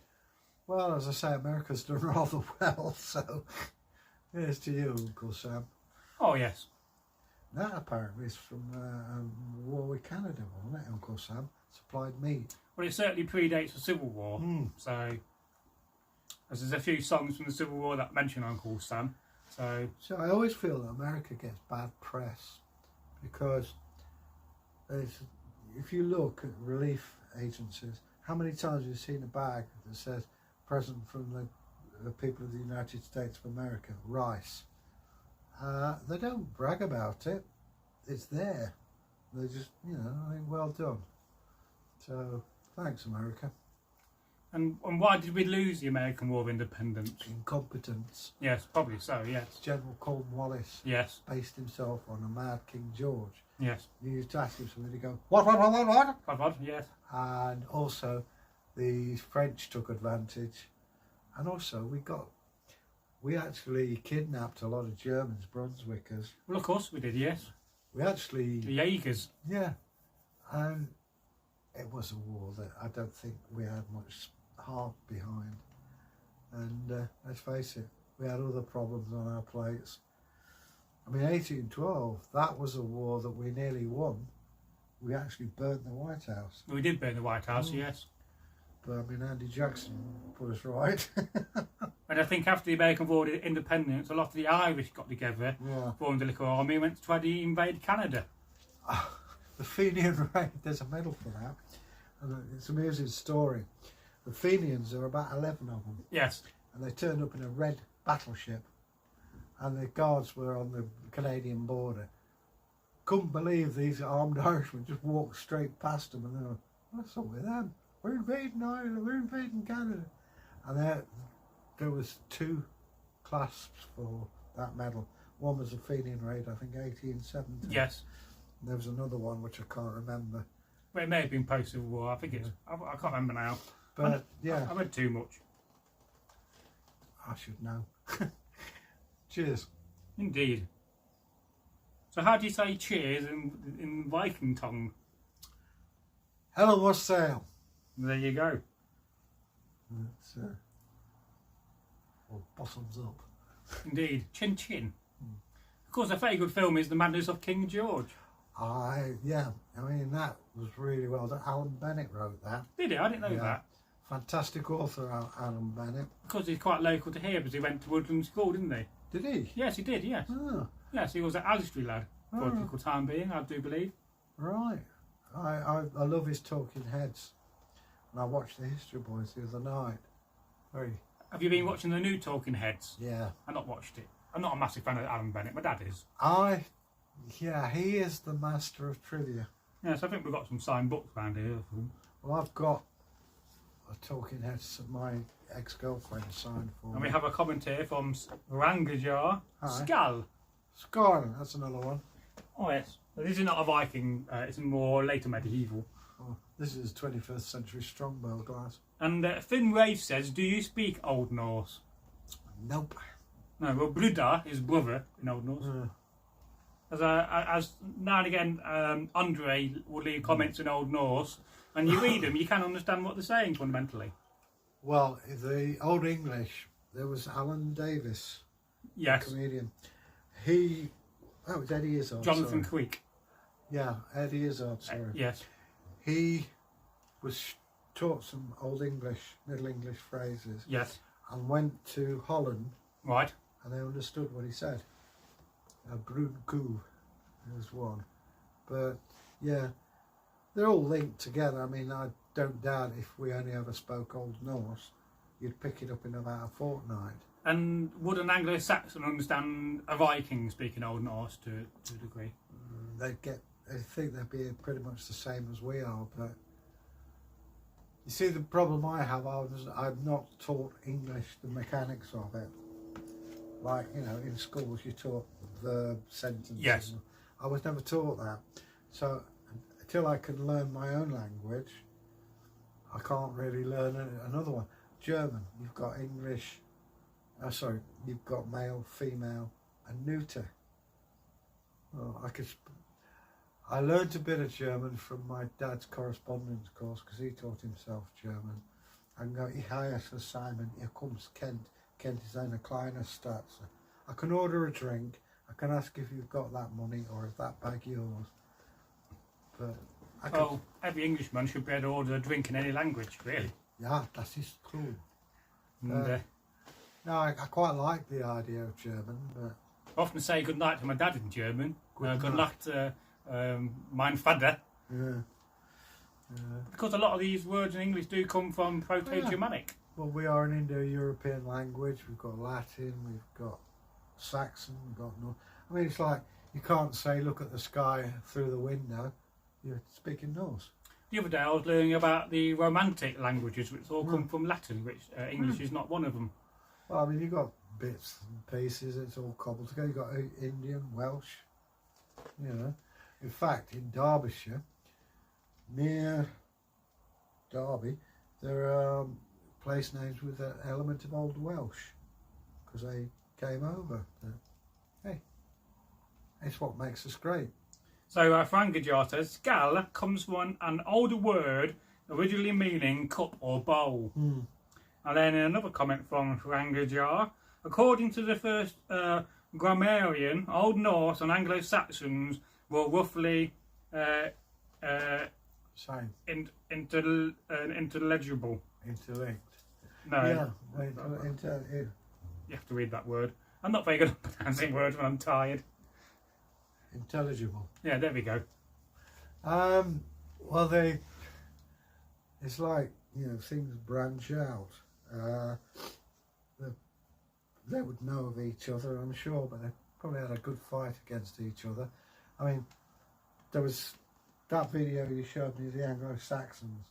Well, as I say, America's done rather well, so here's to you, Uncle Sam. Oh, yes. That apparently is from war with Canada, wasn't it, Uncle Sam? Supplied meat. Well, it certainly predates the Civil War. So, as there's a few songs from the Civil War that mention Uncle Sam. So I always feel that America gets bad press because if you look at relief agencies, how many times have you seen a bag that says present from the people of the United States of America, rice? They don't brag about it. It's there. They just, I think, well done. So, thanks, America. And why did we lose the American War of Independence? Incompetence. Yes, probably so, yes. General Cornwallis Yes. based himself on a mad King George. Yes. You used to ask him something, he'd go, what? Yes. And also, the French took advantage. And also, we actually kidnapped a lot of Germans, Brunswickers. Well, of course we did, yes. We actually... The Jaegers. Yeah. And it was a war that I don't think we had much heart behind. And let's face it, we had other problems on our plates. I mean, 1812, that was a war that we nearly won. We actually burnt the White House. We did burn the White House, yes. But I mean, Andy Jackson put us right. And I think after the American War of Independence, a lot of the Irish got together, formed a little army, and went to try to invade Canada. The Fenian raid, there's a medal for that. And it's an amusing story. The Fenians, there were about 11 of them. Yes. And they turned up in a red battleship. And the guards were on the Canadian border. Couldn't believe these armed Irishmen just walked straight past them. And they were, what's up with them? We're invading Ireland, we're invading Canada. And there was 2 clasps for that medal. One was the Fenian raid, I think 1870. Yes. And there was another one which I can't remember. But it may have been post-Civil War. I think it's. I can't remember now. But yeah, I read too much. I should know. Cheers. Indeed. So how do you say cheers in Viking tongue? Hello, what's sail? There you go. It's, or bottoms up. Indeed. Chin chin. Of course, a very good film is The Madness of King George. Yeah, I mean, that was really well done. Alan Bennett wrote that. Did he? I didn't know that. Fantastic author, Alan Bennett. Because he's quite local to here, because he went to Woodland School, didn't he? Did he? Yes, he did, yes. Oh, Yes, he was an Ashley lad for a typical time being, I do believe. right. I love his talking heads. And I watched the History Boys the other night. Very. Have you been watching the new Talking Heads? Yeah. I've not watched it. I'm not a massive fan of Alan Bennett. My dad is. Yeah, he is the master of trivia. Yes, I think we've got some signed books around here. Well, I've got a talking heads that my ex-girlfriend signed for And me. we have a comment here from Rangajar. Skal. Scarlet, that's another one. Oh, yes. This is not a Viking, it's more later medieval. Oh, this is 21st century strongbow glass. And Finn Rafe says, do you speak Old Norse? Nope. No, well, Bruda is brother in Old Norse. As now and again, Andre will leave comments in Old Norse, and you read them, you can't understand what they're saying fundamentally. Well, the Old English, there was Alan Davis, Yes. comedian. That was Eddie Izzard. Jonathan sorry. Creek. Yeah, Eddie Izzard, sorry. Yes. He was taught some Old English, Middle English phrases, Yes. and went to Holland, Right. and they understood what he said. Brun Coup is one. But yeah, they're all linked together. I mean, I don't doubt if we only ever spoke Old Norse, you'd pick it up in about a fortnight. And would an Anglo-Saxon understand a Viking speaking Old Norse to a degree? They think they'd be pretty much the same as we are, but you see the problem I have, I've not taught English, the mechanics of it. Like, you know, in schools you taught the sentences. Yes. I was never taught that. So until I can learn my own language, I can't really learn another one. German, you've got English, you've got male, female and neuter. Well, I learned a bit of German from my dad's correspondence course because he taught himself German. I can go, ich heiße Simon, hier kommst Kent. Kent is eine kleine Stadt. I can order a drink. I can ask if you've got that money or is that bag yours. But every Englishman should be able to order a drink in any language, really. Yeah, that is cool. And, No, I quite like the idea of German, but I often say good night to my dad in German. Good Good night. night, mein Vater. yeah. Because a lot of these words in English do come from Proto-Germanic. Well, we are an Indo-European language. We've got Latin, we've got Saxon, we've got North. I mean, it's like you can't say look at the sky through the window. You're speaking Norse. The other day I was learning about the Romantic languages, which all come from Latin, which English is not one of them. Well, I mean, you've got bits and pieces. It's all cobbled together. You've got Indian, Welsh. You know, in fact, in Derbyshire, near Derby, there are place names with an element of Old Welsh because they came over. Hey, it's what makes us great. So Frangajar says, Skal comes from an older word originally meaning cup or bowl. And then another comment from Frangajar, according to the first grammarian, Old Norse and Anglo-Saxons were roughly Same. interlegible. Interlinked. No, Yeah. you have to read that word. I'm not very good at pronouncing words when I'm tired. Intelligible. Yeah, there we go. Well, it's like, you know, things branch out. They would know of each other, I'm sure, but they probably had a good fight against each other. I mean, there was that video you showed me, the Anglo-Saxons.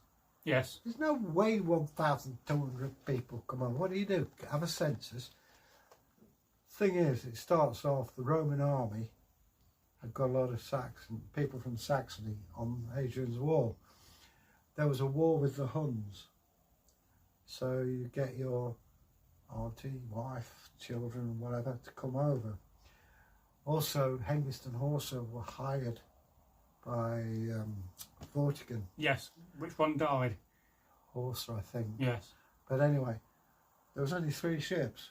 Yes. There's no way 1,200 people come on. What do? Have a census. Thing is, it starts off, the Roman army had got a lot of people from Saxony on Hadrian's Wall. there was a war with the Huns. So you get your auntie, wife, children, whatever, to come over. Also, Hengist and Horsa were hired by Vortigern. Yes. Which one died? Horsa, I think. Yes. But anyway, there was only 3 ships.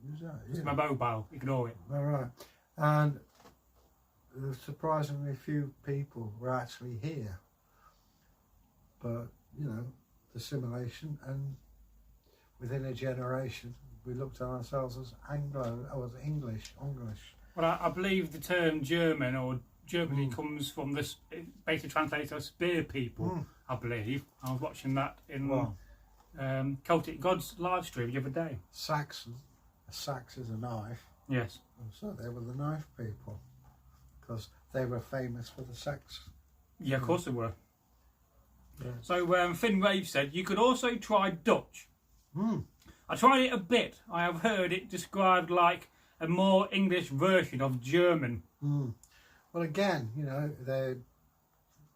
Who's that? It's my mobile. Ignore it. All right. And there was surprisingly few people were actually here. But, you know, the simulation, and within a generation, we looked at ourselves as English. Well, I believe the term German or Germany comes from this, basically translates as spear people, I believe. I was watching that in Celtic Gods live stream the other day. Saxon, a sax is a knife. Yes. So they were the knife people, because they were famous for the sax. Yeah, of course they were. Yeah. So Finn Rave said, you could also try Dutch. I tried it a bit. I have heard it described like a more English version of German. Well, again, you know, they're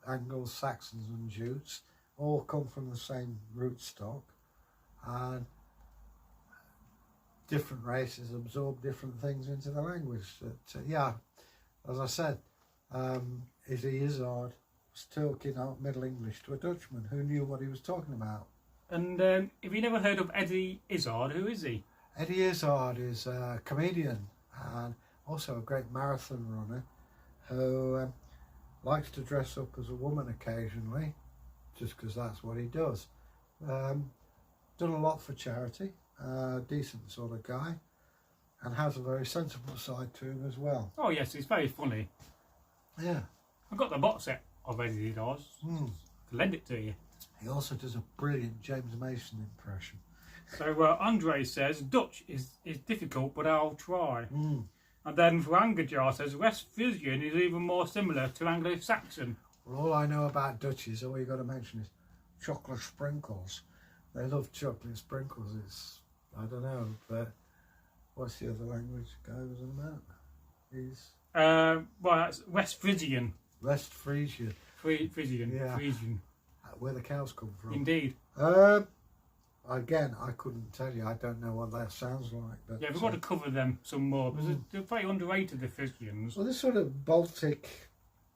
Angles, Saxons and Jutes all come from the same rootstock, and different races absorb different things into the language. But, yeah, as I said, Izzy Izzard was talking out Middle English to a Dutchman who knew what he was talking about. And if you never heard of Eddie Izzard, who is he? Eddie Izzard is a comedian and also a great marathon runner who likes to dress up as a woman occasionally, just because that's what he does. Done a lot for charity, decent sort of guy, and has a very sensible side to him as well. Oh yes, he's very funny. Yeah. I've got the box set of Eddie Izzard. I can lend it to you. He also does a brilliant James Mason impression. So Andre says, Dutch is difficult, but I'll try. And then Frangajar says, West Frisian is even more similar to Anglo-Saxon. Well, all I know about Dutch is, all you got to mention is chocolate sprinkles. They love chocolate sprinkles. It's, I don't know, but what's the other language goes on about? Well, that's West Frisian. West Frisian. Frisian. Yeah. Frisian. Where the cows come from. Indeed. Again, I couldn't tell you. I don't know what that sounds like. But yeah, we've got to cover them some more because they're very underrated, the Frisians. Well, they're sort of Baltic,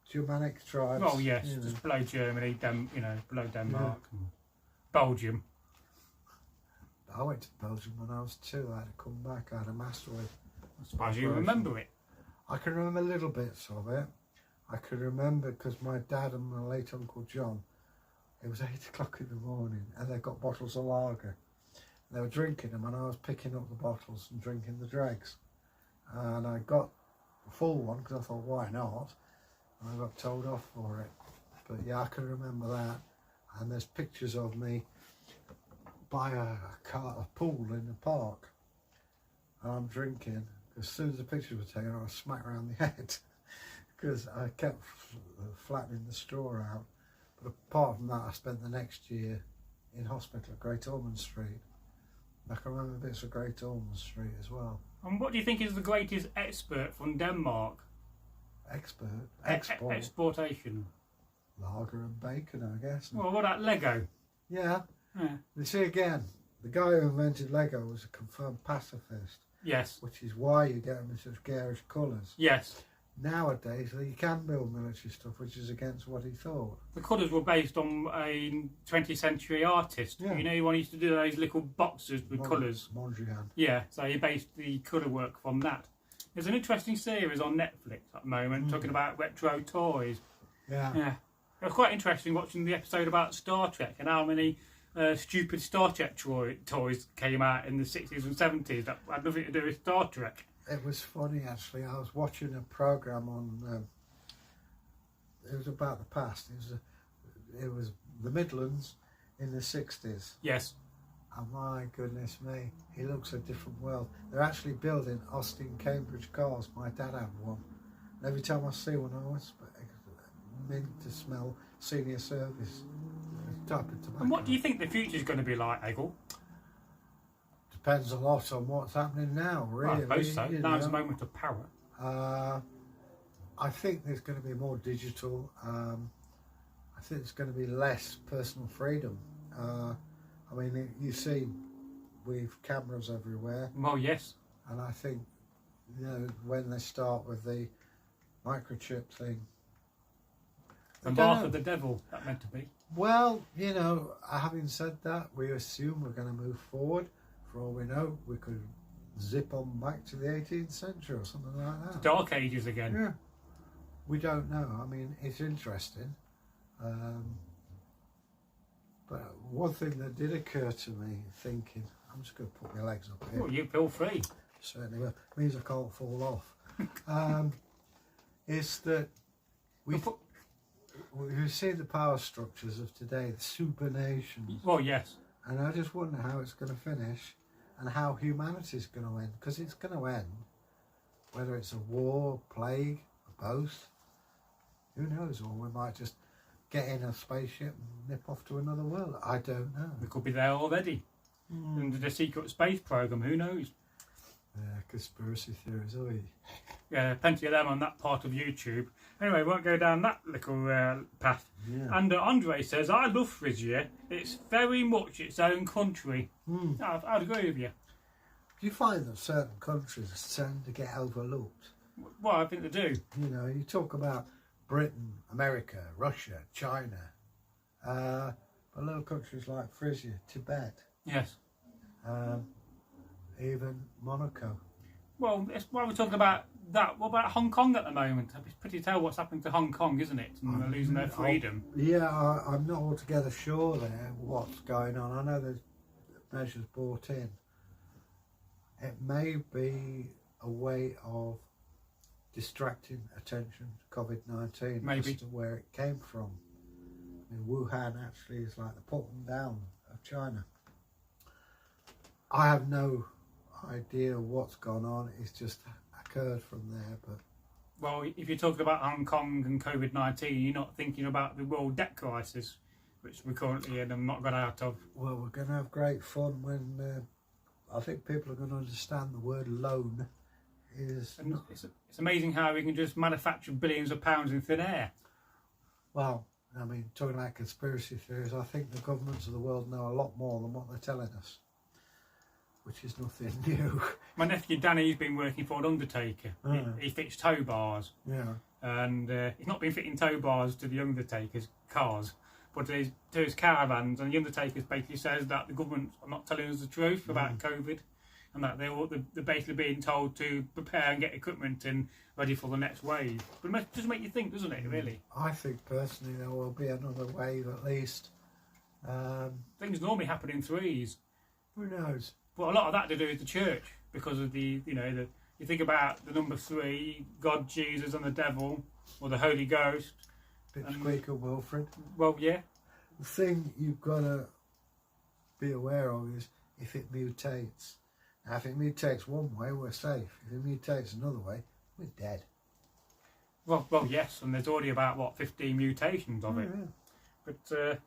Germanic tribes. Oh yes, just below Germany, below Denmark, and Belgium. I went to Belgium when I was 2. I had to come back. I had a masterwork. I suppose you remember it. I can remember little bits of it. I can remember because my dad and my late Uncle John, it was 8 o'clock in the morning and they got bottles of lager. They were drinking them and I was picking up the bottles and drinking the dregs. And I got a full one because I thought, why not? And I got told off for it. But yeah, I can remember that. And there's pictures of me by a pool in the park. And I'm drinking. As soon as the pictures were taken, I was smacked around the head because I kept flattening the straw out. But apart from that, I spent the next year in hospital at Great Ormond Street. I can remember bits of Great Ormond Street as well. And what do you think is the greatest export from Denmark? Exportation. Lager and bacon, I guess. Well, what about Lego? Yeah. You see, again, the guy who invented Lego was a confirmed pacifist. Yes. Which is why you get them in such garish colours. Yes. Nowadays, you can build military stuff, which is against what he thought. The colours were based on a 20th century artist. Yeah. You know, he used to do those little boxes with colours. Mondrian. Yeah, so he based the colour work from that. There's an interesting series on Netflix at the moment talking about retro toys. Yeah. Yeah. It was quite interesting watching the episode about Star Trek and how many stupid Star Trek toys came out in the 60s and 70s that had nothing to do with Star Trek. It was funny, actually. I was watching a programme on, it was about the past. It was the Midlands in the 60s. Yes. And my goodness me, it looks a different world. They're actually building Austin Cambridge cars. My dad had one. And every time I see one, I always meant to smell senior service type of tobacco. And what do you think the future is going to be like, Egil? Depends a lot on what's happening now, really. Well, I suppose so. Now's a moment of power. I think there's going to be more digital. I think it's going to be less personal freedom. I mean, you see, we've cameras everywhere, Well, yes. and I think, you know, when they start with the microchip thing, The mark of the devil, that meant to be. well, you know, having said that, we assume we're going to move forward. For all we know, we could zip on back to the 18th century or something like that. Dark Ages again. Yeah, we don't know. I mean, it's interesting. But one thing that did occur to me, thinking, I'm just going to put my legs up here. Well, you feel free. Certainly will. Means I can't fall off. Is that we see the power structures of today, the super nations, Well, yes. and I just wonder how it's going to finish and how humanity is going to end, because it's going to end, whether it's a war, plague, or both. Who knows? Or we might just get in a spaceship and nip off to another world. I don't know. We could be there already. Under the secret space program, who knows? Conspiracy theories, are we? Yeah, plenty of them on that part of YouTube. Anyway, we won't go down that little path. Yeah. And Andre says, I love Frisia. It's very much its own country. I'd agree with you. Do you find that certain countries tend to get overlooked? Well, I think they do. You know, you talk about Britain, America, Russia, China, but little countries like Frisia, Tibet, Yes. even Monaco. Well, it's why we're talking about that. What about Hong Kong at the moment? It's pretty tell what's happening to Hong Kong, isn't it? And they're losing their freedom. Yeah, I'm not altogether sure there what's going on. I know there's measures brought in. It may be a way of distracting attention to COVID-19 Maybe. as to where it came from. I mean, Wuhan actually is like the putting down of China. I have no idea what's gone on. It's just occurred from there. But Well, if you're talking about Hong Kong and COVID-19, you're not thinking about the world debt crisis, which we're currently in and not got out of. well, we're going to have great fun when I think people are going to understand the word loan is. And it's amazing how we can just manufacture billions of pounds in thin air. Well, I mean, talking about conspiracy theories, I think the governments of the world know a lot more than what they're telling us, which is nothing new. My nephew Danny's been working for an undertaker. He fixed tow bars. Yeah. And he's not been fitting tow bars to the Undertaker's cars, but to his caravans. And the Undertaker basically says that the government are not telling us the truth about COVID, and that they're basically being told to prepare and get equipment in ready for the next wave. But it does make you think, doesn't it, really? I think personally there will be another wave at least. Things normally happen in threes. Who knows? But a lot of that to do with the church, because of you think about the number 3, God, Jesus and the devil, or the Holy Ghost. Pipsqueak and Wilfred. Well, yeah. The thing you've got to be aware of is if it mutates. Now, if it mutates one way, we're safe. If it mutates another way, we're dead. Well, yes, and there's already about 15 mutations of it. Yeah. But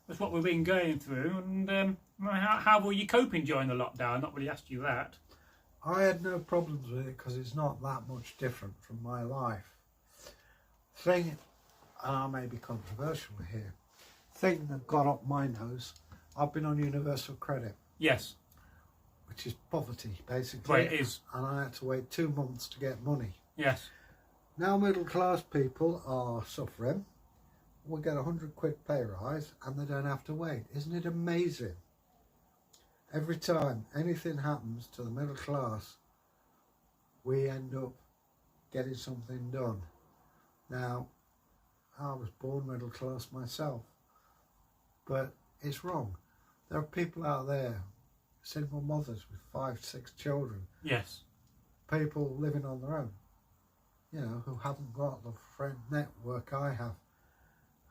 that's what we've been going through. And how were you coping during the lockdown? Not really asked you that. I had no problems with it because it's not that much different from my life. Thing, and I may be controversial here, thing that got up my nose, I've been on universal credit. Yes. Which is poverty, basically. Well, it is. And I had to wait 2 months to get money. Yes. Now middle class people are suffering. We get £100 pay rise and they don't have to wait. Isn't it amazing? Every time anything happens to the middle class, we end up getting something done. Now, I was born middle class myself, but it's wrong. There are people out there, single mothers with 5, 6 children. Yes. People living on their own, who haven't got the friend network I have.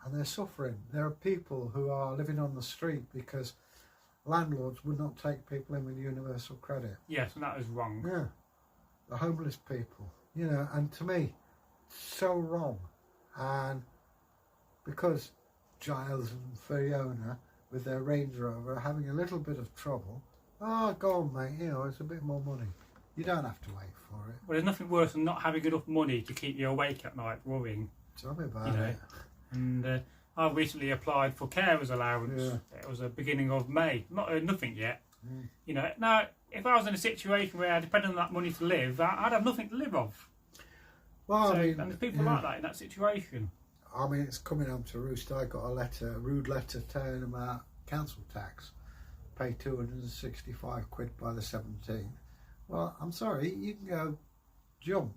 And they're suffering. There are people who are living on the street because landlords would not take people in with universal credit. Yes, and that is wrong. Yeah. The homeless people, and to me, so wrong. And because Giles and Fiona with their Range Rover are having a little bit of trouble, go on mate, it's a bit more money. You don't have to wait for it. Well, there's nothing worse than not having enough money to keep you awake at night worrying. Tell me about You know, it. and I recently applied for carers allowance. Yeah. It was the beginning of May. Not heard nothing yet. Mm. You know, now if I was in a situation where I depended on that money to live, I'd have nothing to live off. Well, So, I mean, and there's people like that in that situation. I mean, it's coming home to roost. I got a rude letter telling them about council tax. Pay 265 quid by the 17th. Well, I'm sorry, you can go jump.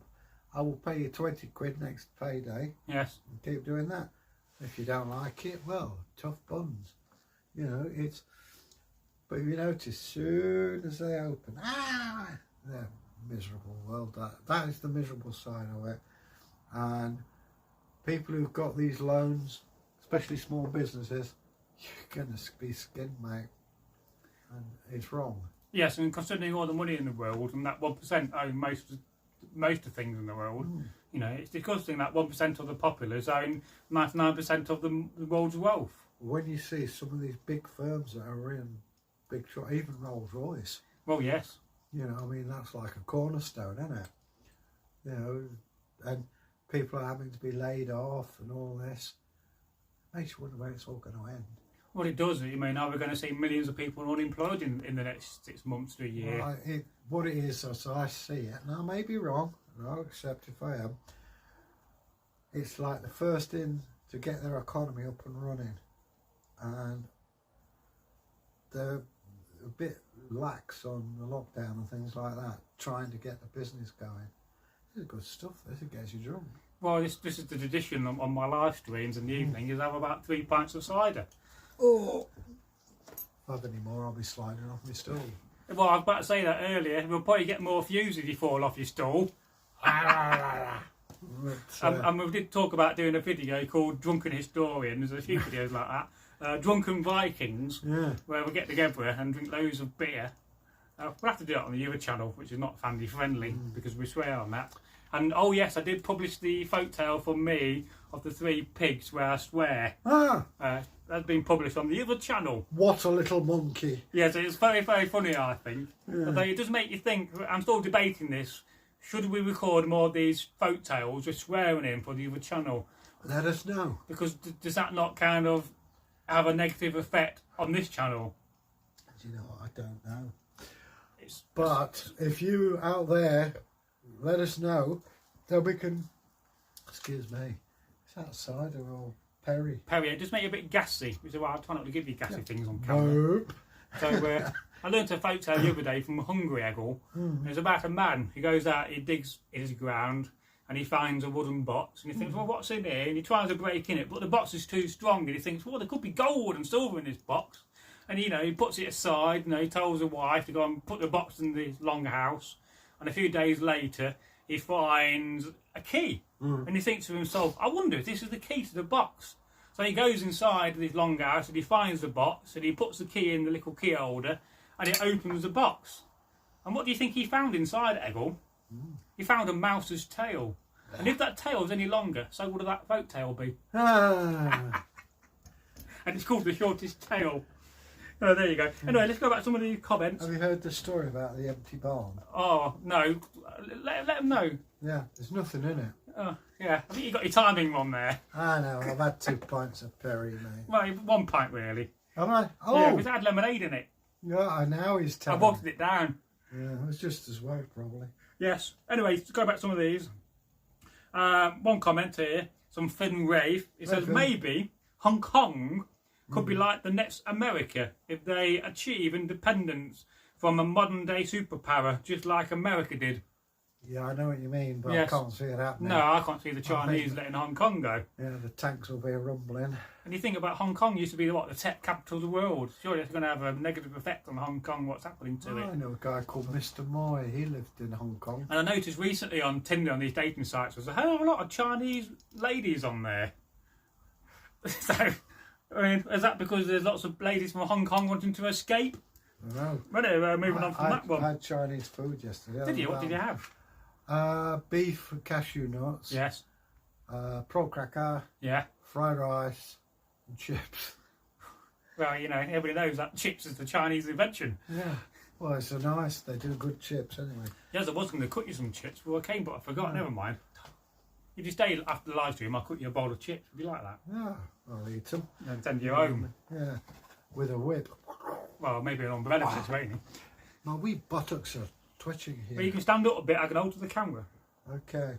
I will pay you 20 quid next payday. Yes. And keep doing that. If you don't like it, well, tough buns. You know, it's... But if you notice, soon as they open, they're miserable world. That is the miserable side of it. And people who've got these loans, especially small businesses, you're going to be skinned, mate. And it's wrong. Yes, and considering all the money in the world, and that 1% own most of things in the world, you know, it's disgusting that 1% of the populace own 99% of the world's wealth. When you see some of these big firms that are in big trouble, even Rolls Royce, Well, yes. you know, I mean, that's like a cornerstone, isn't it? You know, and people are having to be laid off and all this. Makes you wonder where it's all going to end. What it does, I mean, are we going to see millions of people unemployed in the next 6 months to a year? Well, what it is, as I see it, and I may be wrong, and I'll accept if I am, it's like the first in to get their economy up and running, and they're a bit lax on the lockdown and things like that, trying to get the business going. This is good stuff, this gets you drunk. Well, this is the tradition on my live streams in the evening, is have about 3 pints of cider. Oh! If I have any more, I'll be sliding off my stool. Well, I was about to say that earlier. We'll probably get more views if you fall off your stool. But, And we did talk about doing a video called Drunken Historians. There's a few videos like that. Drunken Vikings, yeah. where we get together and drink loads of beer. We'll have to do it on the other channel, which is not family friendly, because we swear on that. And oh yes, I did publish the folktale from me of the 3 pigs where I swear. That's been published on the other channel. What a little monkey. Yes, it's very, very funny, I think. Yeah. Although it does make you think, I'm still debating this, should we record more of these folk tales with swearing in for the other channel? Let us know. Because does that not kind of have a negative effect on this channel? Do you know what? I don't know. It's, But if you out there, let us know, then we can... Excuse me. It's outside or all Perry. Perry, it does make you a bit gassy, which is why I try not to give you gassy things on camera. Nope. So I learned a folk tale the other day from Hungry Egil. It's about a man who goes out, he digs in his ground, and he finds a wooden box, and he thinks, well, what's in here? And he tries to break in it, but the box is too strong, and he thinks, well, there could be gold and silver in this box. And, you know, he puts it aside, he tells his wife to go and put the box in the longhouse, and a few days later, he finds a key. And he thinks to himself, I wonder if this is the key to the box. So he goes inside this longhouse and he finds the box and he puts the key in the little key holder and it opens the box. And what do you think he found inside, Egil? He found a mouse's tail. And if that tail was any longer, so would that folk tail be. Ah. And it's called The Shortest Tail. Oh, there you go. Anyway, let's go back to some of the comments. Have you heard the story about the empty barn? Oh, no. Let them know. Yeah, there's nothing in it. Oh, yeah. I think you got your timing wrong there. I know, I've had 2 pints of Perry, mate. Well, 1 pint, really. Have I? Oh! Yeah, it had lemonade in it. Yeah, now he's I telling watered it down. Yeah, it was just as well, probably. Yes. Anyway, to go back to some of these. One comment here, some Finn Rave. It says, Finn. maybe Hong Kong could be like the next America if they achieve independence from a modern day superpower, just like America did. Yeah, I know what you mean, but Yes. I can't see it happening. No, I can't see the Chinese letting Hong Kong go. Yeah, the tanks will be rumbling. And you think about Hong Kong used to be, the tech capital of the world. Surely it's going to have a negative effect on Hong Kong, what's happening to it. I know a guy called Mr. Moy. He lived in Hong Kong. And I noticed recently on Tinder, on these dating sites, there's a whole lot of Chinese ladies on there. So, I mean, is that because there's lots of ladies from Hong Kong wanting to escape? I know. Well, anyway, moving on from that one. I had Chinese food yesterday. Did you? What did you have? Beef and cashew nuts. Yes. Prawn cracker. Yeah. Fried rice. And chips. Well, everybody knows that chips is the Chinese invention. Yeah. Well, it's so nice. They do good chips anyway. Yes, I was going to cook you some chips. Well, I came, but I forgot. Never mind. if you stay after the live stream, I'll cook you a bowl of chips. Would you like that? Yeah, I'll eat them. And send you home. Yeah, with a whip. Well, maybe an umbrella if it's raining. My wee buttocks are twitching here. But you can stand up a bit. I can alter the camera. Okay.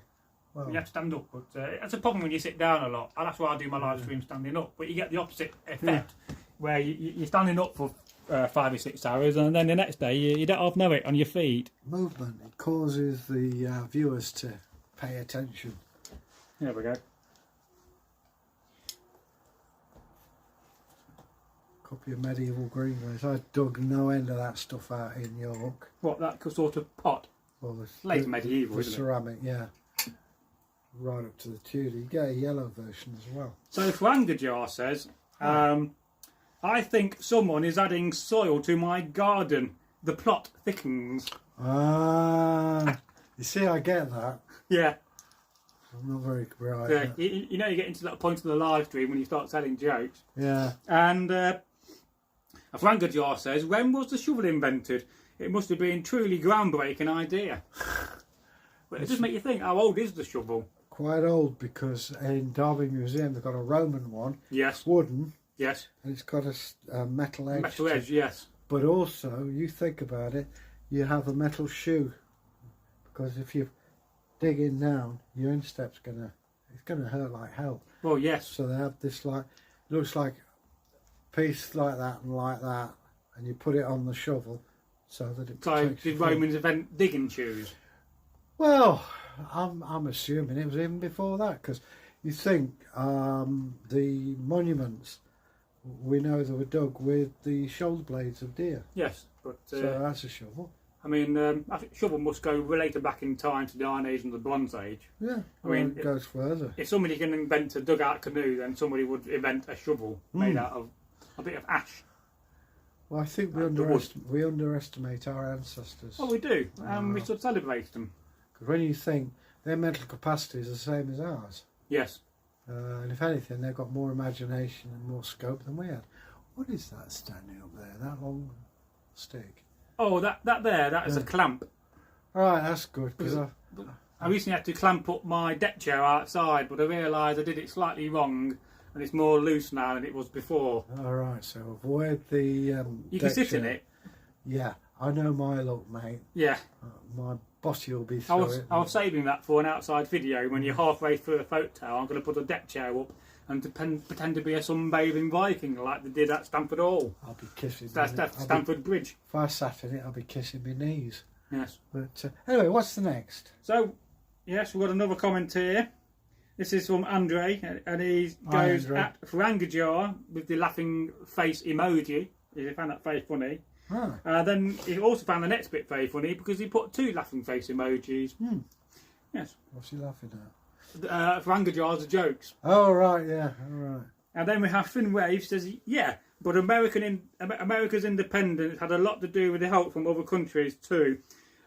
Well, You have to stand up, but it's a problem when you sit down a lot. And that's why I do my live stream standing up. But you get the opposite effect, where you're standing up for 5 or 6 hours, and then the next day you don't half know it on your feet. movement, it causes the viewers to pay attention. There we go. Copy of medieval greenways. I dug no end of that stuff out in York. What, that sort of pot? Well, Late medieval, the isn't it? ceramic, yeah. Right up to the Tudor. You get a yellow version as well. So Frangajar says, I think someone is adding soil to my garden. The plot thickens. Ah, you see, I get that. Yeah. I'm not very bright. Yeah, you know, you get into that point of the live stream when you start selling jokes. Yeah. And a Frangajar says, when was the shovel invented? It must have been a truly groundbreaking idea. But it does make you think, how old is the shovel? Quite old, because in Derby Museum they've got a Roman one. Yes. It's wooden. Yes. And it's got a metal edge. Metal edge, yes. But also, you think about it, you have a metal shoe. Because if you dig in down, your instep's it's gonna hurt like hell. Well, yes. So they have this it looks like a piece like that, and you put it on the shovel so that it So protects did your foot. Romans invent digging shoes? Well, I'm assuming it was even before that, because you think the monuments, we know they were dug with the shoulder blades of deer. Yes, but So that's a shovel. I mean, I think shovel must go related back in time to the Iron Age and the Bronze Age. Yeah, I mean, it goes further. If somebody can invent a dugout canoe, then somebody would invent a shovel made out of a bit of ash. Well, I think we underestimate our ancestors. Oh, we do, and we should celebrate them. Because when you think their mental capacity is the same as ours, Yes. and if anything, they've got more imagination and more scope than we had. What is that standing up there? That long stick? Oh, that is a clamp. All right, that's good, because I recently had to clamp up my deck chair outside, but I realised I did it slightly wrong, and it's more loose now than it was before. all right. So avoid the. You can sit in it. Yeah, I know my look, mate. Yeah. My body will be I through was it. saving that for an outside video. When you're halfway through a photo, I'm going to put a deck chair up and pretend to be a sunbathing Viking like they did at Stamford Hall. I'll be kissing. Stamford Bridge. If I sat in it, I'll be kissing my knees. Yes. But anyway, what's the next? So, yes, we've got another comment here. This is from Andre, and he goes at Frangajar with the laughing face emoji. He found that very funny. Ah. Then he also found the next bit very funny because he put 2 laughing face emojis. Yes. What's he laughing at? Frangajar's jokes. Oh, right, yeah, all right. And then we have Finn Wave says, yeah, but America's independence had a lot to do with the help from other countries too.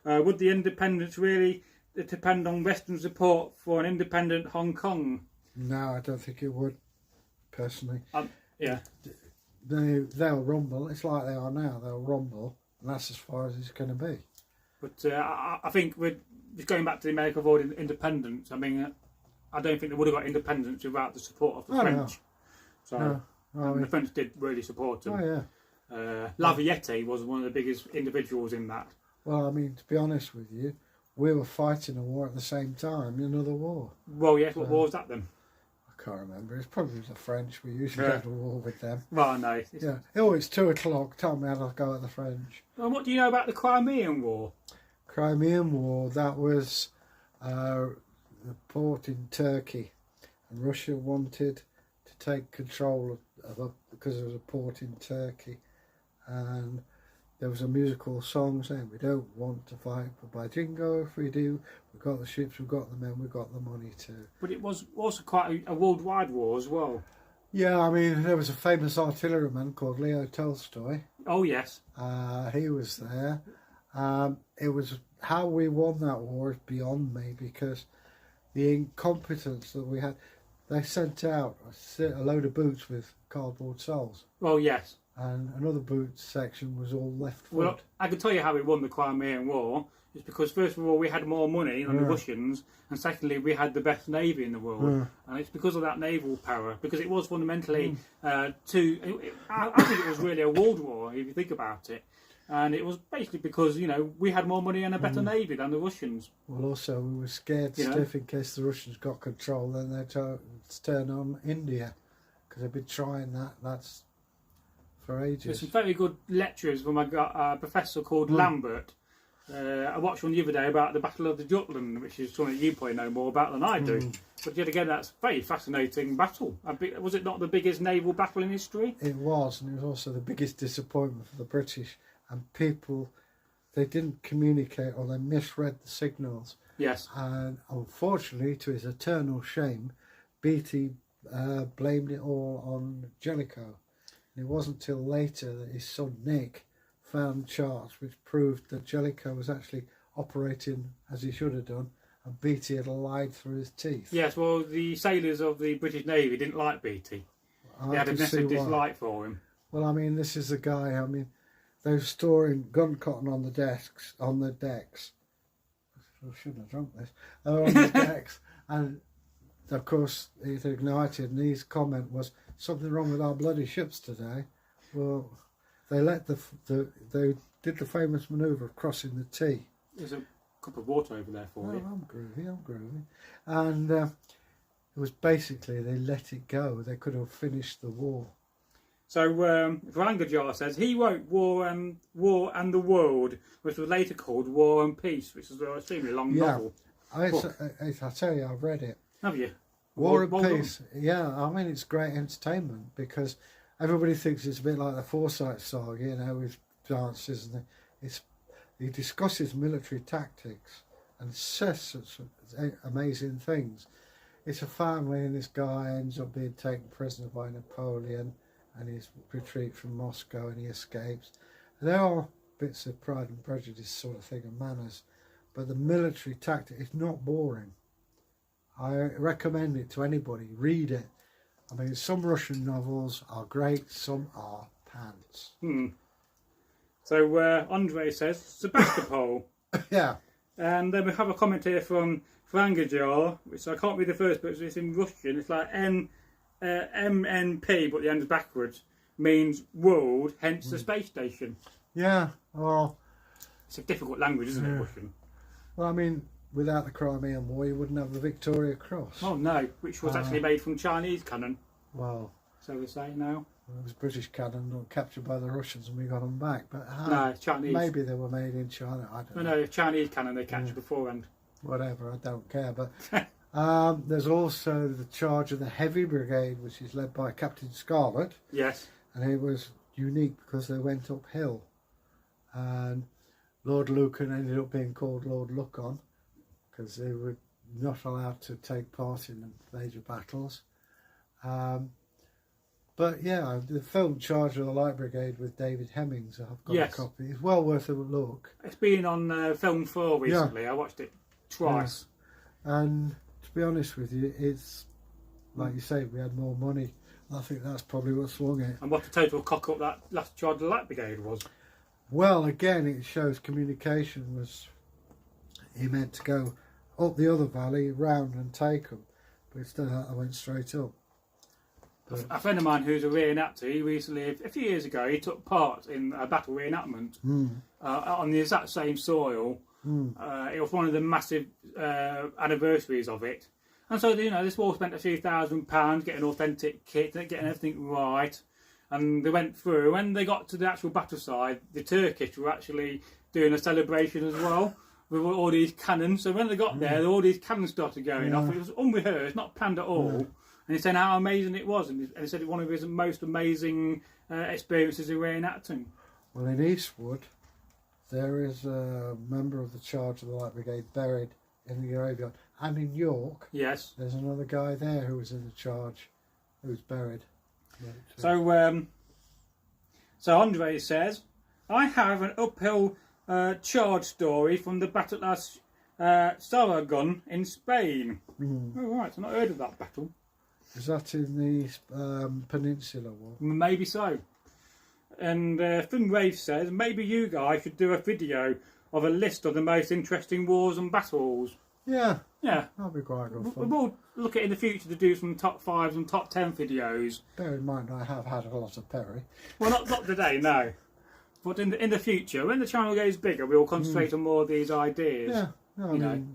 Would the independence really depend on Western support for an independent Hong Kong? No, I don't think it would, personally. Yeah. They'll rumble. It's like they are now. They'll rumble, and that's as far as it's going to be. But I think we're just going back to the America avoiding independence. I mean, I don't think they would have got independence without the support of the French. No. So the French did really support them. Oh, yeah. Lafayette was one of the biggest individuals in that. Well, I mean, to be honest with you, we were fighting a war at the same time, another war. Well, yes, what war was that then? I can't remember. It's probably the French. We usually go to war with them. Well, no. Yeah. Oh, it's 2 o'clock. Tell me how to go at the French. Well, what do you know about the Crimean War? Crimean War, that was the port in Turkey, and Russia wanted to take control of because there was a port in Turkey, and there was a musical song saying, we don't want to fight, but by jingo, if we do, we've got the ships, we've got the men, we've got the money too. But it was also quite a worldwide war as well. Yeah, I mean, there was a famous artilleryman called Ljot Tolstoy. Oh, yes. He was there. It was how we won that war is beyond me, because the incompetence that we had. They sent out a load of boots with cardboard soles. Well, yes. And another boot section was all left foot. Well, I can tell you how we won the Crimean War. It's because, first of all, we had more money than the Russians, and secondly, we had the best navy in the world. And it's because of that naval power, because it was fundamentally I think it was really a world war, if you think about it. And it was basically because, you know, we had more money and a better navy than the Russians. Well, also, we were scared stiff in case the Russians got control, then they'd turn on India, because they've been trying that's for ages. There's some very good lectures from a professor called Lambert. I watched one the other day about the Battle of the Jutland, which is something you probably know more about than I do. But yet again, that's a very fascinating battle. Was it not the biggest naval battle in history? It was, and it was also the biggest disappointment for the British. And people, they didn't communicate, or they misread the signals. Yes. And unfortunately, to his eternal shame, Beatty blamed it all on Jellicoe. And it wasn't till later that his son Nick found charts which proved that Jellicoe was actually operating as he should have done, and Beatty had lied through his teeth. Yes, well, the sailors of the British Navy didn't like Beatty. They had a massive dislike for him. Well, I mean, this is a guy, I mean, they were storing gun cotton on the decks. I shouldn't have drunk this. On the decks, and of course it ignited. And his comment was, "Something wrong with our bloody ships today." Well, they let they did the famous manoeuvre of crossing the T. There's a cup of water over there for you. I'm groovy. And it was basically they let it go. They could have finished the war. So Njal says he wrote War and the World, which was later called War and Peace, which is an extremely long novel. I tell you, I've read it. Have you? War and Peace. Yeah, I mean, it's great entertainment because everybody thinks it's a bit like the Forsyth Saga, you know, with dances and he discusses military tactics and says such amazing things. It's a family, and this guy ends up being taken prisoner by Napoleon, and his retreat from Moscow, and he escapes. There are bits of Pride and Prejudice sort of thing and manners, but the military tactic is not boring. I recommend it to anybody. Read it. I mean, some Russian novels are great, some are pants. So Andre says Sebastopol. Yeah. And then we have a comment here from Njal, which I can't read the first, but it's in Russian. It's like MNP, but the end is backwards, means world, hence the space station. Yeah, well... It's a difficult language, isn't it, Russian? Well, I mean, without the Crimean War, you wouldn't have the Victoria Cross. Oh, no, which was actually made from Chinese cannon. Well... So they say now. It was British cannon captured by the Russians and we got them back. But no, Chinese. Maybe they were made in China, I don't know. No, Chinese cannon they captured beforehand. Whatever, I don't care, but... there's also the charge of the Heavy Brigade, which is led by Captain Scarlett. Yes. And it was unique because they went uphill. And Lord Lucan ended up being called Lord Look-on because they were not allowed to take part in the major battles. But yeah, the film Charge of the Light Brigade with David Hemmings, I've got a copy. It's well worth a look. It's been on Film 4 recently. I watched it twice. Yeah. And to be honest with you, it's like you say, we had more money. I think that's probably what swung it. And what the total cock up that last Charge of the Light Brigade was? Well, again, it shows communication was... He meant to go up the other valley, round and take them. But instead of that, I went straight up. But a friend of mine who's a reenactor, he recently, a few years ago, he took part in a battle reenactment on the exact same soil. It was one of the massive anniversaries of it. And so, you know, this war spent a few £1,000 getting authentic kit, getting everything right. And they went through. When they got to the actual battle side, the Turkish were actually doing a celebration as well with all these cannons. So when they got there, all these cannons started going off. It was unrehearsed, not planned at all. And he said how amazing it was. And he said it was one of his most amazing experiences in reenacting. Well, in Eastwood, there is a member of the Charge of the Light Brigade buried in the graveyard. And in York, there's another guy there who was in the charge, who's buried. So Andre says, I have an uphill charge story from the battle at Saga in Spain. Oh, right, I've not heard of that battle. Is that in the Peninsula War? Maybe so. And Finn Rafe says, maybe you guys should do a video of a list of the most interesting wars and battles. Yeah, Yeah. that'll be quite good fun. We'll look at in the future to do some top 5s and top 10 videos. Bear in mind, I have had a lot of Perry. Well, not today, no. But in the future, when the channel goes bigger, we'll concentrate on more of these ideas. Yeah, no, know.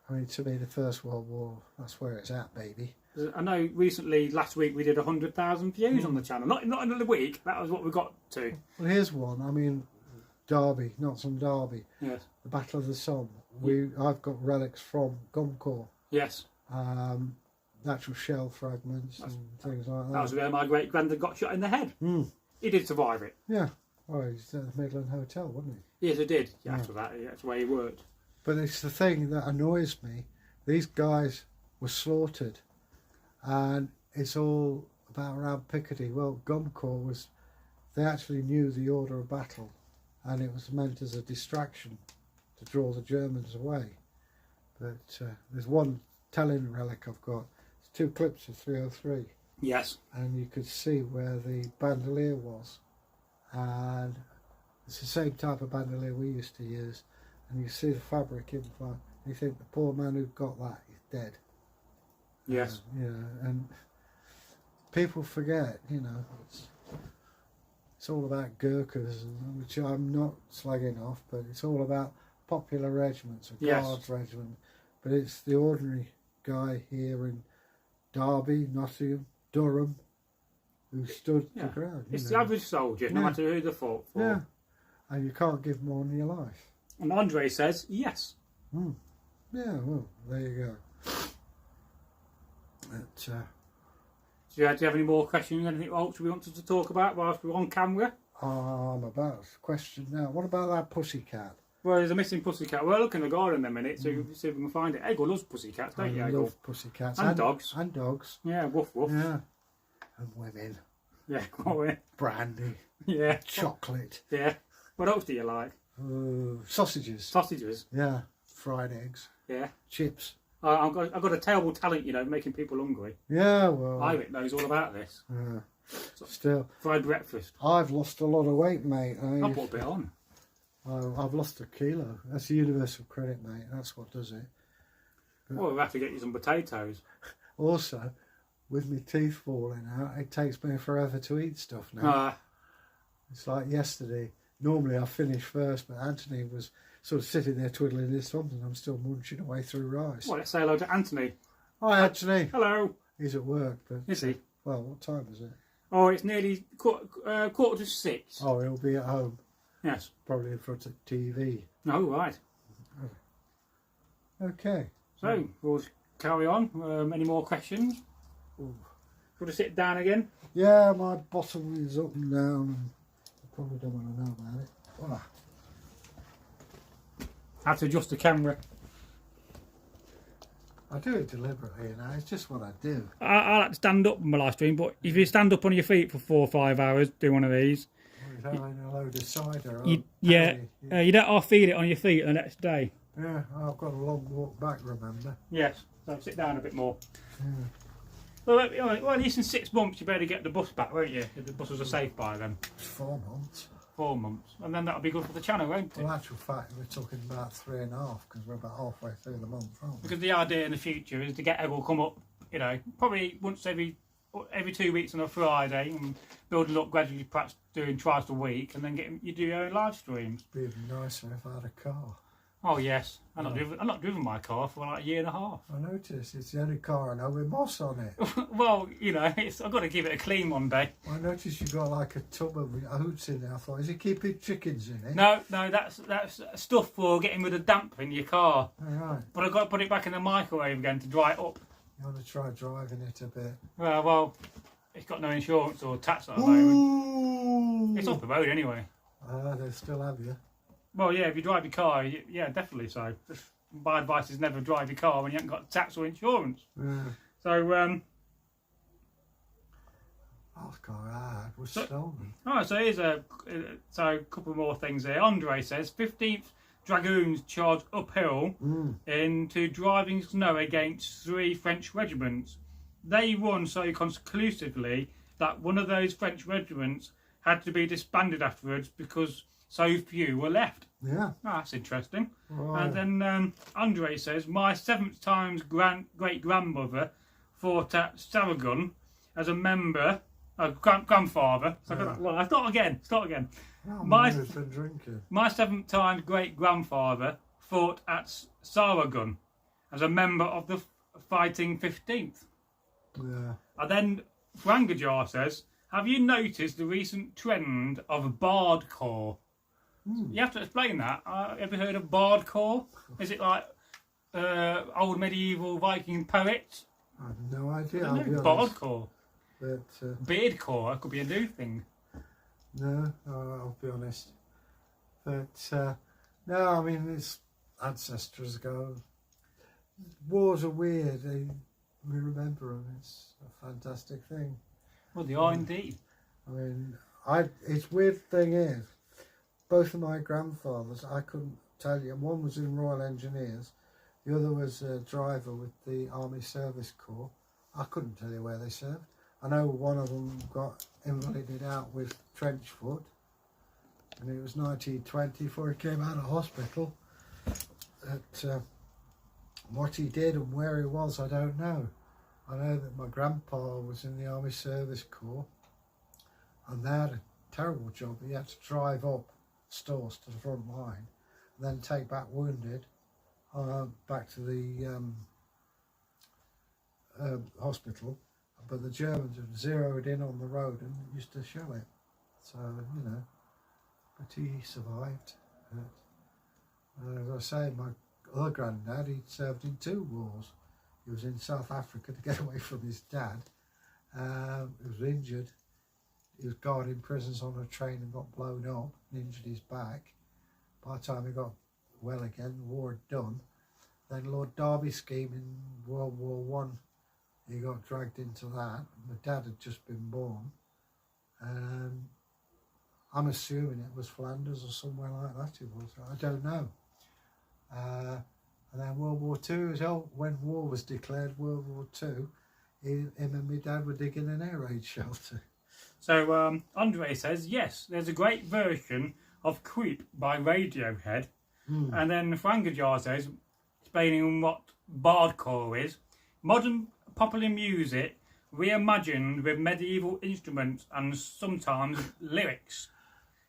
I mean, to me, the First World War, that's where it's at, baby. I know recently, last week, we did 100,000 views on the channel. Not another week, that was what we got to. Well, here's one. I mean, Derby, Nottingham Derby. Yes. The Battle of the Somme. I've got relics from Gomcorp. Yes. Actual shell fragments and things like that. That was where my great-granddad got shot in the head. He did survive it. Yeah. Oh, he's at the Midland Hotel, wasn't he? Yes, he did. Yeah, after that, that's where he worked. But it's the thing that annoys me. These guys were slaughtered, and it's all about around Picardy. Well, Gomcorp they actually knew the order of battle, and it was meant as a distraction to draw the Germans away. But there's one telling relic I've got. It's 2 clips of 303. Yes. And you could see where the bandolier was, and it's the same type of bandolier we used to use, and you see the fabric in front, and you think the poor man who got that is dead. Yes. And people forget, it's all about Gurkhas, which I'm not slagging off, but it's all about popular regiments, a guards regiment, but it's the ordinary guy here in Derby, Nottingham, Durham, who stood the ground. It's the average soldier, no matter who they fought for. Yeah, and you can't give more than your life. And Andre says yes. Yeah, well, there you go. But, do you have any more questions? Anything else we wanted to talk about whilst we're on camera? I'm about to question now. What about that pussycat? Well, there's a missing pussycat. We're looking at the garden in a minute, so see if we can find it. Egil loves pussycats, don't you, I Egil? love pussycats. And dogs. And dogs. Yeah, woof woof. Yeah. And women. Yeah, go on. Brandy. Yeah. Chocolate. Yeah. What else do you like? Sausages. Sausages. Yeah. Fried eggs. Yeah. Chips. I've got a terrible talent, making people hungry. Yeah, well. Ivic knows all about this. Still. Fried breakfast. I've lost a lot of weight, mate. I'll put a bit on. I've lost 1 kilo. That's the universal credit, mate. That's what does it. Well, we'll have to get you some potatoes. Also, with my teeth falling out, it takes me forever to eat stuff now. It's like yesterday. Normally I finish first, but Anthony was sort of sitting there twiddling his thumbs and I'm still munching away through rice. Well, let's say hello to Anthony. Hi, Anthony. Hello. He's at work, but... Is he? Well, what time is it? Oh, it's nearly quarter to 6. Oh, he'll be at home. Yes. Probably in front of TV. Oh, right. Okay. So, we'll carry on. Any more questions? Ooh. Want to sit down again? Yeah, my bottom is up and down. And I probably don't want to know about it. Oh. How to adjust the camera. I do it deliberately, it's just what I do. I like to stand up in my live stream, but if you stand up on your feet for 4 or 5 hours, do one of these. Well, having a load of cider. You don't half feel it on your feet the next day. Yeah, I've got a long walk back, remember? Yes, so sit down a bit more. Yeah. Well, at least in 6 months you better get the bus back, won't you? If the buses are safe by then. It's 4 months. 4 months. And then that'll be good for the channel, won't it? Well, actual fact, we're talking about 3.5 because we're about halfway through the month, aren't we? Because the idea in the future is to get Egil come up, probably once every 2 weeks on a Friday and building up gradually, perhaps doing twice a week, and then you do your own live streams. It'd be even nicer if I had a car. Oh yes, I'm not driven my car for like 1.5 years. I noticed it's the only car I know with moss on it. Well, I've got to give it a clean one day. I noticed you got like a tub of oats in there. I thought, is it keeping chickens in it? No, that's stuff for getting rid of damp in your car. All right. But I've got to put it back in the microwave again to dry it up. You want to try driving it a bit? Well, it's got no insurance or tax at the moment. It's off the road anyway. They still have you. Well, yeah, if you drive your car, yeah, definitely so. My advice is never drive your car when you haven't got tax or insurance. Yeah. So, last car I had was stolen. Alright, so here's a couple more things here. Andre says 15th Dragoons charged uphill into driving snow against 3 French regiments. They won so conclusively that one of those French regiments had to be disbanded afterwards because so few were left. Yeah. Oh, that's interesting. Right. And then Andre says, my 7th times great-grandmother fought at Saragon as a member, grandfather. So I start again. Oh, My man, has been drinking. My 7th times great-grandfather fought at Saragon as a member of the Fighting 15th. Yeah. And then Frangajar says, have you noticed the recent trend of bardcore? You have to explain that. Have you heard of bardcore? Is it like old medieval Viking poets? I have no idea. I don't know. Bardcore. But, beardcore. That could be a new thing. no, I'll be honest. But no, I mean, it's ancestors ago. Wars are weird. We remember them. It's a fantastic thing. Well, they are indeed. I mean, it's weird thing is, both of my grandfathers, I couldn't tell you. One was in Royal Engineers, the other was a driver with the Army Service Corps. I couldn't tell you where they served. I know one of them got invalided out with trench foot, and it was 1920 before he came out of hospital. But what he did and where he was, I don't know. I know that my grandpa was in the Army Service Corps, and they had a terrible job. He had to drive up stores to the front line and then take back wounded back to the hospital. But the Germans had zeroed in on the road and used to shell it. So, you know, but he survived. As I say, my other granddad, he'd served in 2 wars. He was in South Africa to get away from his dad. He was injured. He was guarding prisoners on a train and got blown up and injured his back. By the time he got well again, the war had done. Then Lord Derby scheme in World War One, he got dragged into that. My dad had just been born. I'm assuming it was Flanders or somewhere like that it was. I don't know. And then World War Two as well, when war was declared, World War Two, him and my dad were digging an air raid shelter. So Andre says, yes, there's a great version of Creep by Radiohead. And then Frangajar says, explaining what bardcore is, modern popular music reimagined with medieval instruments and sometimes lyrics.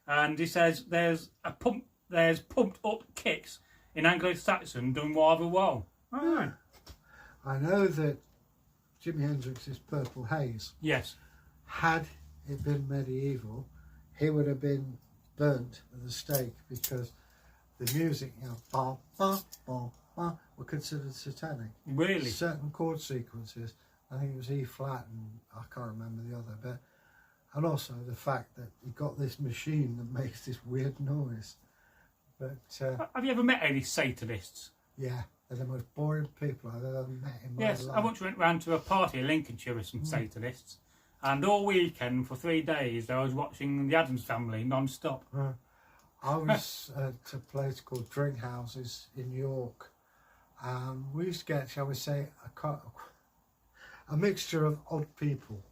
And he says there's pumped up kicks in Anglo-Saxon done rather well. Oh. I know that Jimi Hendrix's Purple Haze, yes, had it been medieval, he would have been burnt at the stake because the music, you know, ba, ba, ba, ba, were considered satanic. Really? Certain chord sequences, I think it was E flat and I can't remember the other bit. And also the fact that you've got this machine that makes this weird noise. But have you ever met any Satanists? yeah, they're the most boring people I've ever met in my life. Yes, I once went round to a party in Lincolnshire with some Satanists, and all weekend for 3 days I was watching The Addams Family non-stop. I was at a place called Drink Houses in York. We used to get, shall we say, a mixture of odd people.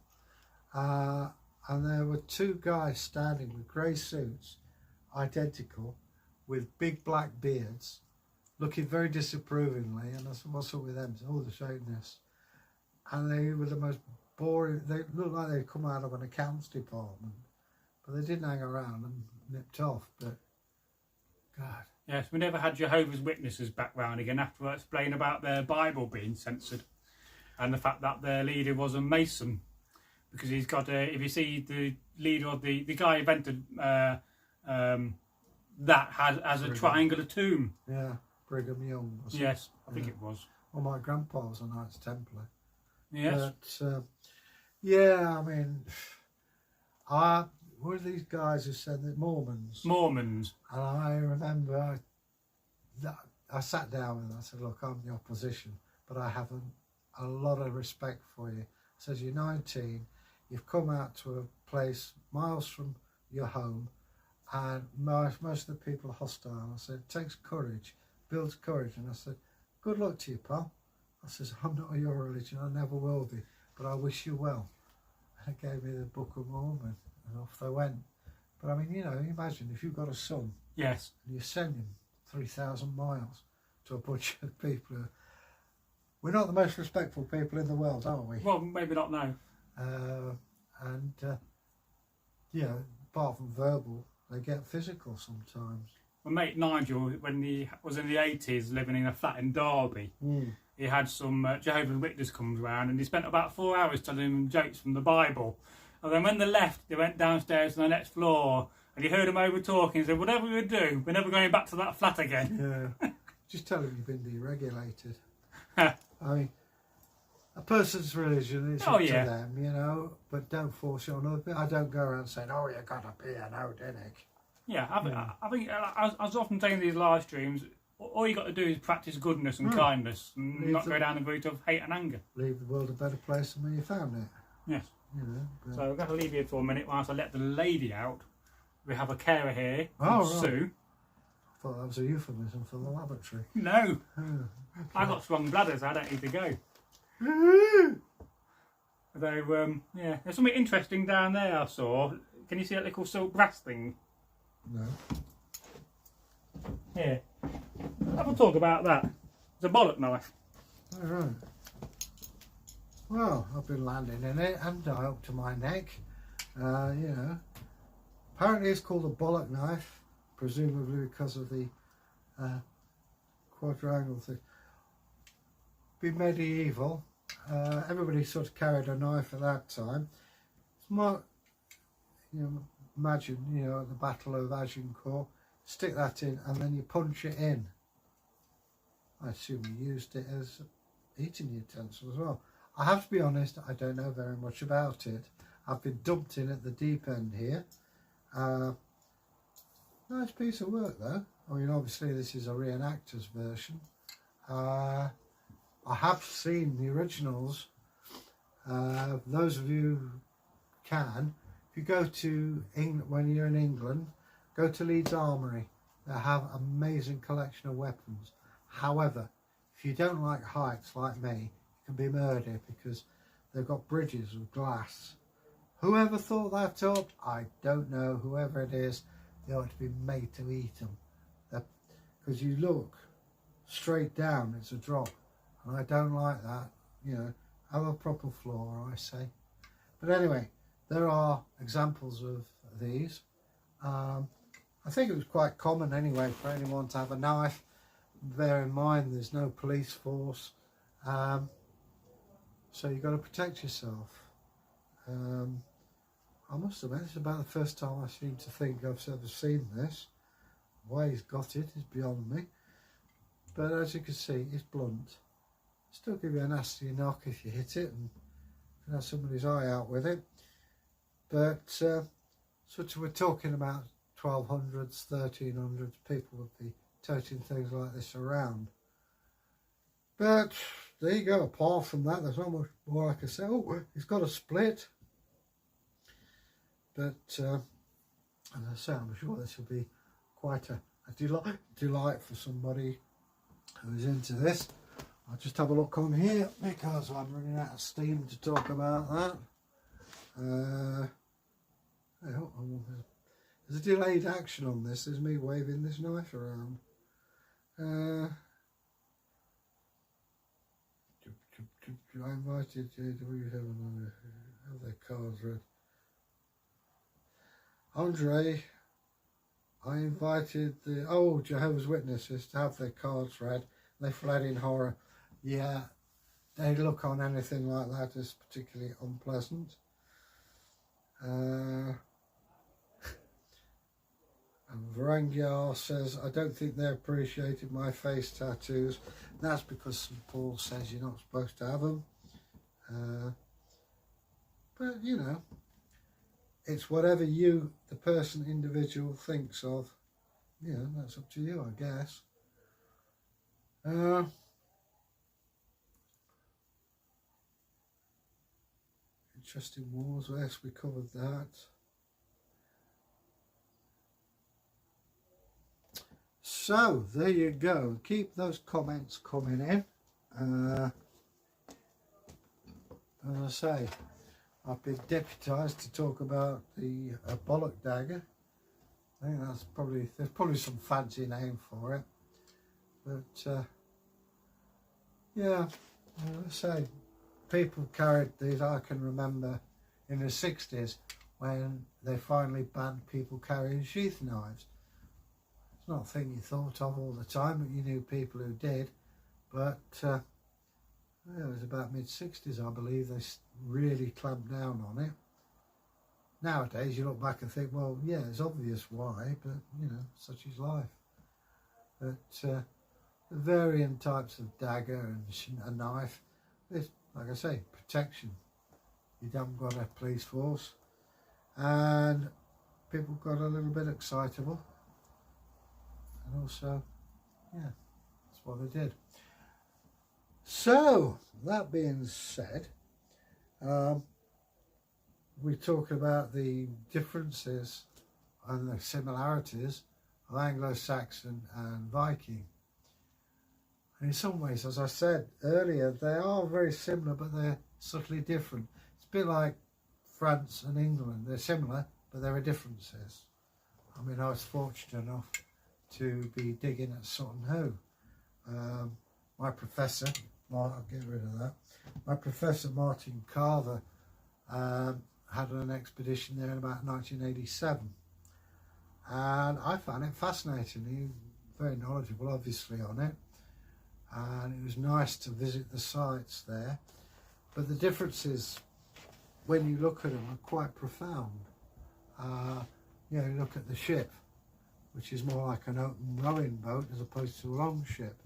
And there were 2 guys standing with grey suits, identical, with big black beards, looking very disapprovingly. And I said, what's up with them? Oh, the Satanists. And they were the most boring. They looked like they'd come out of an accounts department, but they didn't hang around and nipped off. But God. Yes, we never had Jehovah's Witnesses back round again after I explained about their Bible being censored and the fact that their leader was a Mason, because he's got if you see the leader of the guy who invented that has a triangular tomb. Yeah, Brigham Young. Yes, I think it was. Well, my grandpa was a Knights Templar. Yes. But yeah, I mean, what are these guys who said that Mormons? Mormons. And I remember I sat down with them. I said, look, I'm the opposition, but I have a lot of respect for you. I said, you're 19, you've come out to a place miles from your home, and most of the people are hostile. I said, it takes courage, builds courage. And I said, good luck to you, pal. I says, I'm not of your religion, I never will be, but I wish you well. And he gave me the Book of Mormon, and off they went. But I mean, you know, imagine if you've got a son. Yes. And you're sending 3,000 miles to a bunch of people who... We're not the most respectful people in the world, are we? Well, maybe not now. Yeah, apart from verbal, they get physical sometimes. My mate Nigel, when he was in the 80s living in a flat in Derby, he had some Jehovah's Witnesses come round and he spent about 4 hours telling them jokes from the Bible. And then when they left, they went downstairs to the next floor and he heard them over talking and said, whatever we do, we're never going back to that flat again. Yeah, just tell them you've been deregulated. I mean, a person's religion is up to them, you know, but don't force it on other people. I don't go around saying, oh, you got to be an Odinic. Yeah, I think I was often saying in these live streams, all you got to do is practice goodness and kindness and not go down the route of hate and anger. Leave the world a better place than when you found it. Yes. You know, but... So we're going to leave you for a minute whilst I let the lady out. We have a carer here, Sue. I thought that was a euphemism for the lavatory. No. Oh, okay. I've got strong bladders, I don't need to go. Although, yeah, there's something interesting down there I saw. Can you see that little silk brass thing? No. Here. Have a talk about that. It's a bollock knife. All right. Well, I've been landing in it and up to my neck. You know, apparently it's called a bollock knife, presumably because of the quadrangle thing. Be medieval. Everybody sort of carried a knife at that time. It's more, you know, imagine, you know, at the Battle of Agincourt, stick that in and then you punch it in. I assume you used it as eating utensil as well. I have to be honest, I don't know very much about it. I've been dumped in at the deep end here. Nice piece of work though. I mean, obviously this is a reenactor's version. I have seen the originals. Those of you who can, if you go to England, when you're in England, go to Leeds Armoury. They have an amazing collection of weapons. However, if you don't like heights like me, you can be murdered because they've got bridges of glass. Whoever thought that up, I don't know. Whoever it is, they ought to be made to eat them. Because you look straight down, it's a drop. And I don't like that. You know, have a proper floor, I say. But anyway, there are examples of these. I think it was quite common anyway for anyone to have a knife. Bear in mind there's no police force, so you've got to protect yourself. I must admit, it's about the first time I seem to think I've ever seen this. Why he's got it is beyond me, but as you can see, it's blunt. Still give you a nasty knock if you hit it and can have somebody's eye out with it. But sort of we're talking about 1200s, 1300s, people would be toting things like this around. But there you go. Apart from that, there's not much more I can say. Oh, he's got a split. But as I say, I'm sure this will be quite a delight for somebody who's into this. I'll just have a look on here because I'm running out of steam to talk about that. There's a delayed action on this. There's me waving this knife around. I invited JW have their cards read. Andre, I invited the Jehovah's Witnesses to have their cards read. They fled in horror. Yeah, they look on anything like that as particularly unpleasant. And Varangyar says, I don't think they appreciated my face tattoos. That's because St. Paul says you're not supposed to have them. But, you know, it's whatever you, the person, individual, thinks of. You know, that's up to you, I guess. Interesting wars, yes, we covered that. So, there you go. Keep those comments coming in. As I say, I've been deputised to talk about the bollock dagger. I think there's probably some fancy name for it, but yeah, as I say, people carried these. I can remember in the 60s when they finally banned people carrying sheath knives. It's not a thing you thought of all the time, but you knew people who did. But yeah, it was about mid-60s, I believe, they really clamped down on it. Nowadays you look back and think, well, yeah, it's obvious why, but you know, such is life. But the varying types of dagger and a knife, it's, like I say, protection. You haven't got a police force, and people got a little bit excitable, and also, yeah, that's what they did. So, that being said, we talk about the differences and the similarities of Anglo-Saxon and Viking. And in some ways, as I said earlier, they are very similar, but they're subtly different. It's a bit like France and England. They're similar, but there are differences. I mean, I was fortunate enough to be digging at Sutton Hoo. My professor, I'll get rid of that. My professor, Martin Carver, had an expedition there in about 1987. And I found it fascinating. He was very knowledgeable, obviously, on it. And it was nice to visit the sites there. But the differences, when you look at them, are quite profound. You know, you look at the ship, which is more like an open rowing boat as opposed to a long ship.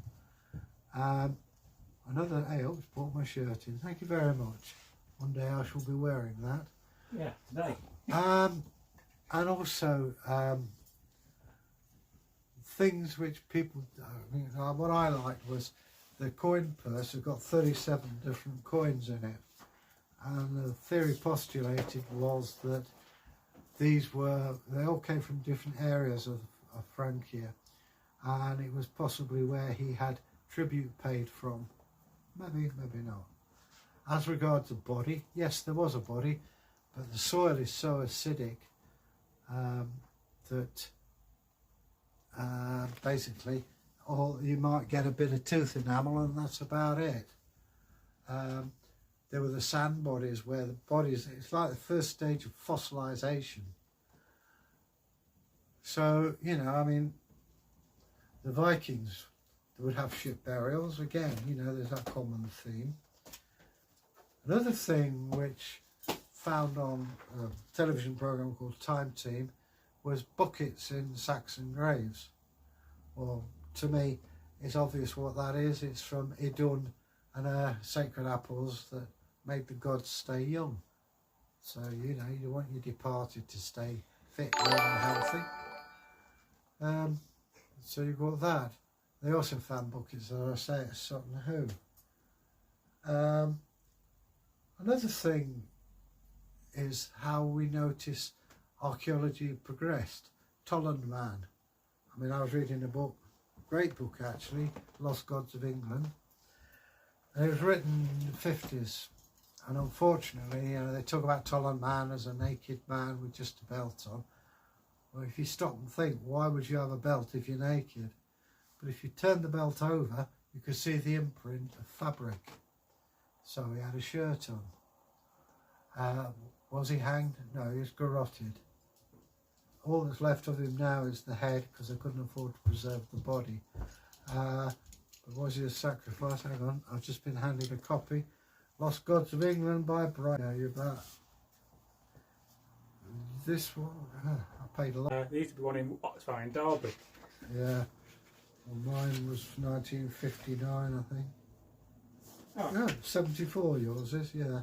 Another, hey, I just brought my shirt in. Thank you very much. One day I shall be wearing that. Yeah, today. And also things which people, what I liked was the coin purse had got 37 different coins in it. And the theory postulated was that they all came from different areas of Francia. And it was possibly where he had tribute paid from. Maybe not. As regards the body, yes, there was a body, but the soil is so acidic that basically you might get a bit of tooth enamel, and that's about it. There were the sand bodies where the bodies, it's like the first stage of fossilization. So, you know, I mean, the Vikings would have ship burials. Again, you know, there's that common theme. Another thing which found on a television program called Time Team was buckets in Saxon graves. Well, to me, it's obvious what that is. It's from Idun and sacred apples that made the gods stay young. So, you know, you want your departed to stay fit, young and healthy. So you've got that. They also found buckets, as I say, at Sutton Hoo. Another thing is how we notice archaeology progressed. Toland Man. I mean, I was reading a book, great book actually, Lost Gods of England. And it was written in the 50s. And unfortunately, you know, they talk about Toland Man as a naked man with just a belt on. Well, if you stop and think, why would you have a belt if you're naked? But if you turn the belt over, you could see the imprint of fabric. So he had a shirt on. Was he hanged? No, he was garroted. All that's left of him now is the head, because they couldn't afford to preserve the body. But was he a sacrifice? Hang on, I've just been handed a copy. Lost Gods of England by Bragi. You're about this one. I paid a lot. There used to be one in Oxford in Derby. Yeah. Well, mine was 1959, I think. Oh. No, 74 yours is, yeah.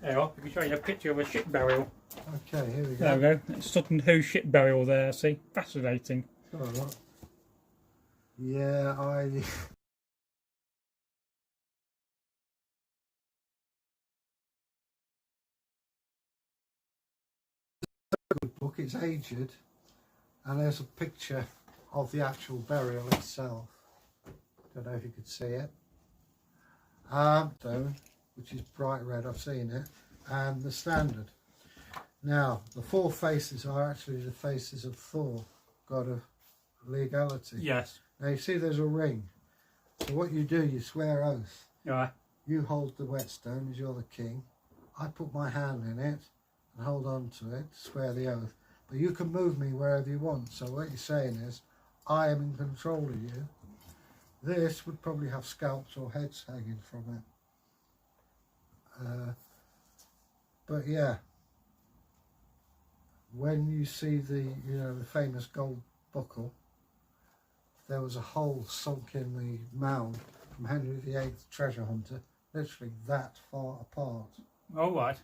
There you are. I can show you a picture of a ship burial. Okay, here we go. There we go. It's Sutton Hoo ship burial there, see? Fascinating. Oh, what? Yeah, good book, it's aged, and there's a picture of the actual burial itself. Don't know if you could see it. Stone, which is bright red, I've seen it, and the standard. Now, the four faces are actually the faces of Thor. god of legality. Yes. Now you see there's a ring. So what you do, you swear oath. Yeah. You hold the whetstone as you're the king. I put my hand in it and hold on to it, swear the oath. But you can move me wherever you want. So what you're saying is, I am in control of you. This would probably have scalps or heads hanging from it. But yeah, when you see the the famous gold buckle, there was a hole sunk in the mound from Henry VIII's treasure hunter, literally that far apart. All right.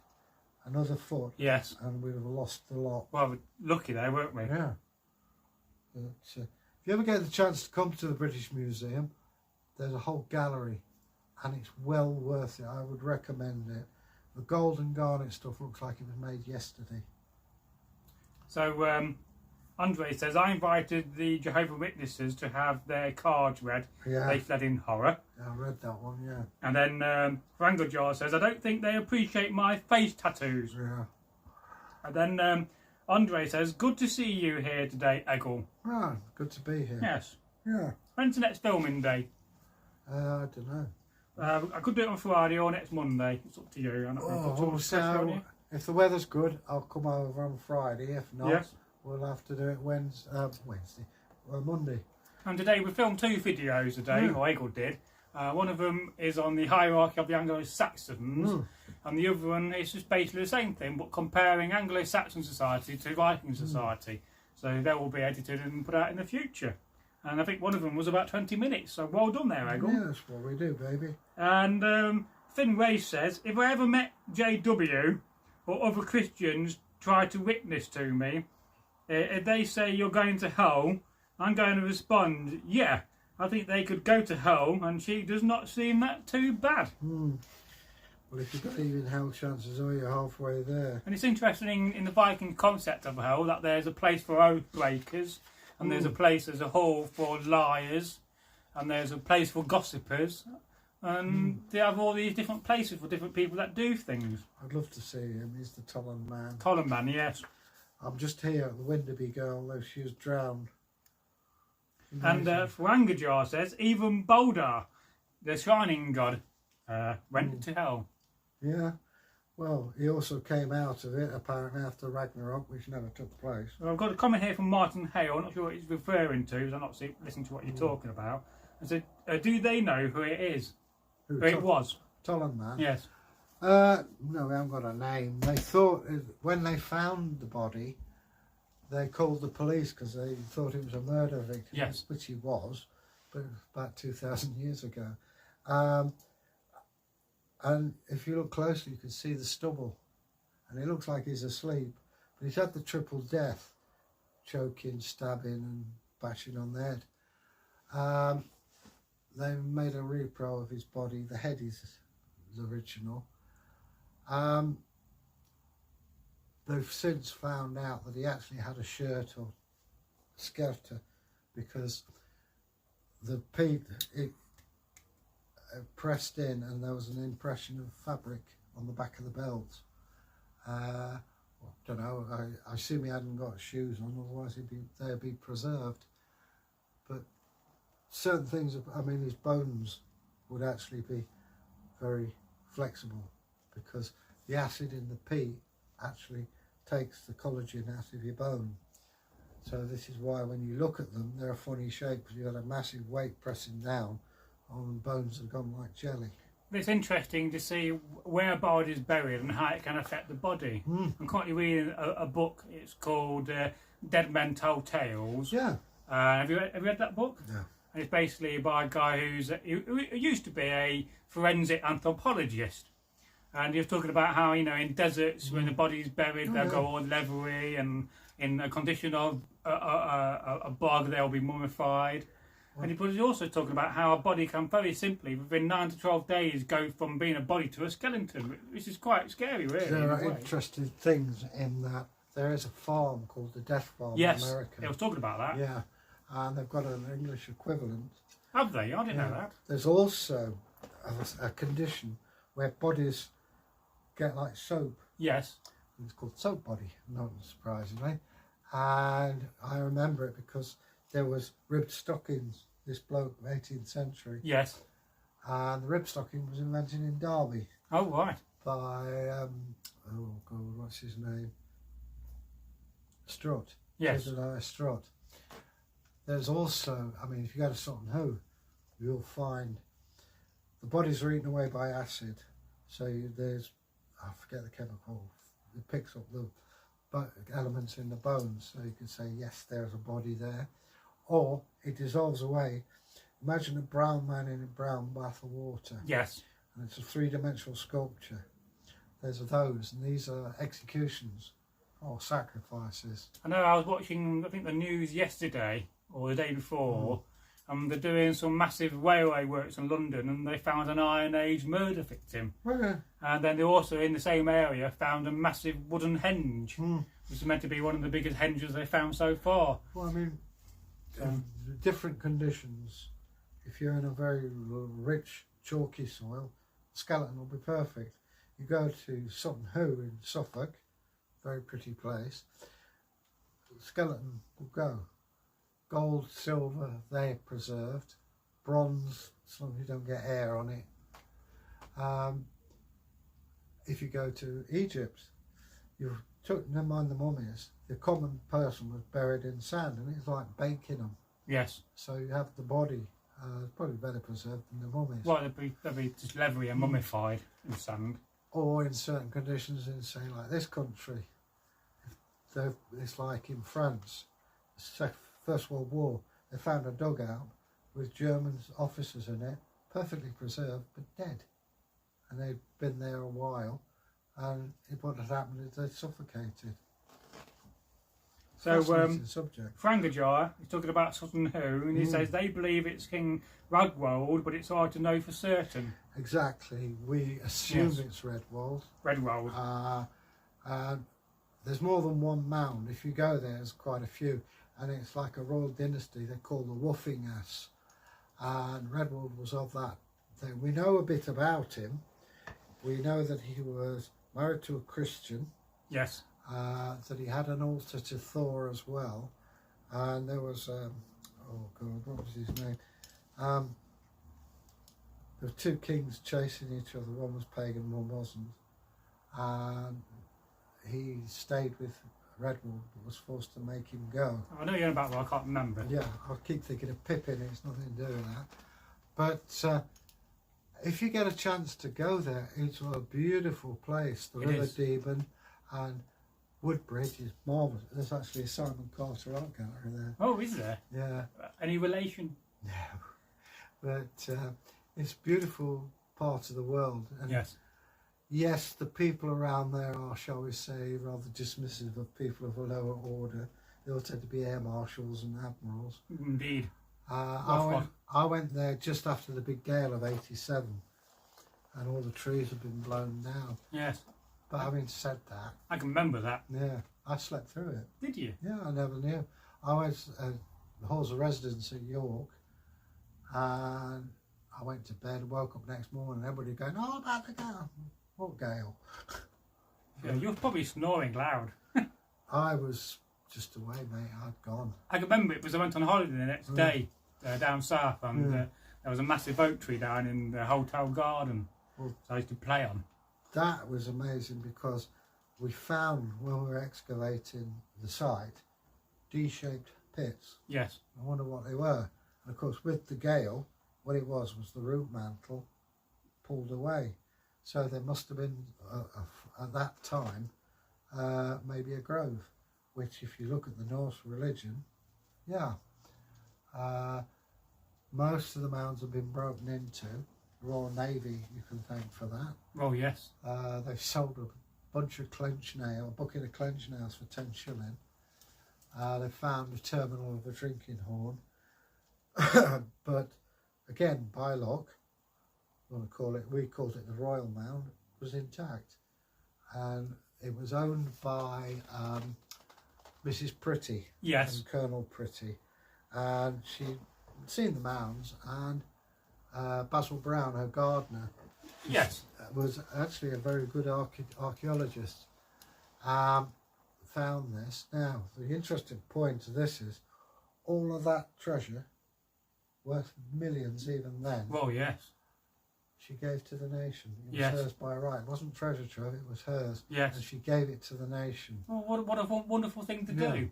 Another foot. Yes. And we'd have lost the lot. Well, we're lucky there, weren't we? Yeah. But, if you ever get the chance to come to the British Museum, there's a whole gallery, and it's well worth it. I would recommend it. The gold and garnet stuff looks like it was made yesterday. So, Andre says, I invited the Jehovah's Witnesses to have their cards read. Yeah. They fled in horror. I read that one, yeah. And then Rangojar says, I don't think they appreciate my face tattoos. Yeah. And then Andre says, good to see you here today, Egil. Ah, good to be here. Yes. Yeah. When's the next filming day? I don't know. I could do it on Friday or next Monday. It's up to you. I'm not going to put too much pressure on you. If the weather's good, I'll come over on Friday. If not, yes, we'll have to do it Wednesday or Monday. And today we filmed 2 videos today, or Egil did. One of them is on the hierarchy of the Anglo-Saxons, and the other one is just basically the same thing, but comparing Anglo-Saxon society to Viking society. So they will be edited and put out in the future. And I think one of them was about 20 minutes, so well done there, Egil. Yeah, that's what we do, baby. And Finn Race says, if I ever met JW or other Christians try to witness to me, if they say you're going to hell, I'm going to respond, yeah, I think they could go to hell, and she does not seem that too bad. Well, if you believe in hell, chances are you're halfway there. And it's interesting in the Viking concept of hell that there's a place for oath breakers, and there's a place, there's a hall for liars, and there's a place for gossipers, and they have all these different places for different people that do things. I'd love to see him. He's the Tollund man. Tollund man, yes. I'm just here at the Winderby girl, though she was drowned. And Frangajar says, even Boldar, the shining god, went to hell. Yeah. Well, he also came out of it, apparently, after Ragnarok, which never took place. Well, I've got a comment here from Martin Hale. I'm not sure what he's referring to, because I'm not listening to what you're talking about. I said, do they know who it is? Who it was? Tollund man? Yes. No, we haven't got a name. They thought, when they found the body, they called the police because they thought it was a murder victim. Yes. Which he was, but about 2,000 years ago. And if you look closely, you can see the stubble. And it looks like he's asleep. But he's had the triple death, choking, stabbing and bashing on the head. They made a repro of his body. The head is the original. They've since found out that he actually had a shirt or skirter, because the peat, it pressed in and there was an impression of fabric on the back of the belt. I don't know, I assume he hadn't got shoes on, otherwise they'd be preserved. But certain things, I mean, his bones would actually be very flexible, because the acid in the peat actually takes the collagen out of your bone. So this is why when you look at them, they're a funny shape, because you've got a massive weight pressing down on bones that have gone like jelly. It's interesting to see where a body is buried and how it can affect the body. I'm currently reading a book. It's called Dead Men Tell Tales. Yeah. Have you read that book? No. And it's basically by a guy who used to be a forensic anthropologist. And he was talking about how, you know, in deserts, when the body's buried, they'll go all leathery, and in a condition of a bog, they'll be mummified. And he was also talking about how a body can very simply, within 9 to 12 days, go from being a body to a skeleton, which is quite scary, really. There are interesting things in that. There is a farm called the Death Farm in America. Yes, I was talking about that. Yeah, and they've got an English equivalent. Have they? I didn't know that. There's also a condition where bodies get like soap. Yes. It's called soap body, not surprisingly. And I remember it because there was ribbed stockings, this bloke of 18th century. Yes. And the rib stocking was invented in Derby Oh, right. by, oh God, what's his name? Strutt. Yes. Jedediah Strutt. There's also, I mean, if you go to Sutton Hoo, you'll find the bodies are eaten away by acid. So there's, I forget the chemical, it picks up the elements in the bones. So you can say, yes, there's a body there. Or it dissolves away. Imagine a brown man in a brown bath of water. Yes. And it's a three-dimensional sculpture. There's those, and these are executions or sacrifices. I know I was watching, I think, the news yesterday or the day before, and they're doing some massive railway works in London, and they found an Iron Age murder victim. Yeah. And then they also, in the same area, found a massive wooden henge, which is meant to be one of the biggest henges they found so far. Well, I mean, different conditions. If you're in a very rich, chalky soil, the skeleton will be perfect. You go to Sutton Hoo in Suffolk, very pretty place, the skeleton will go. Gold, silver, they're preserved. Bronze, as long as you don't get air on it. If you go to Egypt, never mind the mummies, the common person was buried in sand, and it's like baking them. Yes. So you have the body probably better preserved than the mummies. Well, they'd be just leathery and mummified in sand. Or in certain conditions in, say, like this country. It's like in France, First World War, they found a dugout with German officers in it, perfectly preserved, but dead. And they'd been there a while, and what had happened is they suffocated. So, subject. Frangajar is talking about Sutton Hoo, and he says they believe it's King Radwold, but it's hard to know for certain. Exactly. We assume it's Redwold. Redwold. There's more than one mound. If you go there, there's quite a few. And it's like a royal dynasty. They're called the Woffingas. And Redwold was of that thing. We know a bit about him. We know that he was married to a Christian. Yes. That he had an altar to Thor as well, and there was oh God, what was his name? There were two kings chasing each other. One was pagan, one wasn't. And he stayed with Redwold, but was forced to make him go. I know you're on about, but I can't remember. Yeah, I keep thinking of Pippin. It's nothing to do with that. But if you get a chance to go there, it's a beautiful place. The River Deben and Woodbridge is marvellous. There's actually a Simon Carter art gallery there. Oh, is there? Yeah. Any relation? No. But it's a beautiful part of the world. And yes. Yes, the people around there are, shall we say, rather dismissive of people of a lower order. They all tend to be air marshals and admirals. Indeed. I went there just after the big gale of '87, and all the trees have been blown down. Yes. But having said that, I can remember that. Yeah, I slept through it. Did you? Yeah, I never knew. I went to the halls of residence in York, and I went to bed, woke up next morning, everybody going, "Oh, about the gale." What gale? Yeah, you were probably snoring loud. I was just away, mate. I'd gone. I can remember it because I went on holiday the next day down south, and there was a massive oak tree down in the hotel garden, so I used to play on. That was amazing because we found, when we were excavating the site, D-shaped pits. Yes. I wonder what they were. And of course, with the gale, what it was the root mantle pulled away. So there must have been, at that time, maybe a grove, which if you look at the Norse religion, most of the mounds have been broken into. The Royal Navy, you can thank for that. Oh, yes. They've sold a bunch of a bucket of clench nails for 10 shilling. They found a terminal of a drinking horn. But again, by luck, we called it the Royal Mound, was intact. And it was owned by Mrs. Pretty. Yes. And Colonel Pretty. And she'd seen the mounds, and Basil Brown, her gardener, yes, was actually a very good archaeologist. found this. Now, the interesting point of this is all of that treasure, worth millions even then, Well, yes. she gave to the nation. It was Yes. hers by right. It wasn't treasure trove, it was hers. Yes. And she gave it to the nation. Well, what a wonderful thing to Yeah. do.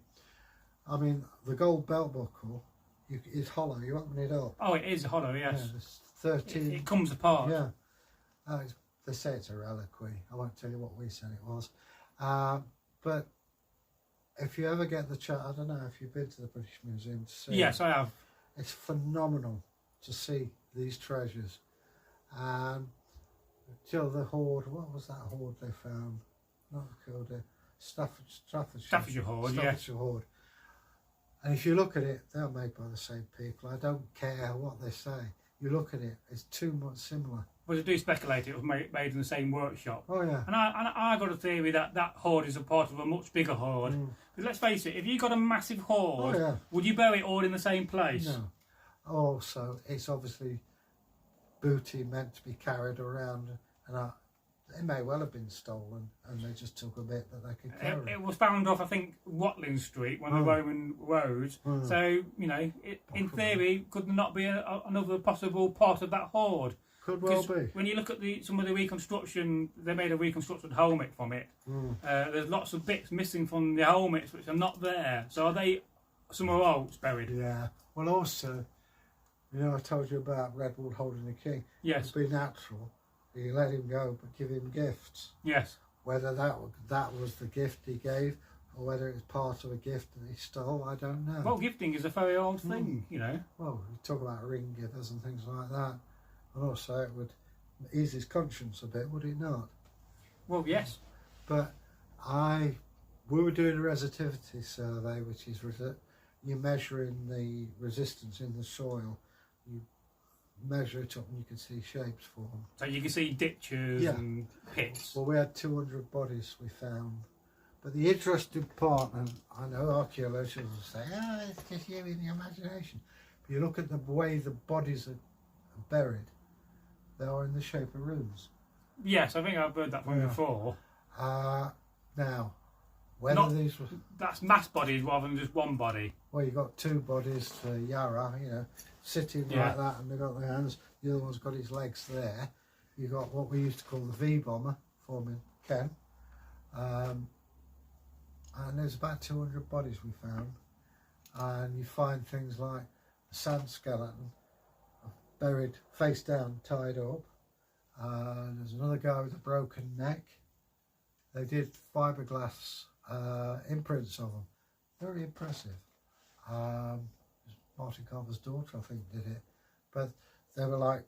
I mean, the gold belt buckle is hollow. You open it up. Oh, it is hollow, yes. Yeah, there's 13. It comes apart. Yeah. They say it's a reliquary. I won't tell you what we said it was. But if you ever get the chance, I don't know if you've been to the British Museum to see Yes, it. I have. It's phenomenal to see these treasures. Till the hoard, what was that hoard they found? Not Kildare, Staffordshire hoard, yes. Staffordshire hoard. And if you look at it, they're made by the same people. I don't care what they say. You look at it, it's too much similar. But I do speculate it was made in the same workshop. Oh yeah. And I got a theory that hoard is a part of a much bigger hoard. Because let's face it, if you got a massive hoard, would you bury it all in the same place? No. Also, it's obviously booty meant to be carried around, and it may well have been stolen, and they just took a bit that they could carry. It was found off, I think, Watling Street, one of the Roman roads. So, you know, in theory, could there not be another possible part of that hoard? Could well be. When you look at some of the reconstruction, they made a reconstructed helmet from it. There's lots of bits missing from the helmets which are not there. So are they somewhere else buried? Yeah. Well, also, you know, I told you about Redwood holding the king. Yes. It'd be natural. You let him go, but give him gifts. Yes. Whether that was the gift he gave, or whether it was part of a gift that he stole, I don't know. Well, gifting is a very old thing, you know. Well, you talk about ring givers and things like that. And also it would ease his conscience a bit, would it not? Well, yes. But we were doing a resistivity survey, which is you're measuring the resistance in the soil. You measure it up and you can see shapes form. So you can see ditches and pits. Well, we had 200 bodies we found. But the interesting part, and I know archaeologists will say, it's just you in the imagination. But you look at the way the bodies are buried, they are in the shape of runes. Yes, I think I've heard that from before. Now, whether these were... That's mass bodies rather than just one body. Well, you've got two bodies to Yara, you know, sitting like that, and they've got their hands. The other one's got his legs there. You've got what we used to call the V-bomber, forming Ken. And there's about 200 bodies we found. And you find things like a sand skeleton, buried face down, tied up. There's another guy with a broken neck. They did fiberglass imprints of them. Very impressive. Martin Carver's daughter, I think, did it. But they were like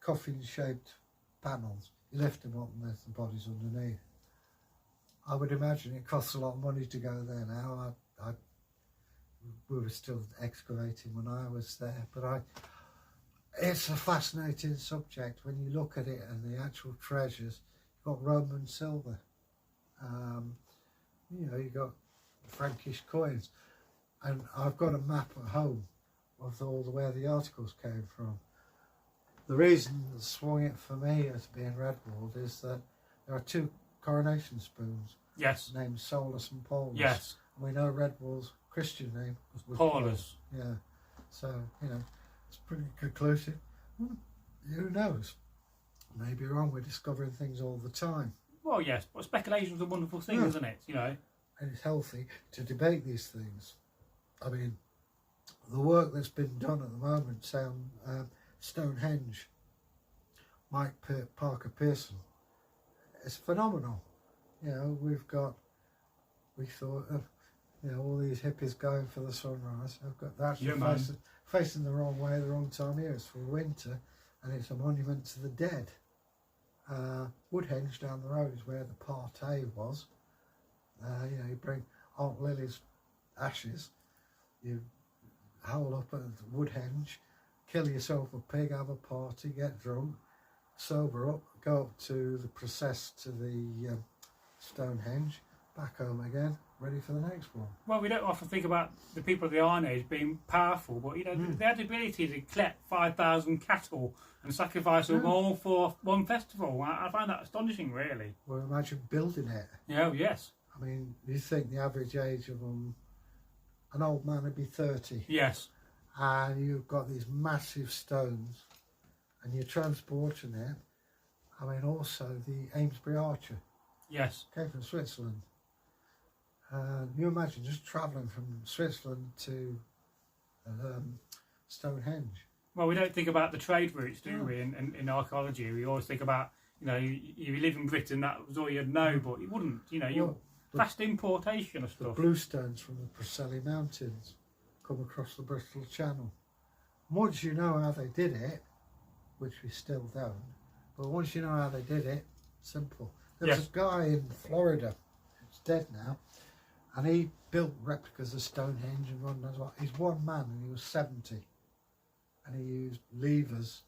coffin-shaped panels. You lift them up and there's the bodies underneath. I would imagine it costs a lot of money to go there now. We were still excavating when I was there, but it's a fascinating subject when you look at it and the actual treasures. You've got Roman silver, you know, you've got Frankish coins, and I've got a map at home of where the articles came from. The reason that swung it for me as being Redwood is that there are two coronation spoons. Yes. Named Solus and Paulus. Yes. And we know Redwood's Christian name was Paulus. Yeah. So, you know, it's pretty conclusive. Who knows? Maybe wrong. We're discovering things all the time. Well, yes, but speculation is a wonderful thing, isn't it? You know. And it's healthy to debate these things. I mean, the work that's been done at the moment, say on Stonehenge, Mike Parker Pearson, it's phenomenal. You know, we thought of, you know, all these hippies going for the sunrise. I've got that facing the wrong way, the wrong time here. It's for winter, and it's a monument to the dead. Woodhenge down the road is where the party was. You know, you bring Aunt Lily's ashes, you howl up at Woodhenge, kill yourself a pig, have a party, get drunk, sober up, go up to the process to the Stonehenge, back home again, ready for the next one. Well, we don't often think about the people of the Iron Age being powerful, but you know, they had the ability to collect 5,000 cattle and sacrifice them all for one festival. I find that astonishing, really. Well, imagine building it. Yeah, yes. I mean, you think the average age of them, an old man would be 30. Yes. And you've got these massive stones and you're transporting it. I mean, also the Amesbury Archer. Yes. Came from Switzerland. You imagine just travelling from Switzerland to Stonehenge. Well, we don't think about the trade routes, do we, in archaeology? We always think about, you know, you live in Britain, that was all you'd know, but you wouldn't, you know, you're vast importation of stuff. The bluestones from the Preseli Mountains come across the Bristol Channel. Once you know how they did it, which we still don't, but once you know how they did it, simple. There's a guy in Florida, he's dead now, and he built replicas of Stonehenge and God knows what. He's one man and he was 70, and he used levers.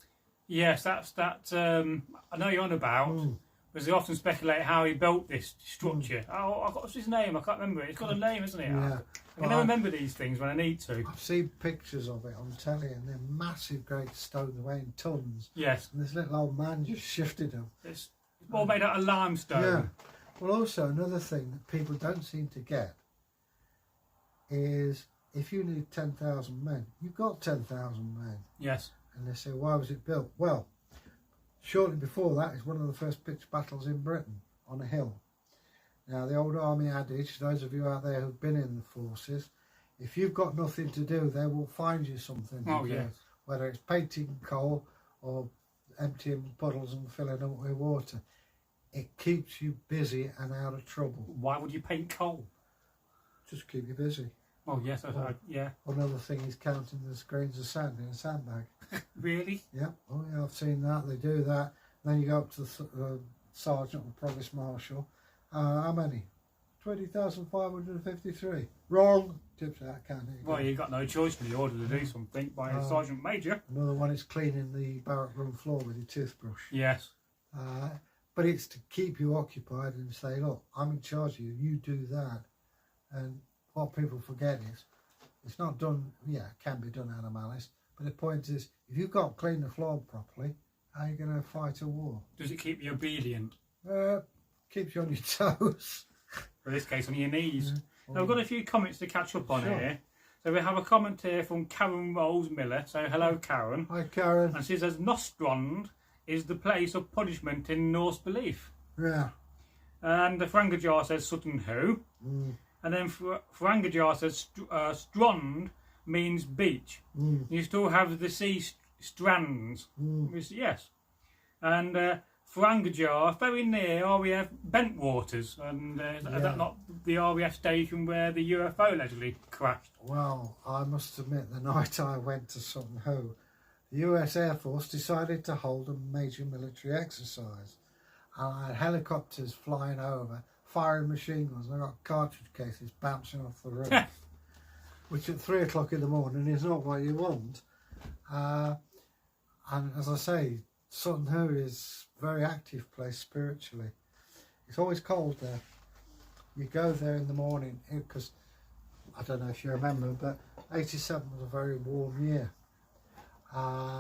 Yes, that's that. I know you're on about. Because they often speculate how he built this structure. What's his name? I can't remember it. It's got a name, isn't it? Yeah. I can never remember these things when I need to. I've seen pictures of it on telly, and they're massive, great stones weighing tons. Yes. And this little old man just shifted them. It's all made out of limestone. Yeah. Well, also another thing that people don't seem to get is if you need 10,000 men, you've got 10,000 men. Yes. And they say, why was it built? Well, shortly before that is one of the first pitched battles in Britain on a hill. Now, the old army adage, those of you out there who've been in the forces, if you've got nothing to do, they will find you something to do. Yes. Whether it's painting coal or emptying puddles and filling them with water. It keeps you busy and out of trouble. Why would you paint coal? Just keep you busy. Oh, yes, yeah. Another thing is counting the grains of sand in a sandbag. Really? Yeah. Oh, yeah, I've seen that. They do that. Then you go up to the sergeant or provost marshal. How many? 20,553. Wrong. Tips out, can't he? Well, you've got no choice when you order to do something by a sergeant major. Another one is cleaning the barrack room floor with your toothbrush. Yes. But it's to keep you occupied and say, look, I'm in charge of you. You do that. And what people forget is, it's not done, yeah, it can be done out of malice, but the point is, if you've got to clean the floor properly, how are you going to fight a war? Does it keep you obedient? Keeps you on your toes. In this case, on your knees. Now, we've got a few comments to catch up on here. So we have a comment here from Karen Rolls Miller. So hello, Karen. Hi, Karen. And she says, Nostrand is the place of punishment in Norse belief. Yeah. And the Frangajar says Sutton Hoo. And then Frangajar says Strand means beach. You still have the sea strands. Yes. And Frangajar, very near RAF Bentwaters. And is that not the RAF station where the UFO allegedly crashed? Well, I must admit, the night I went to Sutton Hoo, the US Air Force decided to hold a major military exercise. And I had helicopters flying over, firing machine guns, and I got cartridge cases bouncing off the roof, which at 3 o'clock in the morning is not what you want. And as I say, Sutton Hoo is a very active place spiritually. It's always cold there. You go there in the morning, because I don't know if you remember, but 87 was a very warm year.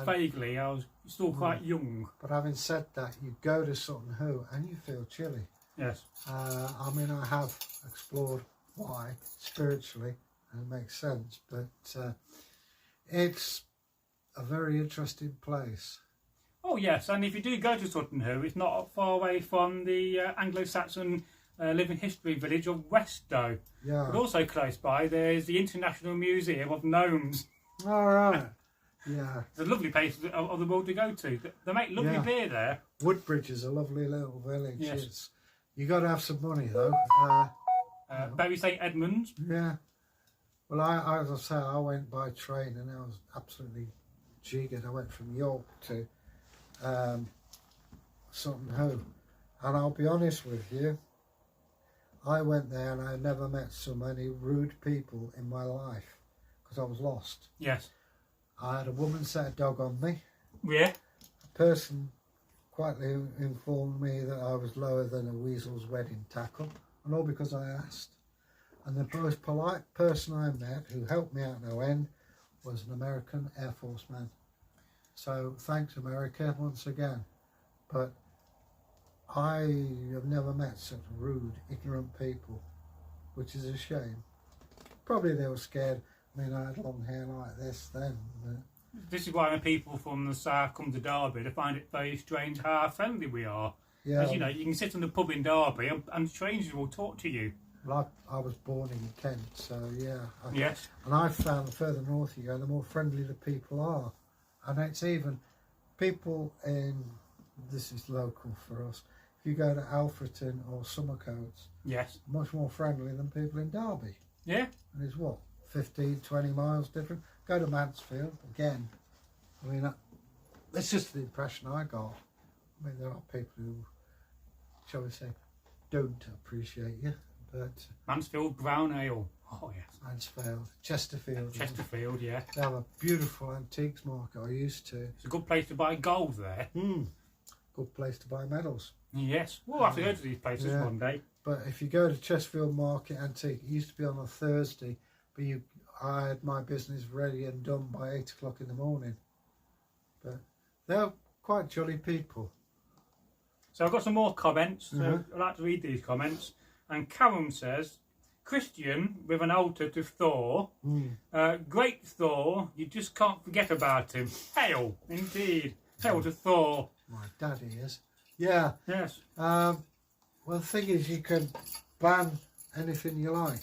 Vaguely, I was still quite young. But having said that, you go to Sutton Hoo and you feel chilly. Yes. I mean, I have explored why spiritually, and it makes sense, but it's a very interesting place. Oh yes, and if you do go to Sutton Hoo, it's not far away from the Anglo-Saxon living history village of Westow. Yeah. But also close by, there's the International Museum of Gnomes. All right. Yeah. It's a lovely place of the world to go to. They make lovely beer there. Woodbridge is a lovely little village. Yes. You got to have some money though. Bury St Edmunds. Yeah. Well, as I say, I went by train and I was absolutely jiggered. I went from York to Sutton Hoo, and I'll be honest with you, I went there and I never met so many rude people in my life because I was lost. Yes. I had a woman set a dog on me. Yeah. A person quietly informed me that I was lower than a weasel's wedding tackle, and all because I asked. And the most polite person I met, who helped me out no end, was an American Air Force man. So thanks, America, once again. But I have never met such rude, ignorant people. which is a shame. Probably they were scared. I mean, I had long hair like this then. But... This is why when people from the south come to Derby, they find it very strange how friendly we are. Yeah. As you know, you can sit in the pub in Derby and strangers will talk to you. Well, I was born in Kent, so yeah. Yes. And I've found the further north you go, the more friendly the people are. And it's even people in, this is local for us, if you go to Alfreton or Somercotes, yes, much more friendly than people in Derby. Yeah. And it's what, 15, 20 miles different? Go to Mansfield, again. I mean, that's just the impression I got. I mean, there are people who, shall we say, don't appreciate you, but... Mansfield Brown Ale. Oh, yes. Mansfield, Chesterfield. Chesterfield, yeah. They have a beautiful antiques market, I used to. It's a good place to buy gold there. Good place to buy medals. Yes. We'll have to go to these places one day. But if you go to Chesterfield Market Antique, it used to be on a Thursday, but I had my business ready and done by 8 o'clock in the morning. But they're quite jolly people. So I've got some more comments. So I'd like to read these comments. And Karen says, Christian with an altar to Thor. Great Thor, you just can't forget about him. Hail, indeed. Hail to Thor. My daddy is. Yeah. Yes. Well, the thing is, you can ban anything you like.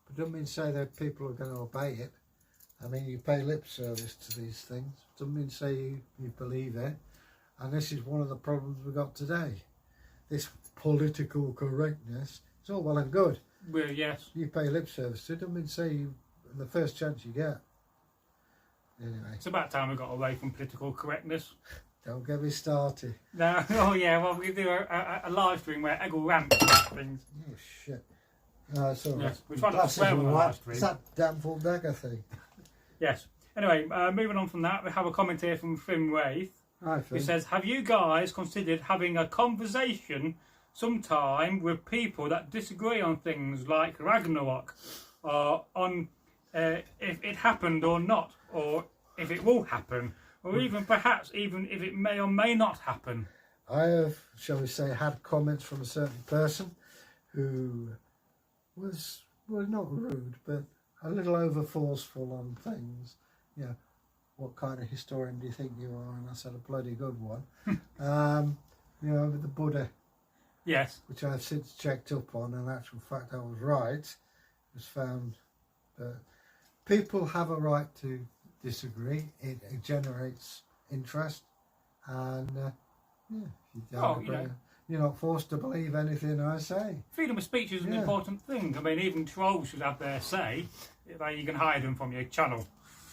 But doesn't mean to say that people are going to obey it. I mean, you pay lip service to these things. Doesn't mean to say you believe it. And this is one of the problems we've got today. This political correctness, it's all well and good. Well, yes. You pay lip service to it. Doesn't mean to say the first chance you get. Anyway. It's about time we got away from political correctness. Don't get me started. No, oh yeah, well, we can do a live stream where Egil rants about things. Oh, shit. No, it's all right. Yes, we try not to swear on the live stream. It's that damn full dagger thing. Yes. Anyway, moving on from that, we have a comment here from Finn Wraith. Hi, Who Finn. says, have you guys considered having a conversation sometime with people that disagree on things like Ragnarok, or on if it happened or not, or if it will happen, or even perhaps even if it may or may not happen? I have, shall we say, had comments from a certain person who was, well, not rude, but a little over forceful on things. You know, what kind of historian do you think you are? And I said, a bloody good one. You know, with the Buddha. Yes. Which I've since checked up on, and in actual fact I was right. It was found that people have a right to disagree. It generates interest, and yeah, if you don't agree, you're not forced to believe anything I say. Freedom of speech is an important thing. I mean, even trolls should have their say. You can hide them from your channel.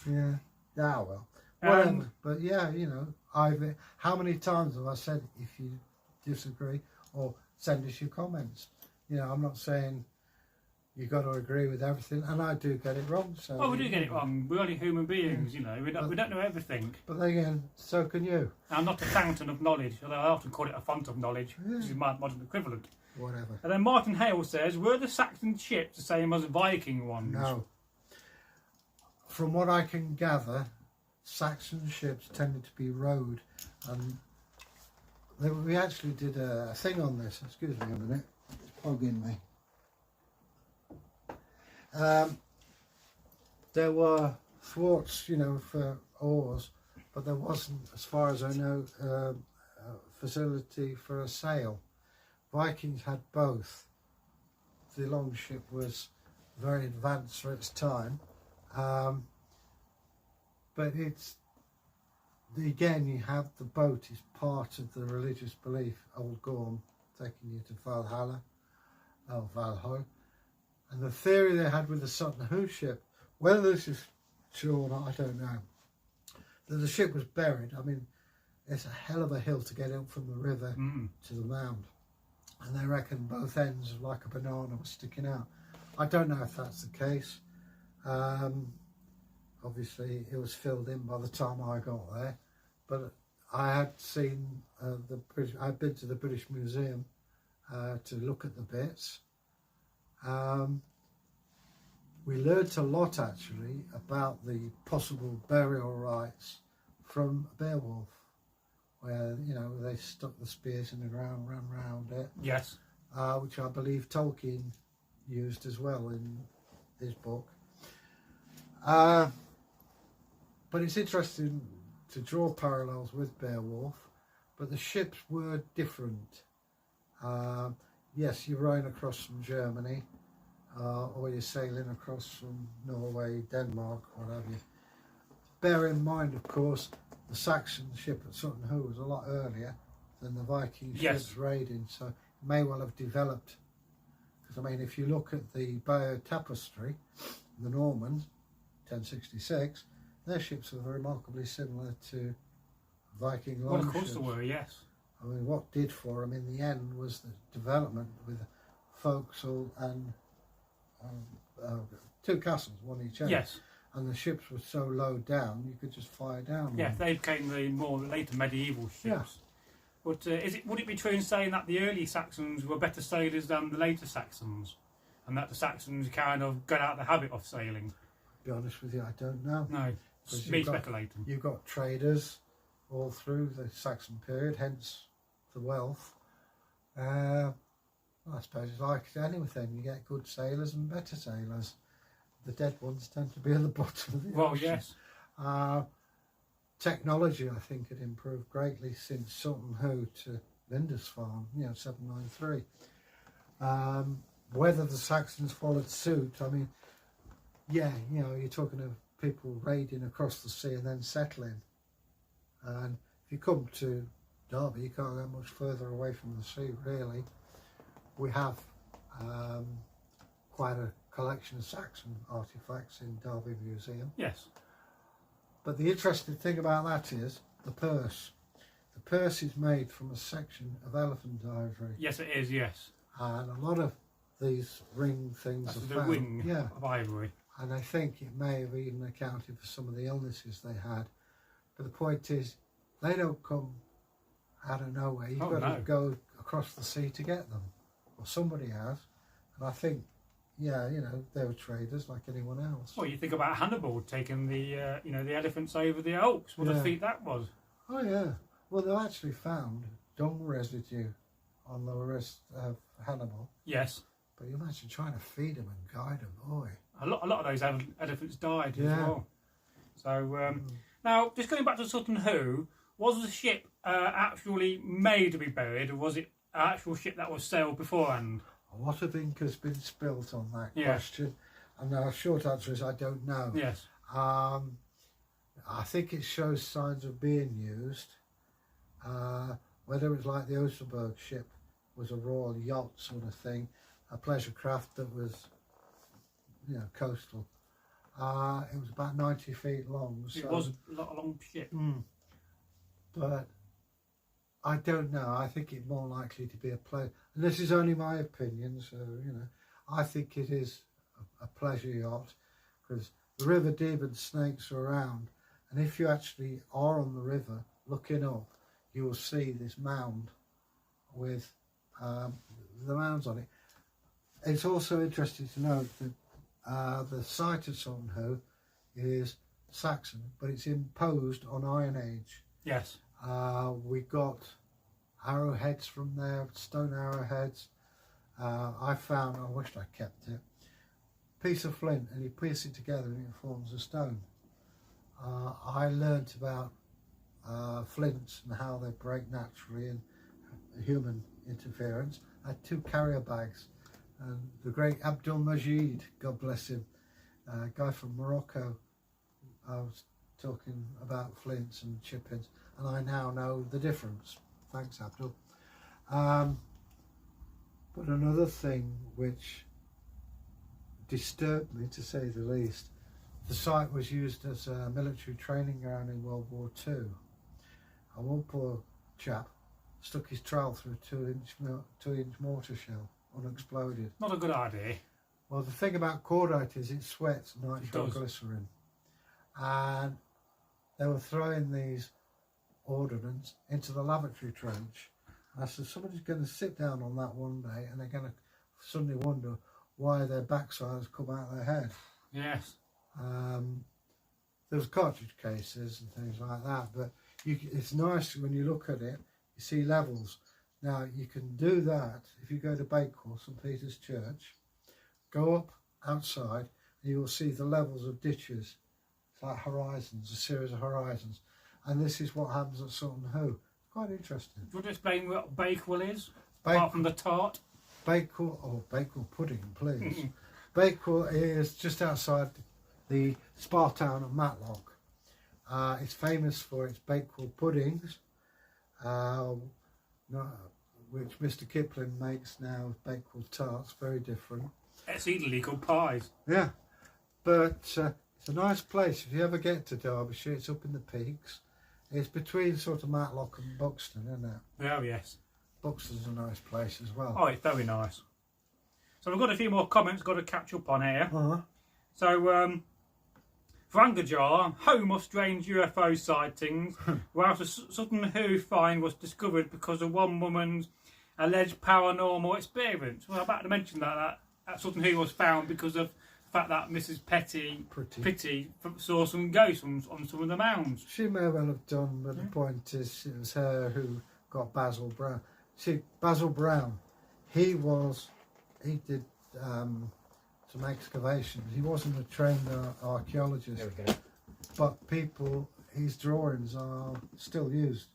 Yeah. Ah, well. Whatever. But yeah, you know, how many times have I said, if you disagree, or send us your comments? You know, I'm not saying you've got to agree with everything, and I do get it wrong. So well, we do get it wrong. We're only human beings, you know. We don't know everything. But then again, so can you. I'm not a fountain of knowledge, although I often call it a font of knowledge, which is my modern equivalent. Whatever. And then Martin Hale says, were the Saxon ships the same as Viking ones? No. From what I can gather, Saxon ships tended to be rowed, and we actually did a thing on this. Excuse me a minute, it's bugging me. There were thwarts, you know, for oars, but there wasn't, as far as I know, a facility for a sail. Vikings had both. The longship was very advanced for its time. But it's, again, you have the boat is part of the religious belief, Old Gorm, taking you to Valhalla, Valhalla. And the theory they had with the Sutton Hoo ship, whether this is true or not, I don't know, that the ship was buried. I mean, it's a hell of a hill to get up from the river to the mound. And they reckon both ends, like a banana, were sticking out. I don't know if that's the case. Obviously, it was filled in by the time I got there, but I had seen I'd been to the British Museum to look at the bits. We learnt a lot actually about the possible burial rites from Beowulf, where they stuck the spears in the ground, ran round it. Yes. Which I believe Tolkien used as well in his book. But it's interesting to draw parallels with Beowulf, but the ships were different. Yes, you're rowing across from Germany, or you're sailing across from Norway, Denmark, what have you. Bear in mind, of course, the Saxon ship at Sutton Hoo was a lot earlier than the Viking ships raiding, so it may well have developed. Because, I mean, if you look at the Bayeux Tapestry, the Normans, 1066, their ships were remarkably similar to Viking Well, longships. of course they were, yes. I mean, what did for them in the end was the development with forecastle and two castles, one each end. Yes. And the ships were so low down, you could just fire down. Yeah, them. they became the more later medieval ships. Yeah. But would it be true in saying that the early Saxons were better sailors than the later Saxons? And that the Saxons kind of got out of the habit of sailing? To be honest with you, I don't know. No, it's me speculating. You've got traders all through the Saxon period, hence the wealth. I suppose it's like anything, you get good sailors and better sailors. The dead ones tend to be at the bottom of the ocean. Yes. Technology, I think, had improved greatly since Sutton Hoo to Lindisfarne, 793. Whether the Saxons followed suit, I mean, yeah, you're talking of people raiding across the sea and then settling. And if you come to Derby, you can't go much further away from the sea, really. We have quite a collection of Saxon artefacts in Derby Museum. Yes. But the interesting thing about that is the purse. The purse is made from a section of elephant ivory. Yes, it is, yes. And a lot of these ring things That's are the found. wing Yeah. of ivory. And I think it may have even accounted for some of the illnesses they had. But the point is, they don't come out of nowhere. You've got to go across the sea to get them. Or somebody has. And I think, they were traders like anyone else. Well, you think about Hannibal taking the elephants over the Alps. What a feat that was. Oh, yeah. Well, they actually found dung residue on the wrist of Hannibal. Yes. But you imagine trying to feed them and guide them, boy. A lot of those elephants died as well. So, now, just going back to Sutton Hoo, was the ship actually made to be buried, or was it an actual ship that was sailed beforehand? A lot of ink has been spilt on that question, and the short answer is I don't know. Yes. I think it shows signs of being used. Whether it was like the Osterberg ship was a royal yacht sort of thing, a pleasure craft that was, coastal. It was about 90 feet long. So, it was a long ship. But I don't know. I think it's more likely to be a pleasure. And this is only my opinion, so, I think it is a pleasure yacht because the River Deben snakes are around. And if you actually are on the river looking up, you will see this mound with the mounds on it. It's also interesting to note that the site of Sutton Hoo is Saxon, but it's imposed on Iron Age. Yes. We got arrowheads from there, stone arrowheads. I found, I wished I kept it, piece of flint, and you piece it together and it forms a stone. I learnt about flints and how they break naturally and human interference. I had 2 carrier bags, and the great Abdul Majid, God bless him, a guy from Morocco, I was talking about flints and chippings, and I now know the difference. Thanks, Abdul. But another thing which disturbed me, to say the least, the site was used as a military training ground in World War II. One poor chap stuck his trowel through a 2-inch mortar shell, unexploded. Not a good idea. Well, the thing about cordite is it sweats nitroglycerin. And they were throwing these ordnance into the lavatory trench. And I said, somebody's going to sit down on that one day and they're going to suddenly wonder why their backsides come out of their head. Yes. There was cartridge cases and things like that, but it's nice when you look at it, you see levels. Now, you can do that if you go to Bakewell, St Peter's Church, go up outside and you will see the levels of ditches. It's like horizons, a series of horizons. And this is what happens at Sutton Hoo. Quite interesting. Do you want to explain what Bakewell is? Apart from the tart? Bakewell pudding, please. Bakewell is just outside the spa town of Matlock. It's famous for its Bakewell puddings, which Mr. Kipling makes now as Bakewell tarts, very different. It's easily called pies. Yeah, but it's a nice place. If you ever get to Derbyshire, it's up in the peaks. It's between sort of Matlock and Buxton, isn't it? Oh, yes. Buxton's a nice place as well. Oh, it's very nice. So we've got a few more comments got to catch up on here. So, Frangajar, home of strange UFO sightings, whilst a Sutton Hoo find was discovered because of one woman's alleged paranormal experience. Well, I'm about to mention that Sutton Hoo was found because of the fact that Mrs. Pitty saw some ghosts on some of the mounds. She may well have done, but the point is it was her who got Basil Brown. See, Basil Brown, he did some excavations. He wasn't a trained archaeologist, but his drawings are still used.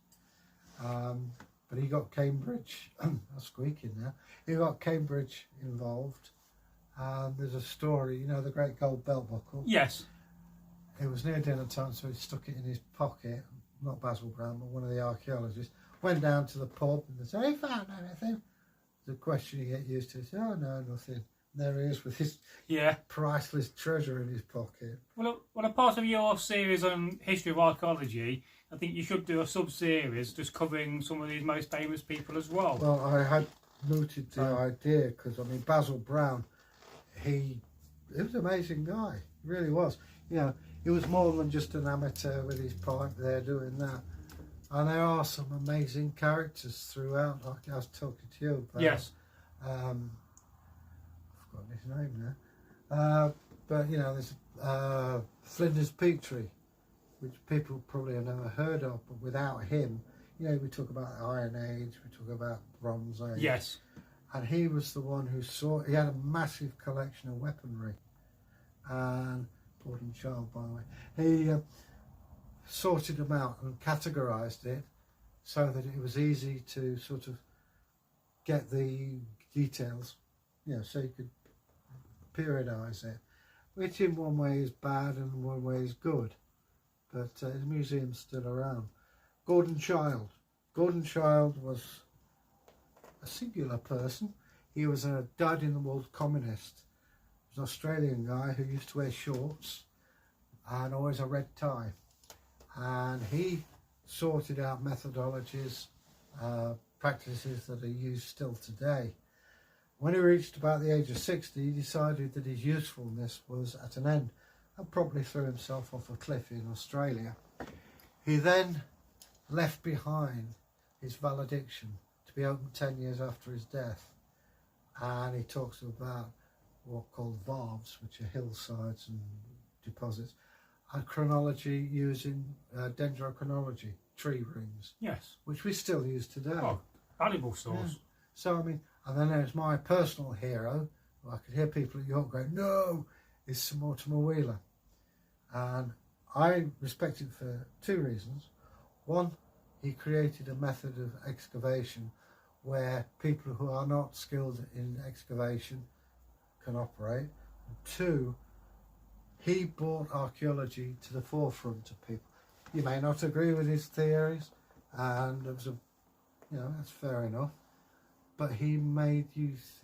But he got Cambridge, I'm squeaking now, he got Cambridge involved. There's a story, you know, the great gold belt buckle? Yes. It was near dinner time, so he stuck it in his pocket, not Basil Brown, but one of the archaeologists. Went down to the pub and they said, "Have you found anything?" The question you get used to is, "Oh no, nothing." And there he is with his priceless treasure in his pocket. Well, a part of your series on history of archaeology, I think you should do a sub-series just covering some of these most famous people as well. Well, I had mooted the idea because, I mean, Basil Brown, he was an amazing guy. He really was. You know, he was more than just an amateur with his pipe there doing that. And there are some amazing characters throughout, like I was talking to you about. Yes. I've forgotten his name now. But, you know, there's Flinders Petrie, which people probably have never heard of, but without him, you know, we talk about the Iron Age, we talk about Bronze Age. Yes. And he was the one who he had a massive collection of weaponry. And, Gordon Child, by the way, he sorted them out and categorised it so that it was easy to sort of get the details, you know, so you could periodise it, which in one way is bad and in one way is good. But the museum's still around. Gordon Child. Gordon Child was a singular person. He was a dyed-in-the-wool communist. He was an Australian guy who used to wear shorts and always a red tie. And he sorted out methodologies, practices that are used still today. When he reached about the age of 60, he decided that his usefulness was at an end and probably threw himself off a cliff in Australia. He then left behind his valediction to be opened 10 years after his death. And he talks about what are called varves, which are hillsides and deposits, and chronology using dendrochronology, tree rings. Yes. Which we still use today. Oh, valuable source. Yeah. So, I mean, and then there's my personal hero, who I could hear people at York going, "No," is Sir Mortimer Wheeler. And I respect him for two reasons. One, he created a method of excavation where people who are not skilled in excavation can operate. And two, he brought archaeology to the forefront of people. You may not agree with his theories, and it was you know, that's fair enough. But he made use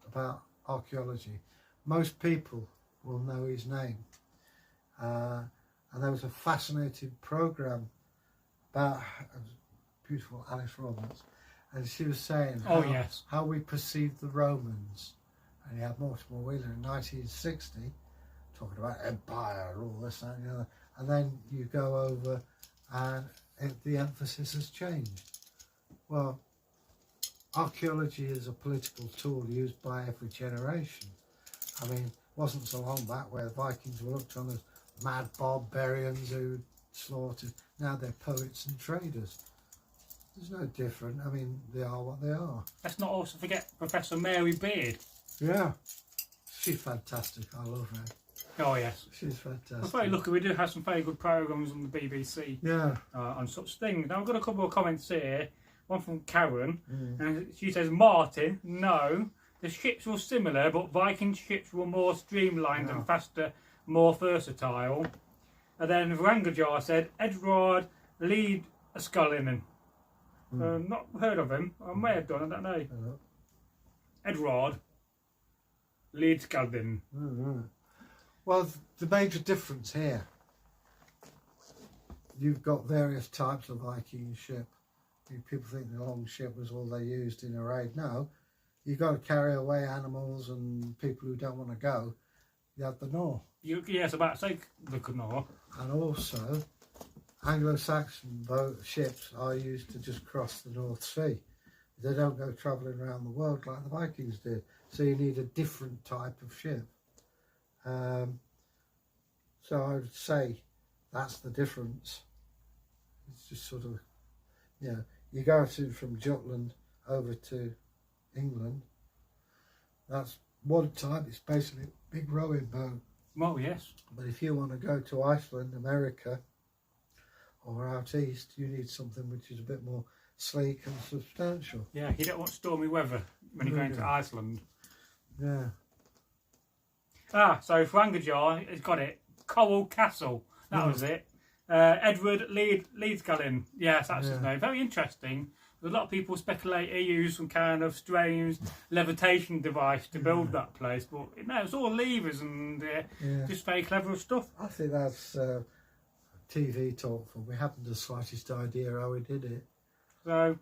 about archaeology. Most people will know his name. And there was a fascinating programme about beautiful Alice Roberts, and she was saying how we perceived the Romans. And he had Mortimer Wheeler in 1960 talking about empire, all this and the other. And then you go over and the emphasis has changed. Well, archaeology is a political tool used by every generation. I mean, it wasn't so long back where the Vikings were looked on as mad barbarians who slaughtered. Now they're poets and traders. There's no different. I mean, they are what they are. Let's not also forget Professor Mary Beard. Yeah. She's fantastic. I love her. Oh yes. She's fantastic. I'm very lucky. We do have some very good programmes on the BBC. Yeah. On such things. Now I've got a couple of comments here. One from Karen, and she says, "Martin, no, the ships were similar, but Viking ships were more streamlined and faster, more versatile." And then Rangajar said, "Edward Lead Scullinen." Not heard of him. I may have done. I don't know. Edward Lead Scullinen. Well, the major difference here, you've got various types of Viking ship. People think the long ship was all they used in a raid. No, you've got to carry away animals and people who don't want to go. You have the Nor. Yes, about to say the Nor. And also, Anglo-Saxon ships are used to just cross the North Sea. They don't go travelling around the world like the Vikings did. So you need a different type of ship. So I would say that's the difference. It's just sort of, you know, you go from Jutland over to England. That's one type. It's basically a big rowing boat. Oh yes. But if you want to go to Iceland, America, or out east, you need something which is a bit more sleek and substantial. Yeah, you don't want stormy weather when you're going to Iceland. Yeah. So Frangajar has got it. Coral Castle. That was it. Edward Leedscullin. Yes, that's his name. Very interesting. There's a lot of people speculate he used some kind of strange levitation device to build that place, but no, it's all levers and just very clever stuff. I think that's TV talk for. We haven't the slightest idea how he did it. So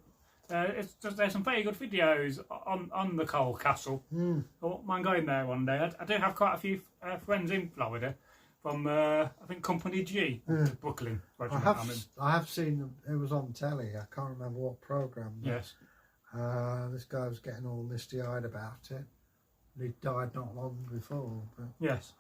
there's some very good videos on the Coral Castle. I won't mind going there one day. I do have quite a few friends in Florida from I think Company G, Brooklyn. I have seen it was on telly. I can't remember what programme. Yes. This guy was getting all misty-eyed about it. He died not long before. But... Yes.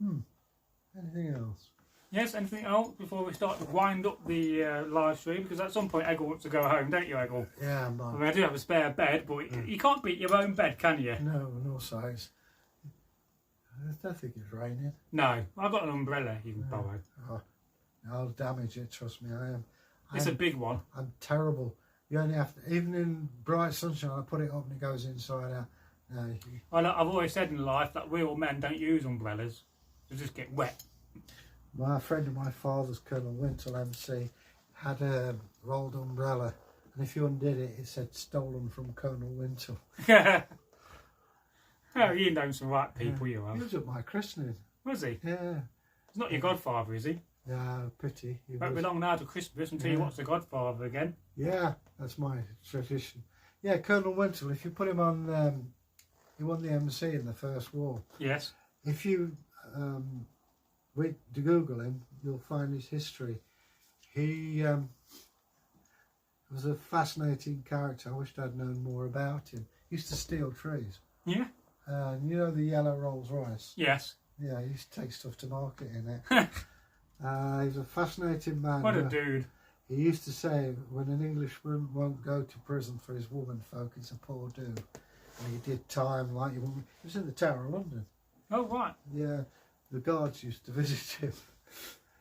Anything else? Yes, anything else before we start to wind up the live stream? Because at some point Egil wants to go home, don't you, Egil? Yeah, man. I mean, I do have a spare bed, but you can't beat your own bed, can you? No, no size. I don't think it's raining. No, I've got an umbrella you can borrow. Oh, I'll damage it, trust me, I am. It's a big one. I'm terrible. You only have to, even in bright sunshine, I put it up and it goes inside out. No. Well, I've always said in life that real men don't use umbrellas. They just get wet. My friend of my father's, Colonel Wintle MC, had a rolled umbrella, and if you undid it, it said stolen from Colonel Wintle. Oh, you know some right people, you have. He was at my christening. Was he? Yeah. He's not your godfather, is he? No, pity. Won't be long now to Christmas until he wants the godfather again. Yeah, that's my tradition. Yeah, Colonel Wintle, if you put him on, he won the MC in the First War. Yes. If you to Google him, you'll find his history. He was a fascinating character. I wished I'd known more about him. He used to steal trees. Yeah. You know the yellow Rolls Royce? Yes. Yeah, he used to take stuff to market in it. He's a fascinating man. What a dude. He used to say, when an Englishman won't go to prison for his woman folk, it's a poor do. And he did time like he was in the Tower of London. Oh, right. Yeah, the guards used to visit him.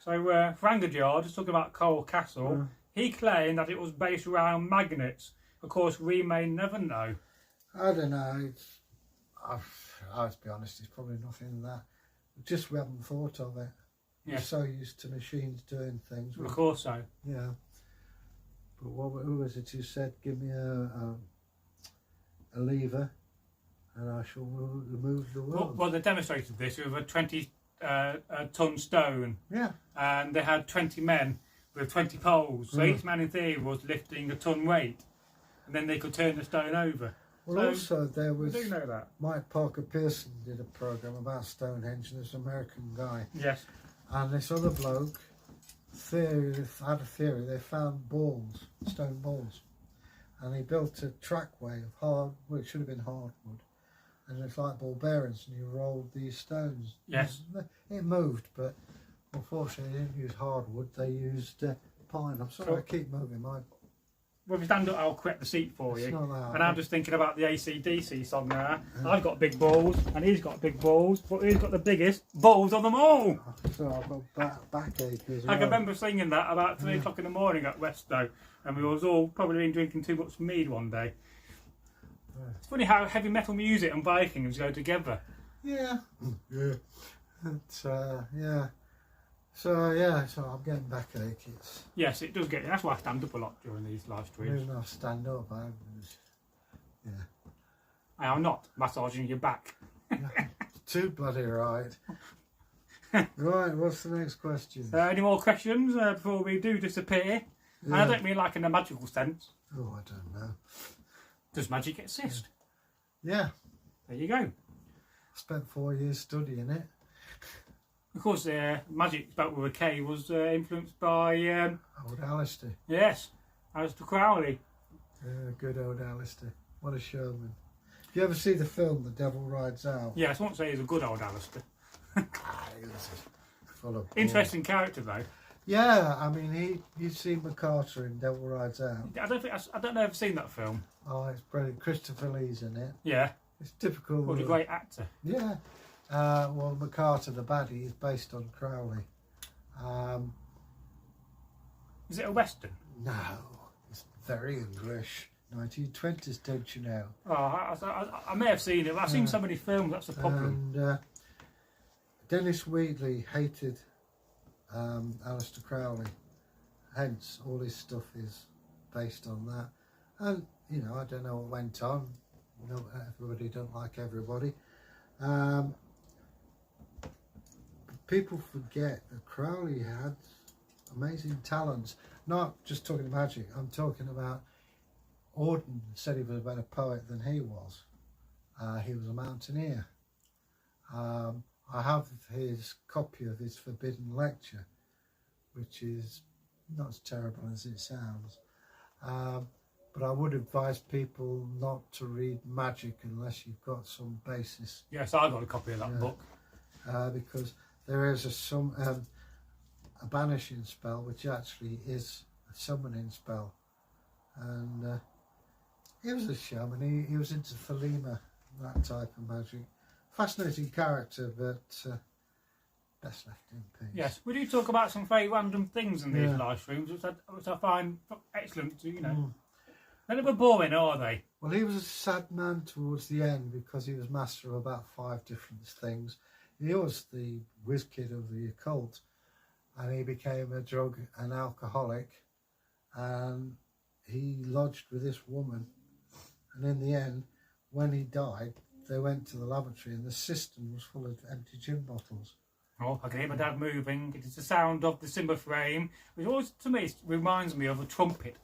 So, Frangajar, just talking about Coral Castle, he claimed that it was based around magnets. Of course, we may never know. I don't know. I'll be honest, it's probably nothing in that. Just we haven't thought of it. Yeah. We're so used to machines doing things. Of course so. Yeah. But who was it who said, give me a lever and I shall remove the world? Well, they demonstrated this with a 20-ton stone. Yeah. And they had 20 men with 20 poles. So each man in theory was lifting a ton weight. And then they could turn the stone over. Well, so, also there was. I do know that. Mike Parker Pearson did a programme about Stonehenge, and this American guy. Yes. And this other bloke had a theory. They found balls, stone balls, and he built a trackway of it should have been hardwood, and it's like ball bearings, and he rolled these stones. Yes. It moved, but unfortunately they didn't use hardwood. They used pine. I'm sorry, I keep moving my. when we stand up, I'll correct the seat for you. It's not that And I'm just thinking about the AC/DC song there. I've got big balls, and he's got big balls, but he's got the biggest balls of them all. So I've got backache as well. I can remember singing that about 3 o'clock in the morning at Westow, and we was all probably been drinking too much mead one day. It's funny how heavy metal music and Vikings go together. Yeah. Yeah. It's, yeah. So yeah, so I'm getting backache. It's Yes, it does get you. That's why I stand up a lot during these live the streams. reason I stand up. Yeah. I am not massaging your back. Too bloody right. Right, what's the next question? Any more questions before we do disappear? And I don't mean like in a magical sense. Oh, I don't know. Does magic exist? Yeah, There you go. I spent 4 years studying it. Of course, magic spelled with a K was influenced by, Old Alistair. yes, Alistair Crowley. Yeah, good old Alistair. What a showman. If you ever see the film The Devil Rides Out? Yes, I won't say he's a good old Alistair. He was full of Interesting character though. Yeah, I mean, you've seen MacArthur in Devil Rides Out. I don't know if I've seen that film. Oh, it's brilliant. Christopher Lee's in it. Yeah, It's typical. what a great actor. Yeah. Well, MacArthur, the baddie, is based on Crowley. Is it a western? No, it's very English. 1920s, don't you know? Oh, I may have seen it, but I've seen so many films. That's the problem. And Dennis Wheatley hated Aleister Crowley. Hence, all his stuff is based on that. And, you know, I don't know what went on. No, everybody don't like everybody. People forget that Crowley had amazing talents. Not just talking about magic, I'm talking about Auden said he was a better poet than he was. He was a mountaineer. I have his copy of his Forbidden Lecture, which is not as terrible as it sounds. But I would advise people not to read magic unless you've got some basis. Yes, I got a copy of that book. Because there is a banishing spell, which actually is a summoning spell. And he was a shaman, he was into Thelema, that type of magic. Fascinating character, but best left in peace. Yes, we do talk about some very random things in these live streams, which I find excellent, you know. They're never boring, are they? Well, he was a sad man towards the end because he was master of about 5 different things. He was the whiz kid of the occult, and he became a drug and alcoholic, and he lodged with this woman, and in the end, when he died, they went to the lavatory and the cistern was full of empty gin bottles. Oh, I can hear my dad moving. It is the sound of the cymbal frame, which always, to me, reminds me of a trumpet.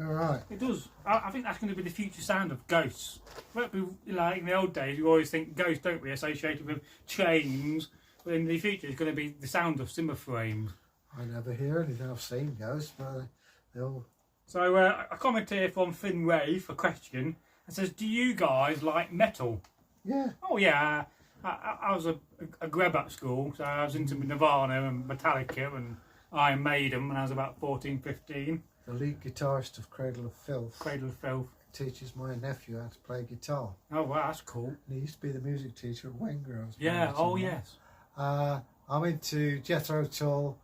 All right. It does. I think that's going to be the future sound of ghosts. Won't be like in the old days. You always think ghosts, don't we, associated with chains. But in the future, it's going to be the sound of cymbal frames. I never hear anything. I've seen ghosts, but they all... So a comment here from Finn Ray for question. It says, "Do you guys like metal?" Yeah. Oh yeah. I was a grab at school, so I was into Nirvana and Metallica and Iron Maiden when I was about 14, 15. The lead guitarist of Cradle of Filth. Cradle of Filth. Teaches my nephew how to play guitar. Oh wow, that's cool. And he used to be the music teacher at Wengrose. Yeah, oh yes. I'm into Jethro Tull,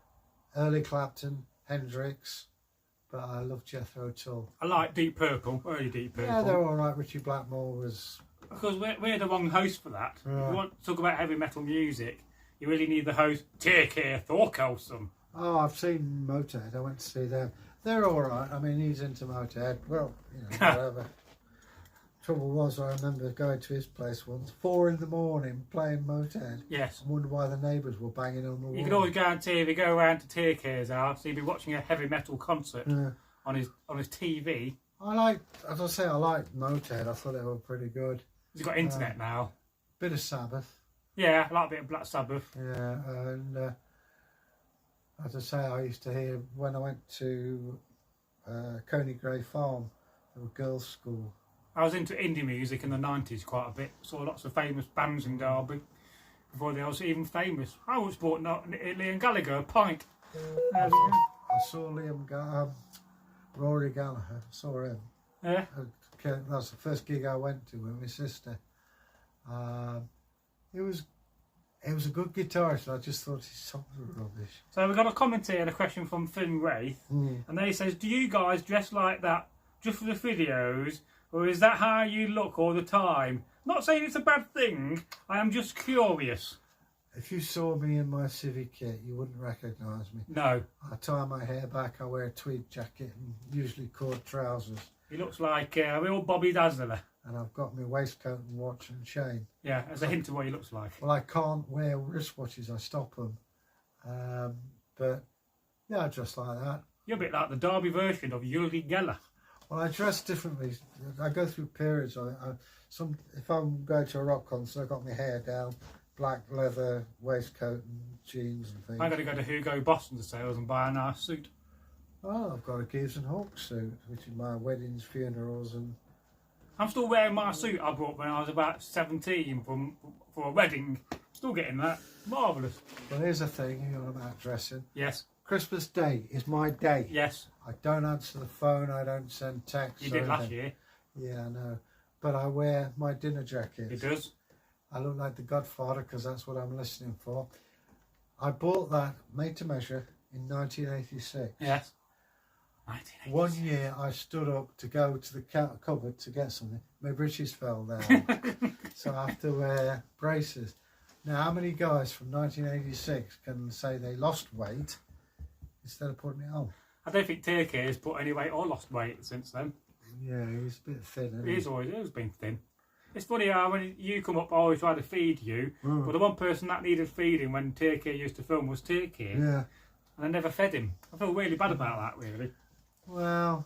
early Clapton, Hendrix, but I love Jethro Tull. I like Deep Purple, very Deep Purple. Yeah, they're all right. Richie Blackmore was... Because we're the wrong host for that. Right. If you want to talk about heavy metal music, you really need the host, Take Care Thorkelson. Oh, I've seen Motorhead. I went to see them. They're all right. I mean, he's into Motorhead. Well, you know, whatever. Trouble was, I remember going to his place once, 4 in the morning, playing Motorhead. Yes. I wondered why the neighbours were banging on the wall. You can always guarantee if you go around to Take Care's house, you'll be watching a heavy metal concert on his TV. As I say, I like Motorhead. I thought they were pretty good. He's got internet now. Bit of Sabbath. Yeah, I like a bit of Black Sabbath. Yeah, and as I say, I used to hear when I went to Coney Gray Farm, there were girls' school. I was into indie music in the 90s quite a bit. Saw lots of famous bands in Derby before they was even famous. I once bought Liam Gallagher a pint. I saw Rory Gallagher. I saw him. Yeah. That's the first gig I went to with my sister. He was a good guitarist. I just thought his songs were rubbish. So we've got a comment here and a question from Finn Wraith, and they says, "Do you guys dress like that just for the videos, or is that how you look all the time? Not saying it's a bad thing. I am just curious." If you saw me in my civic kit, you wouldn't recognise me. No. I tie my hair back. I wear a tweed jacket and usually cord trousers. He looks like a real Bobby Dazzler. And I've got my waistcoat and watch and chain. Yeah, as a hint of what he looks like. Well, I can't wear wristwatches. I stop them. But yeah, I dress like that. You're a bit like the Derby version of Uri Geller. Well, I dress differently. I go through periods. If I'm going to a rock concert, I've got my hair down, black leather waistcoat and jeans and things. I'm going to go to Hugo Boss sales and buy a nice suit. Oh, I've got a Gibbs and Hawkes suit, which is my weddings, funerals, and. I'm still wearing my suit I bought when I was about 17 for a wedding. Still getting that. Marvellous. Well, here's the thing, you're on about dressing. Yes. Christmas Day is my day. Yes. I don't answer the phone, I don't send texts. You did last year. Yeah, I know. But I wear my dinner jacket. It does. I look like the Godfather because that's what I'm listening for. I bought that made to measure in 1986. Yes. 1986. 1 year I stood up to go to the cupboard to get something. My britches fell down. So I have to wear braces. Now, how many guys from 1986 can say they lost weight instead of putting it on? I don't think Turkey has put any weight or lost weight since then. Yeah, he's a bit thin, isn't he? He's always been thin. It's funny how when you come up, I always try to feed you, but the one person that needed feeding when Turkey used to film was Turkey. Yeah. And I never fed him. I feel really bad about that, really. Well,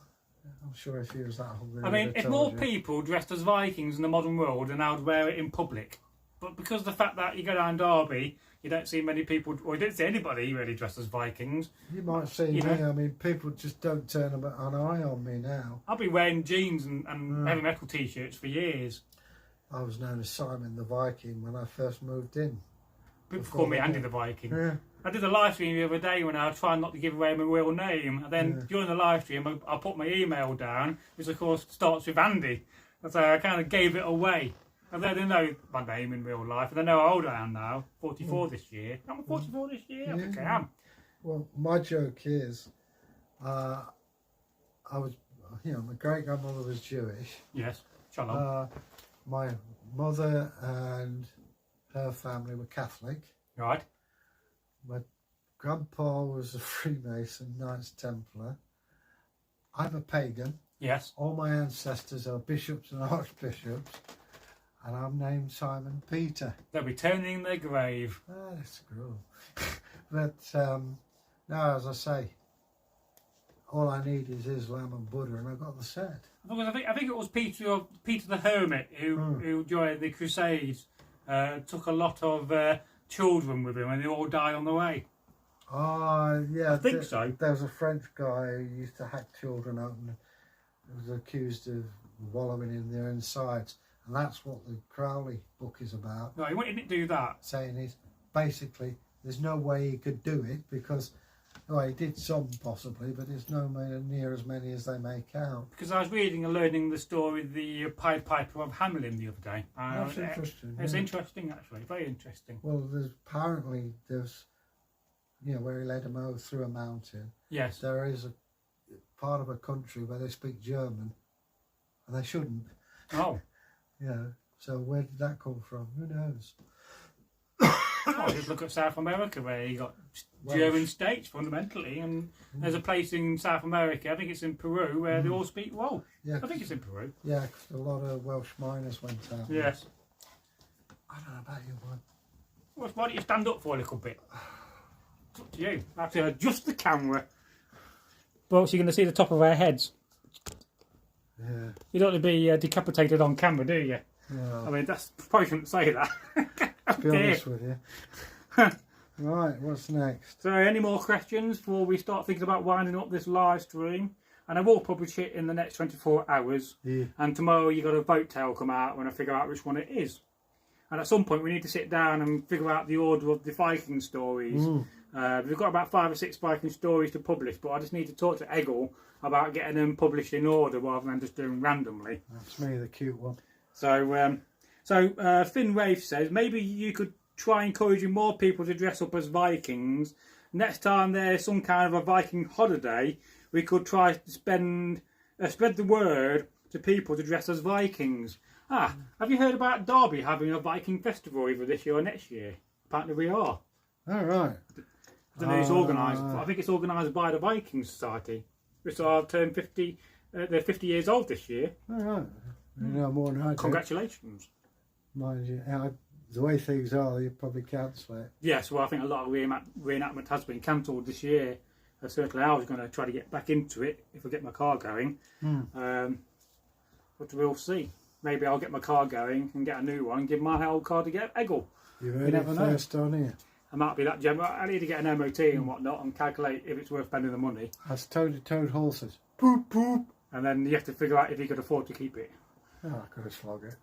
I'm sure if he was that hungry. I mean, if more people dressed as Vikings in the modern world, then I would wear it in public. But because of the fact that you go down Derby, you don't see many people, or you don't see anybody really dressed as Vikings. You might see me. I mean, people just don't turn an eye on me now. I've been wearing jeans and heavy metal t-shirts for years. I was known as Simon the Viking when I first moved in. People call me Andy the Viking. Yeah. I did a live stream the other day when I was trying not to give away my real name. And then during the live stream, I put my email down, which of course starts with Andy. And so I kind of gave it away. And they didn't know my name in real life. And they know how old I am now, 44 this year. I'm 44 this year? I think I am. Well, my joke is, I was, my great-grandmother was Jewish. Yes, shalom. My mother and her family were Catholic. Right. My grandpa was a Freemason, Knights Templar. I'm a pagan. Yes. All my ancestors are bishops and archbishops. And I'm named Simon Peter. They'll be turning in their grave. That's cruel. But, no, as I say, all I need is Islam and Buddha, and I've got the set. Because I think it was Peter the Hermit who joined the Crusades. Took a lot of children with him, and they all died on the way. Oh, yeah. I think so. There was a French guy who used to hack children up and was accused of wallowing in their insides. And that's what the Crowley book is about. No, he didn't do that. Saying is, basically, there's no way he could do it because, well, he did some possibly, but it's nowhere near as many as they make out. Because I was reading and learning the story of the Pied Piper of Hamelin the other day. That's interesting. It's interesting, actually. Very interesting. Well, there's where he led them through a mountain. Yes. There is a part of a country where they speak German, and they shouldn't. Oh. Yeah, so where did that come from? Who knows? Just look at South America where you got German states fundamentally, and there's a place in South America, I think it's in Peru, where they all speak Welsh. Yeah, I think it's in Peru. Yeah, because a lot of Welsh miners went out. Yes. I don't know about you, man. Well, why don't you stand up for a little bit? It's up to you. I have to adjust the camera. Well, so you're going to see the top of our heads. Yeah. You don't want to be decapitated on camera, do you? No. I mean, probably shouldn't say that. To be honest with you. Right, what's next? So, any more questions before we start thinking about winding up this live stream? And I will publish it in the next 24 hours. Yeah. And tomorrow you've got a vote tale come out when I figure out which one it is. And at some point we need to sit down and figure out the order of the Viking stories. We've got about 5 or 6 Viking stories to publish, but I just need to talk to Egil about getting them published in order rather than just doing randomly. That's me, the cute one. So, Finn Rafe says maybe you could try encouraging more people to dress up as Vikings. Next time there's some kind of a Viking holiday, we could try to spread the word to people to dress as Vikings. Have you heard about Derby having a Viking festival either this year or next year? Apparently we are. All right. I don't know who's organised. I think it's organised by the Viking Society, which are turned 50. They're 50 years old this year. All right. You know more than I do. Congratulations. Mind you, the way things are, you probably cancel it. Yes, well, I think a lot of reenactment has been cancelled this year. Certainly, I was going to try to get back into it if I get my car going. But we'll see. Maybe I'll get my car going and get a new one and give my old car to get Egil. You heard it first on here. I might be that general. I need to get an MOT and whatnot and calculate if it's worth spending the money. As Toad horses. Poop, poop. And then you have to figure out if you could afford to keep it. Oh, I could have slog it.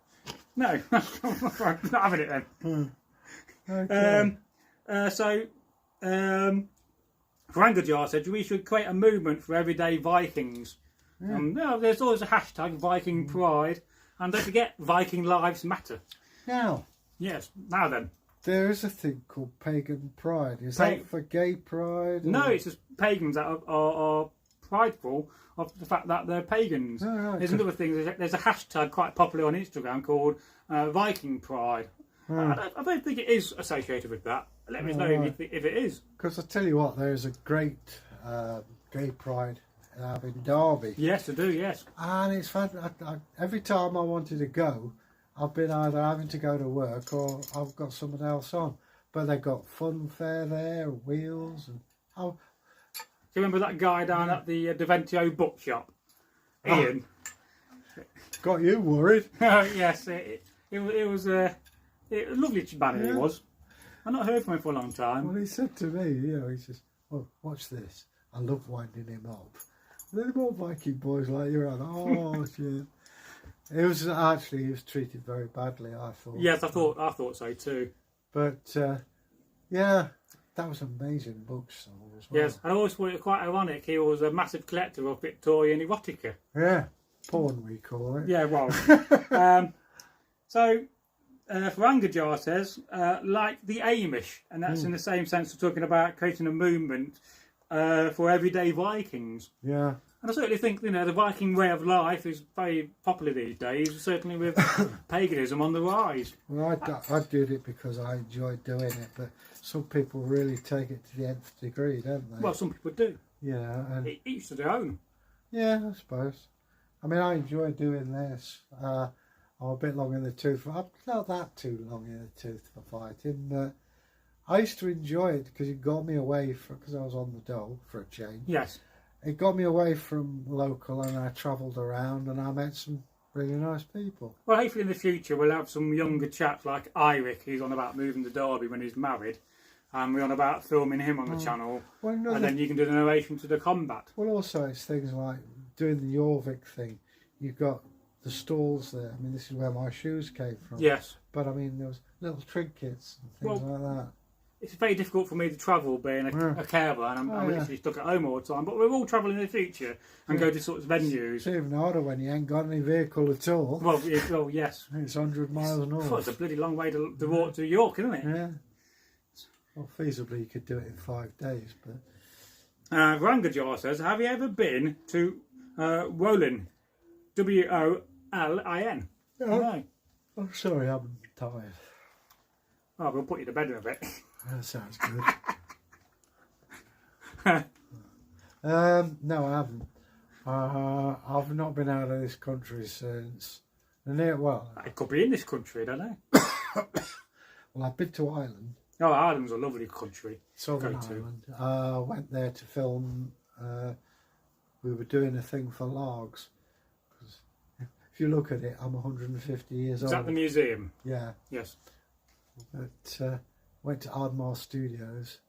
No, I'm not having it then. Okay. Frangajar said we should create a movement for everyday Vikings. There's always a hashtag Viking Pride, and don't forget Viking Lives Matter. Now, yes. Now then, there is a thing called pagan pride. Is that for gay pride? No, it's just pagans that are prideful of the fact that they're pagans. Oh, right. There's another thing. There's a hashtag quite popular on Instagram called Viking Pride. I don't think it is associated with that. Let me know if it is. Because I tell you what, there is a great gay pride in Derby. Yes, I do. Yes. And it's fun. Every time I wanted to go, I've been either having to go to work or I've got someone else on. But they've got fun fair there, wheels, and Do you remember that guy down at the Deventio bookshop? Ian. Got you worried. Yes, it was a lovely man he was. I've not heard from him for a long time. Well, he said to me, he says, "Well, watch this. I love winding him up. They're more Viking boys like you." Oh, shit. He was treated very badly, I thought. Yes, I thought so too. But that was an amazing book sold as well. Yes, I always thought it quite ironic. He was a massive collector of Victorian erotica. Yeah, porn we call it. Yeah, well. Frangajar says, like the Amish, and that's in the same sense of talking about creating a movement for everyday Vikings. Yeah. And I certainly think, the Viking way of life is very popular these days, certainly with paganism on the rise. Well, I did it because I enjoyed doing it, but some people really take it to the nth degree, don't they? Well, some people do. Yeah. And Each to their own. Yeah, I suppose. I mean, I enjoy doing this. I'm a bit long in the tooth. I'm not that too long in the tooth for fighting, but I used to enjoy it because it got me away because I was on the dole for a change. Yes. It got me away from local, and I travelled around and I met some really nice people. Well, hopefully in the future we'll have some younger chaps like Iric, who's on about moving to Derby when he's married, and we're on about filming him on the channel, and then you can do the narration to the combat. Well, also it's things like doing the Jorvik thing. You've got the stalls there. I mean, this is where my shoes came from. Yes. But I mean, there was little trinkets and things like that. It's very difficult for me to travel being a carer, and I'm literally stuck at home all the time. But we're all travelling in the future and go to sort of venues. It's even harder when you ain't got any vehicle at all. Well, yes. It's 100 miles north. Well, it's a bloody long way to walk to York, isn't it? Yeah. Well, feasibly you could do it in 5 days, but... Rangajar says, have you ever been to Wolin? Wolin. No. I'm sorry, I'm tired. Oh, we'll put you to bed in a bit. That sounds good. No, I haven't. I've not been out of this country since. It could be in this country, don't know. Well, I've been to Ireland. Oh, Ireland's a lovely country. Southern Ireland. I went there to film. We were doing a thing for Largs. If you look at it, I'm 150 years old. Is that the museum? Yeah. Yes. But went to Ardmore Studios.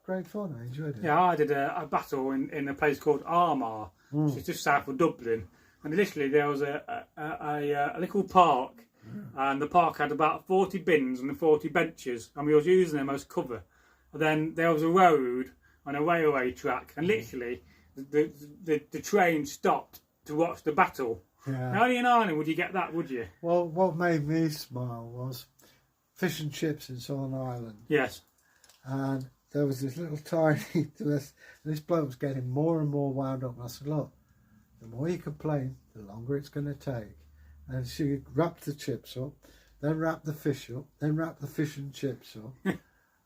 Great fun, I enjoyed it. Yeah, I did a battle in a place called Armagh, which is just south of Dublin. And literally there was a little park, and the park had about 40 bins and 40 benches, and we was using them as cover. And then there was a road on a railway track, and literally the train stopped to watch the battle. Yeah. Now, only in Ireland would you get that, would you? Well, what made me smile was fish and chips in Southern Ireland. Yes. And there was this little tiny, this bloke was getting more and more wound up. And I said, look, the more you complain, the longer it's going to take. And she wrapped the chips up, then wrapped the fish up, then wrapped the fish and chips up.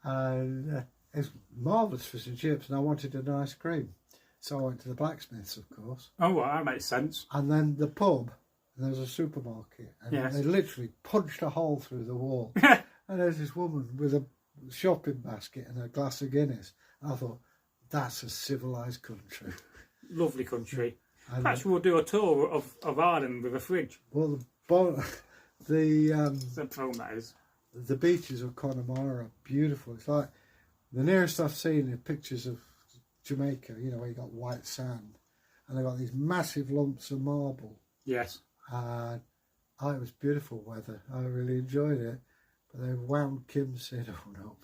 And it's marvellous fish and chips, and I wanted an ice cream. So I went to the blacksmith's, of course. Oh, well, that makes sense. And then the pub, and there was a supermarket, and Yes. they literally punched a hole through the wall. And there's this woman with a shopping basket and a glass of Guinness. And I thought, that's a civilised country. Lovely country. And Perhaps we'll do a tour of Ireland with a fridge. well, The film, that is. the beaches of Connemara are beautiful. It's like the nearest I've seen are pictures of Jamaica, you know, where you got white sand, and they got these massive lumps of marble. Yes. And it was beautiful weather. I really enjoyed it. But they wound Kim Sidon up.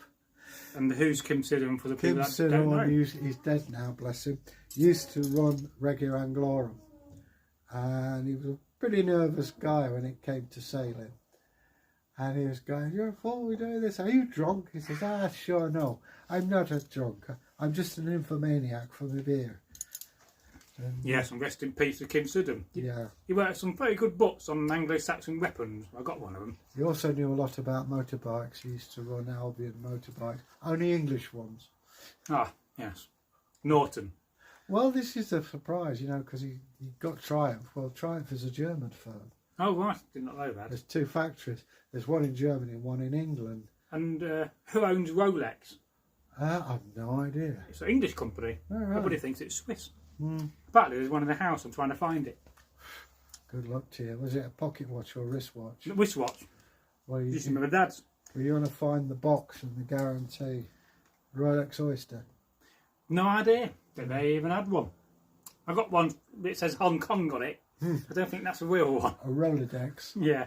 And who's Kim Sidon for the Kim people that don't know? Sidon, he's dead now, bless him. Used to run Regia Anglorum. And he was a pretty nervous guy when it came to sailing. And he was going, you're a fool, we're doing this. Are you drunk? He says, sure, no. I'm not a drunk. I'm just an infomaniac for my beer. And, Yes, and rest in peace to Kim Sidon. yeah. He wrote some very good books on Anglo-Saxon weapons. I got one of them. He also knew a lot about motorbikes. He used to run Albion motorbikes. Only English ones. Ah, yes. Norton. Well, this is a surprise, you know, because he got Triumph. Well, Triumph is a German firm. Oh, right. Did not know that. There's 2 factories. There's one in Germany and one in England. And who owns Rolex? I've no idea. It's an English company. Oh, right. Everybody thinks it's Swiss. Mm. Apparently there's one in the house. I'm trying to find it. Good luck to you. Was it a pocket watch or wristwatch? Wristwatch. Well, Used to my dad's. you want to find the box and the guarantee. Rolex Oyster. No idea that they even had one. I got one that says Hong Kong on it. I don't think that's a real one. A Rolodex. Yeah.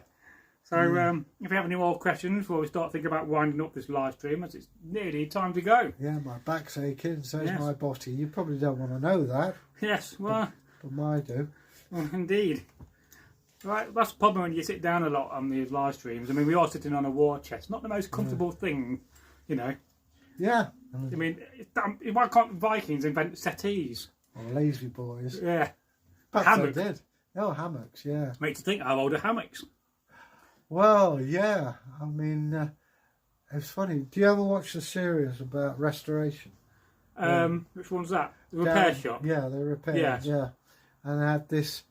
So if you have any more questions before we start thinking about winding up this live stream, as it's nearly time to go. Yeah, my back's aching, so's Yes. my body. You probably don't want to know that, Yes, well, but mine do. indeed. Right, that's the problem when you sit down a lot on these live streams. I mean, we are sitting on a war chest. Not the most comfortable thing, you know. Yeah. I mean, why can't Vikings invent settees? Or lazy boys. Yeah. Perhaps Hammocks. they did. Oh, hammocks, yeah. Makes you think how old are hammocks? Well, yeah. I mean, it's funny. Do you ever watch the series about restoration? Which one's that? The repair Down- shop? Yeah, the repair. Yes. Yeah. And they had this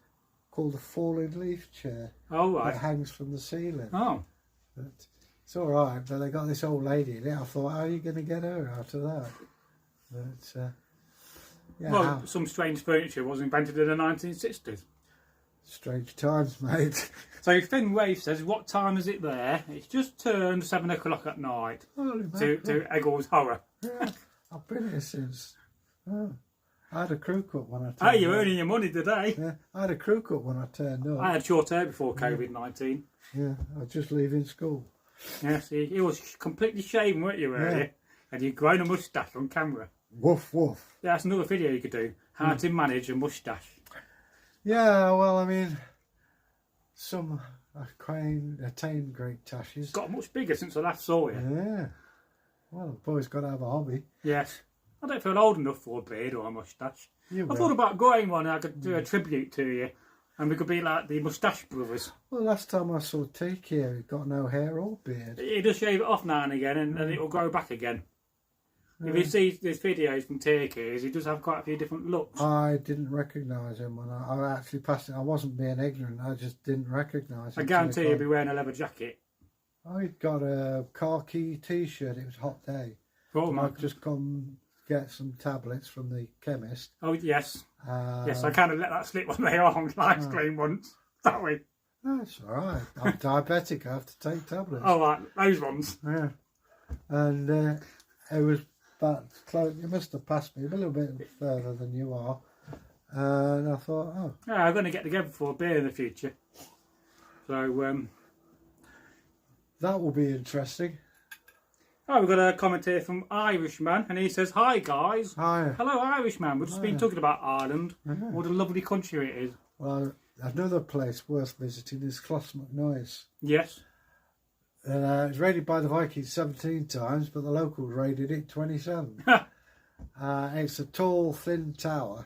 called the falling leaf chair Oh, that right. hangs from the ceiling. Oh. But it's all right, but they got this old lady in it. I thought, how are you going to get her out of that? But, yeah, Well, some strange furniture was invented in the 1960s. strange times, mate. So Finn Wave says, what time is it there? It's just turned 7 o'clock at night. Holy To Egil's horror. yeah, I've been here since. Oh, I had a crew cut when I turned Hey, you're up. earning your money today. Yeah, I had a crew cut when I turned up. I had short hair before COVID-19. Yeah, I was just leaving school. Yes, he was completely shaven, weren't you, earlier? Yeah. And you'd grown a moustache on camera. Woof, woof. Yeah, that's another video you could do. How to manage a moustache. Yeah, well, I mean, some attained great tashes. Got much bigger since I last saw you. Yeah. Well, a boy's got to have a hobby. Yes. I don't feel old enough for a beard or a moustache. You I will. thought about growing one and I could do a tribute to you. And we could be like the Moustache Brothers. Well, last time I saw Tiki, he got no hair or beard. He does shave it off now and again and it will grow back again. If you see these videos from Turkey, he does have quite a few different looks. I didn't recognise him when I actually passed it. I wasn't being ignorant, I just didn't recognise him. I guarantee he'll be wearing a leather jacket. Oh, he'd got a khaki t-shirt. It was a hot day. Oh, And my. I'd just come get some tablets from the chemist. Oh, yes. Uh, Yes, I kind of let that slip when they are on live stream once. That way. That's all right. I'm diabetic. I have to take tablets. Oh, right. Those ones. Yeah. And it was about close. You must have passed me a little bit further than you are. And I thought, oh, Yeah, I'm going to get together for a beer in the future. So, that will be interesting. Oh, we've got a comment here from Irishman, and he says, "Hi guys." Hi. Hello, Irishman. We've just been talking about Ireland. What a lovely country it is. Well, another place worth visiting is Closs McNoise. Yes. It was raided by the Vikings 17 times, but the locals raided it 27. It's a tall, thin tower,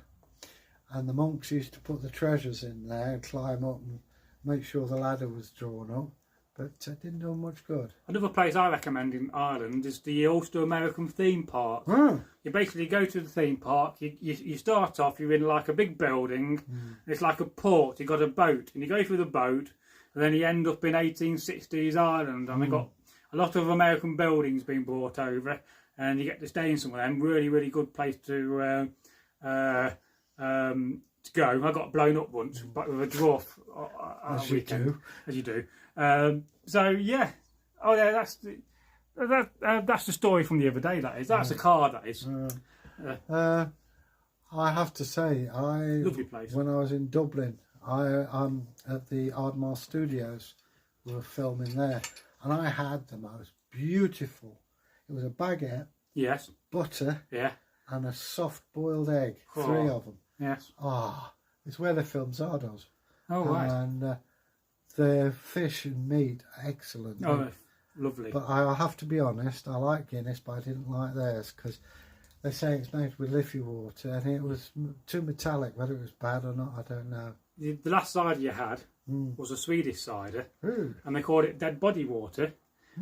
and the monks used to put the treasures in there and climb up and make sure the ladder was drawn up, but it didn't do much good. Another place I recommend in Ireland is the Ulster American theme park. You basically go to the theme park, you start off, you're in like a big building, it's like a port, you've got a boat, and you go through the boat, and then you end up in 1860s Ireland, and they've got a lot of American buildings being brought over, and you get to stay in some of them. Really, really good place to go. I got blown up once, but with a dwarf. As you do. As you do. So yeah, oh yeah, that's the story from the other day. That is. That's a car. That is. I have to say, lovely place. When I was in Dublin, I'm at the Ardmore Studios. We were filming there, and I had the most beautiful. It was a baguette. Yes. Butter. Yeah. And a soft boiled egg. 3 of them. Yes. It's where they filmed Sagas. Oh right. And the fish and meat, excellent. Oh, lovely. But I have to be honest, I like Guinness, but I didn't like theirs because they say it's made with Liffey water, and it was too metallic. Whether it was bad or not, I don't know. The last cider you had was a Swedish cider, Ooh. and they called it dead body water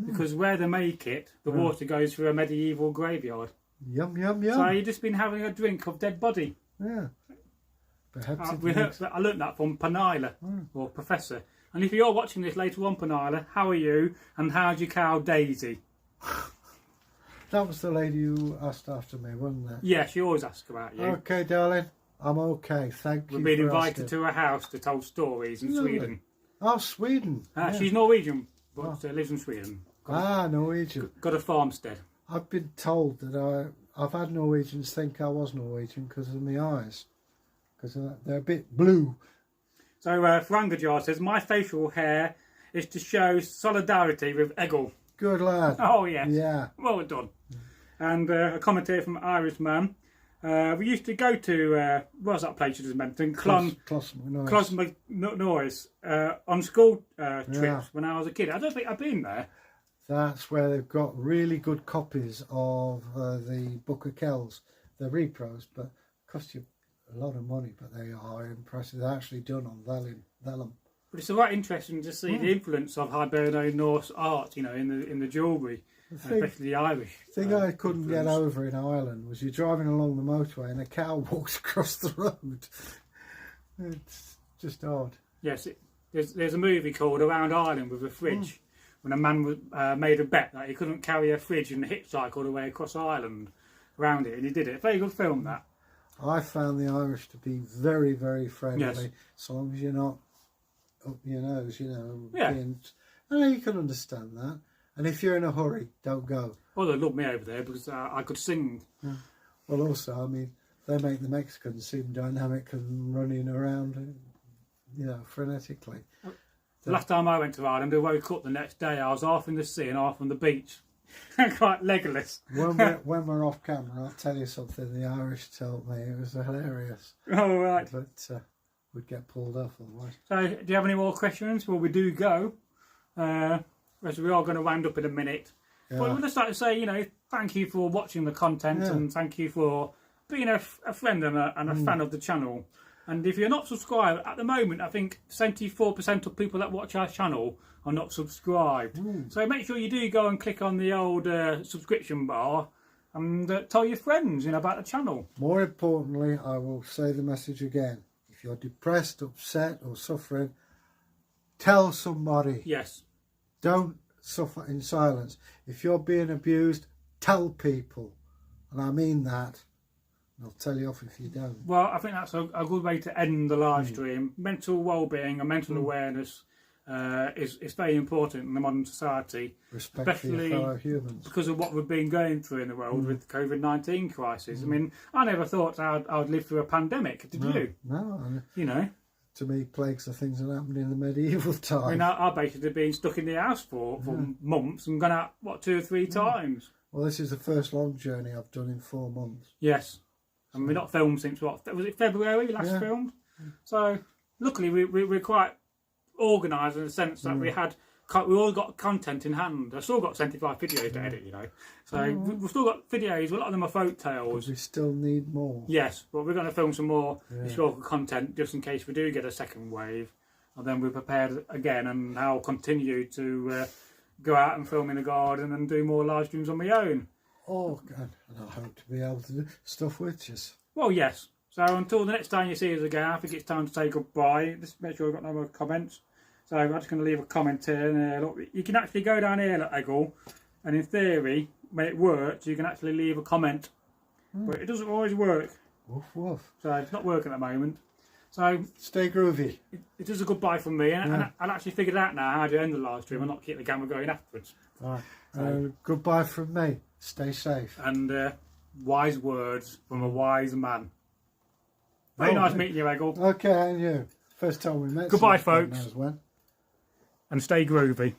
because where they make it, the water goes through a medieval graveyard. Yum, yum, yum. So you've just been having a drink of dead body. Yeah. Perhaps I learnt that from Penila, or Professor. And if you're watching this later on, Penila, how are you? And how's your cow Daisy? That was the lady who asked after me, wasn't it? Yeah, she always asks about you. Okay, darling. I'm okay. Thank you. We've been invited to her house to tell stories in Sweden. Oh, Sweden. Yeah. She's Norwegian, but lives in Sweden. Norwegian. Got a farmstead. I've been told that I've had Norwegians think I was Norwegian because of my eyes. Because they're a bit blue. So Frangajar says, my facial hair is to show solidarity with Egil. Good lad. Oh, yes. Yeah. Well done. And a commentary from Irishman. We used to go to, what was that place you just mentioned? Closs McNoise on school trips when I was a kid. I don't think I've been there. That's where they've got really good copies of the Book of Kells. They're repros, but cost you a lot of money, but they are impressive. They're actually done on vellum. But it's quite interesting to see the influence of Hiberno-Norse art, you know, in the jewellery, especially the Irish. The thing I couldn't get over in Ireland was you're driving along the motorway and a cow walks across the road. It's just odd. Yes, there's a movie called Around Ireland with a fridge, when a man made a bet that he couldn't carry a fridge and hitchhike all the way across Ireland around it, and he did it. Very good film, that. I found the Irish to be very, very friendly, yes. So long as you're not up your nose, you know. Yeah. You can understand that. And if you're in a hurry, don't go. Well, they love me over there because I could sing. Yeah. Well, also, I mean, they make the Mexicans seem dynamic and running around, you know, frenetically. The last time I went to Ireland, I woke up the next day, I was half in the sea and half on the beach. Quite legless. When we're off camera, I'll tell you something the Irish told me. It was hilarious. Oh, right. But we'd get pulled off otherwise. So, do you have any more questions? Well, we do go. As we are going to wind up in a minute. Yeah. But we'd just like to say, you know, thank you for watching the content and thank you for being a friend and a fan of the channel. And if you're not subscribed, at the moment, I think 74% of people that watch our channel are not subscribed. So make sure you do go and click on the old subscription bar and tell your friends, you know, about the channel. More importantly, I will say the message again. If you're depressed, upset or suffering, tell somebody. Yes. Don't suffer in silence. If you're being abused, tell people. And I mean that. I'll tell you off if you don't. Well, I think that's a good way to end the live stream. Mental well-being and mental awareness is very important in the modern society. Respect especially for your fellow humans. Because of what we've been going through in the world with the COVID-19 crisis. I mean, I never thought I'd live through a pandemic. Did you? No. You know? to me, plagues are things that happened in the medieval time. I mean, I've basically been stuck in the house for months and gone out, what, 2 or 3 times? Well, this is the first long journey I've done in 4 months. Yes. And we've not filmed since, what, was it February last filmed? So, luckily, we're quite organised in the sense that we all got content in hand. I've still got 75 videos to edit, you know. So, we've still got videos, a lot of them are folk tales. We still need more. Yes, but we're going to film some more historical content just in case we do get a second wave. And then we're prepared again, and I'll continue to go out and film in the garden and do more live streams on my own. Oh, God. And I hope to be able to do stuff with you. Well, yes. So until the next time you see us again, I think it's time to say goodbye. Just make sure we've got no more comments. So I'm just going to leave a comment here. And look, you can actually go down here, look, Egil, and in theory, when it works, you can actually leave a comment. But it doesn't always work. Woof, woof. So it's not working at the moment. So stay groovy. It is a goodbye from me, and I'll actually figured out now how to end the live stream and not keep the camera going afterwards. All right. Goodbye from me. Stay safe. And wise words from a wise man. Very nice meeting you, Egil. Okay, and you. First time we met. Goodbye, folks. And stay groovy.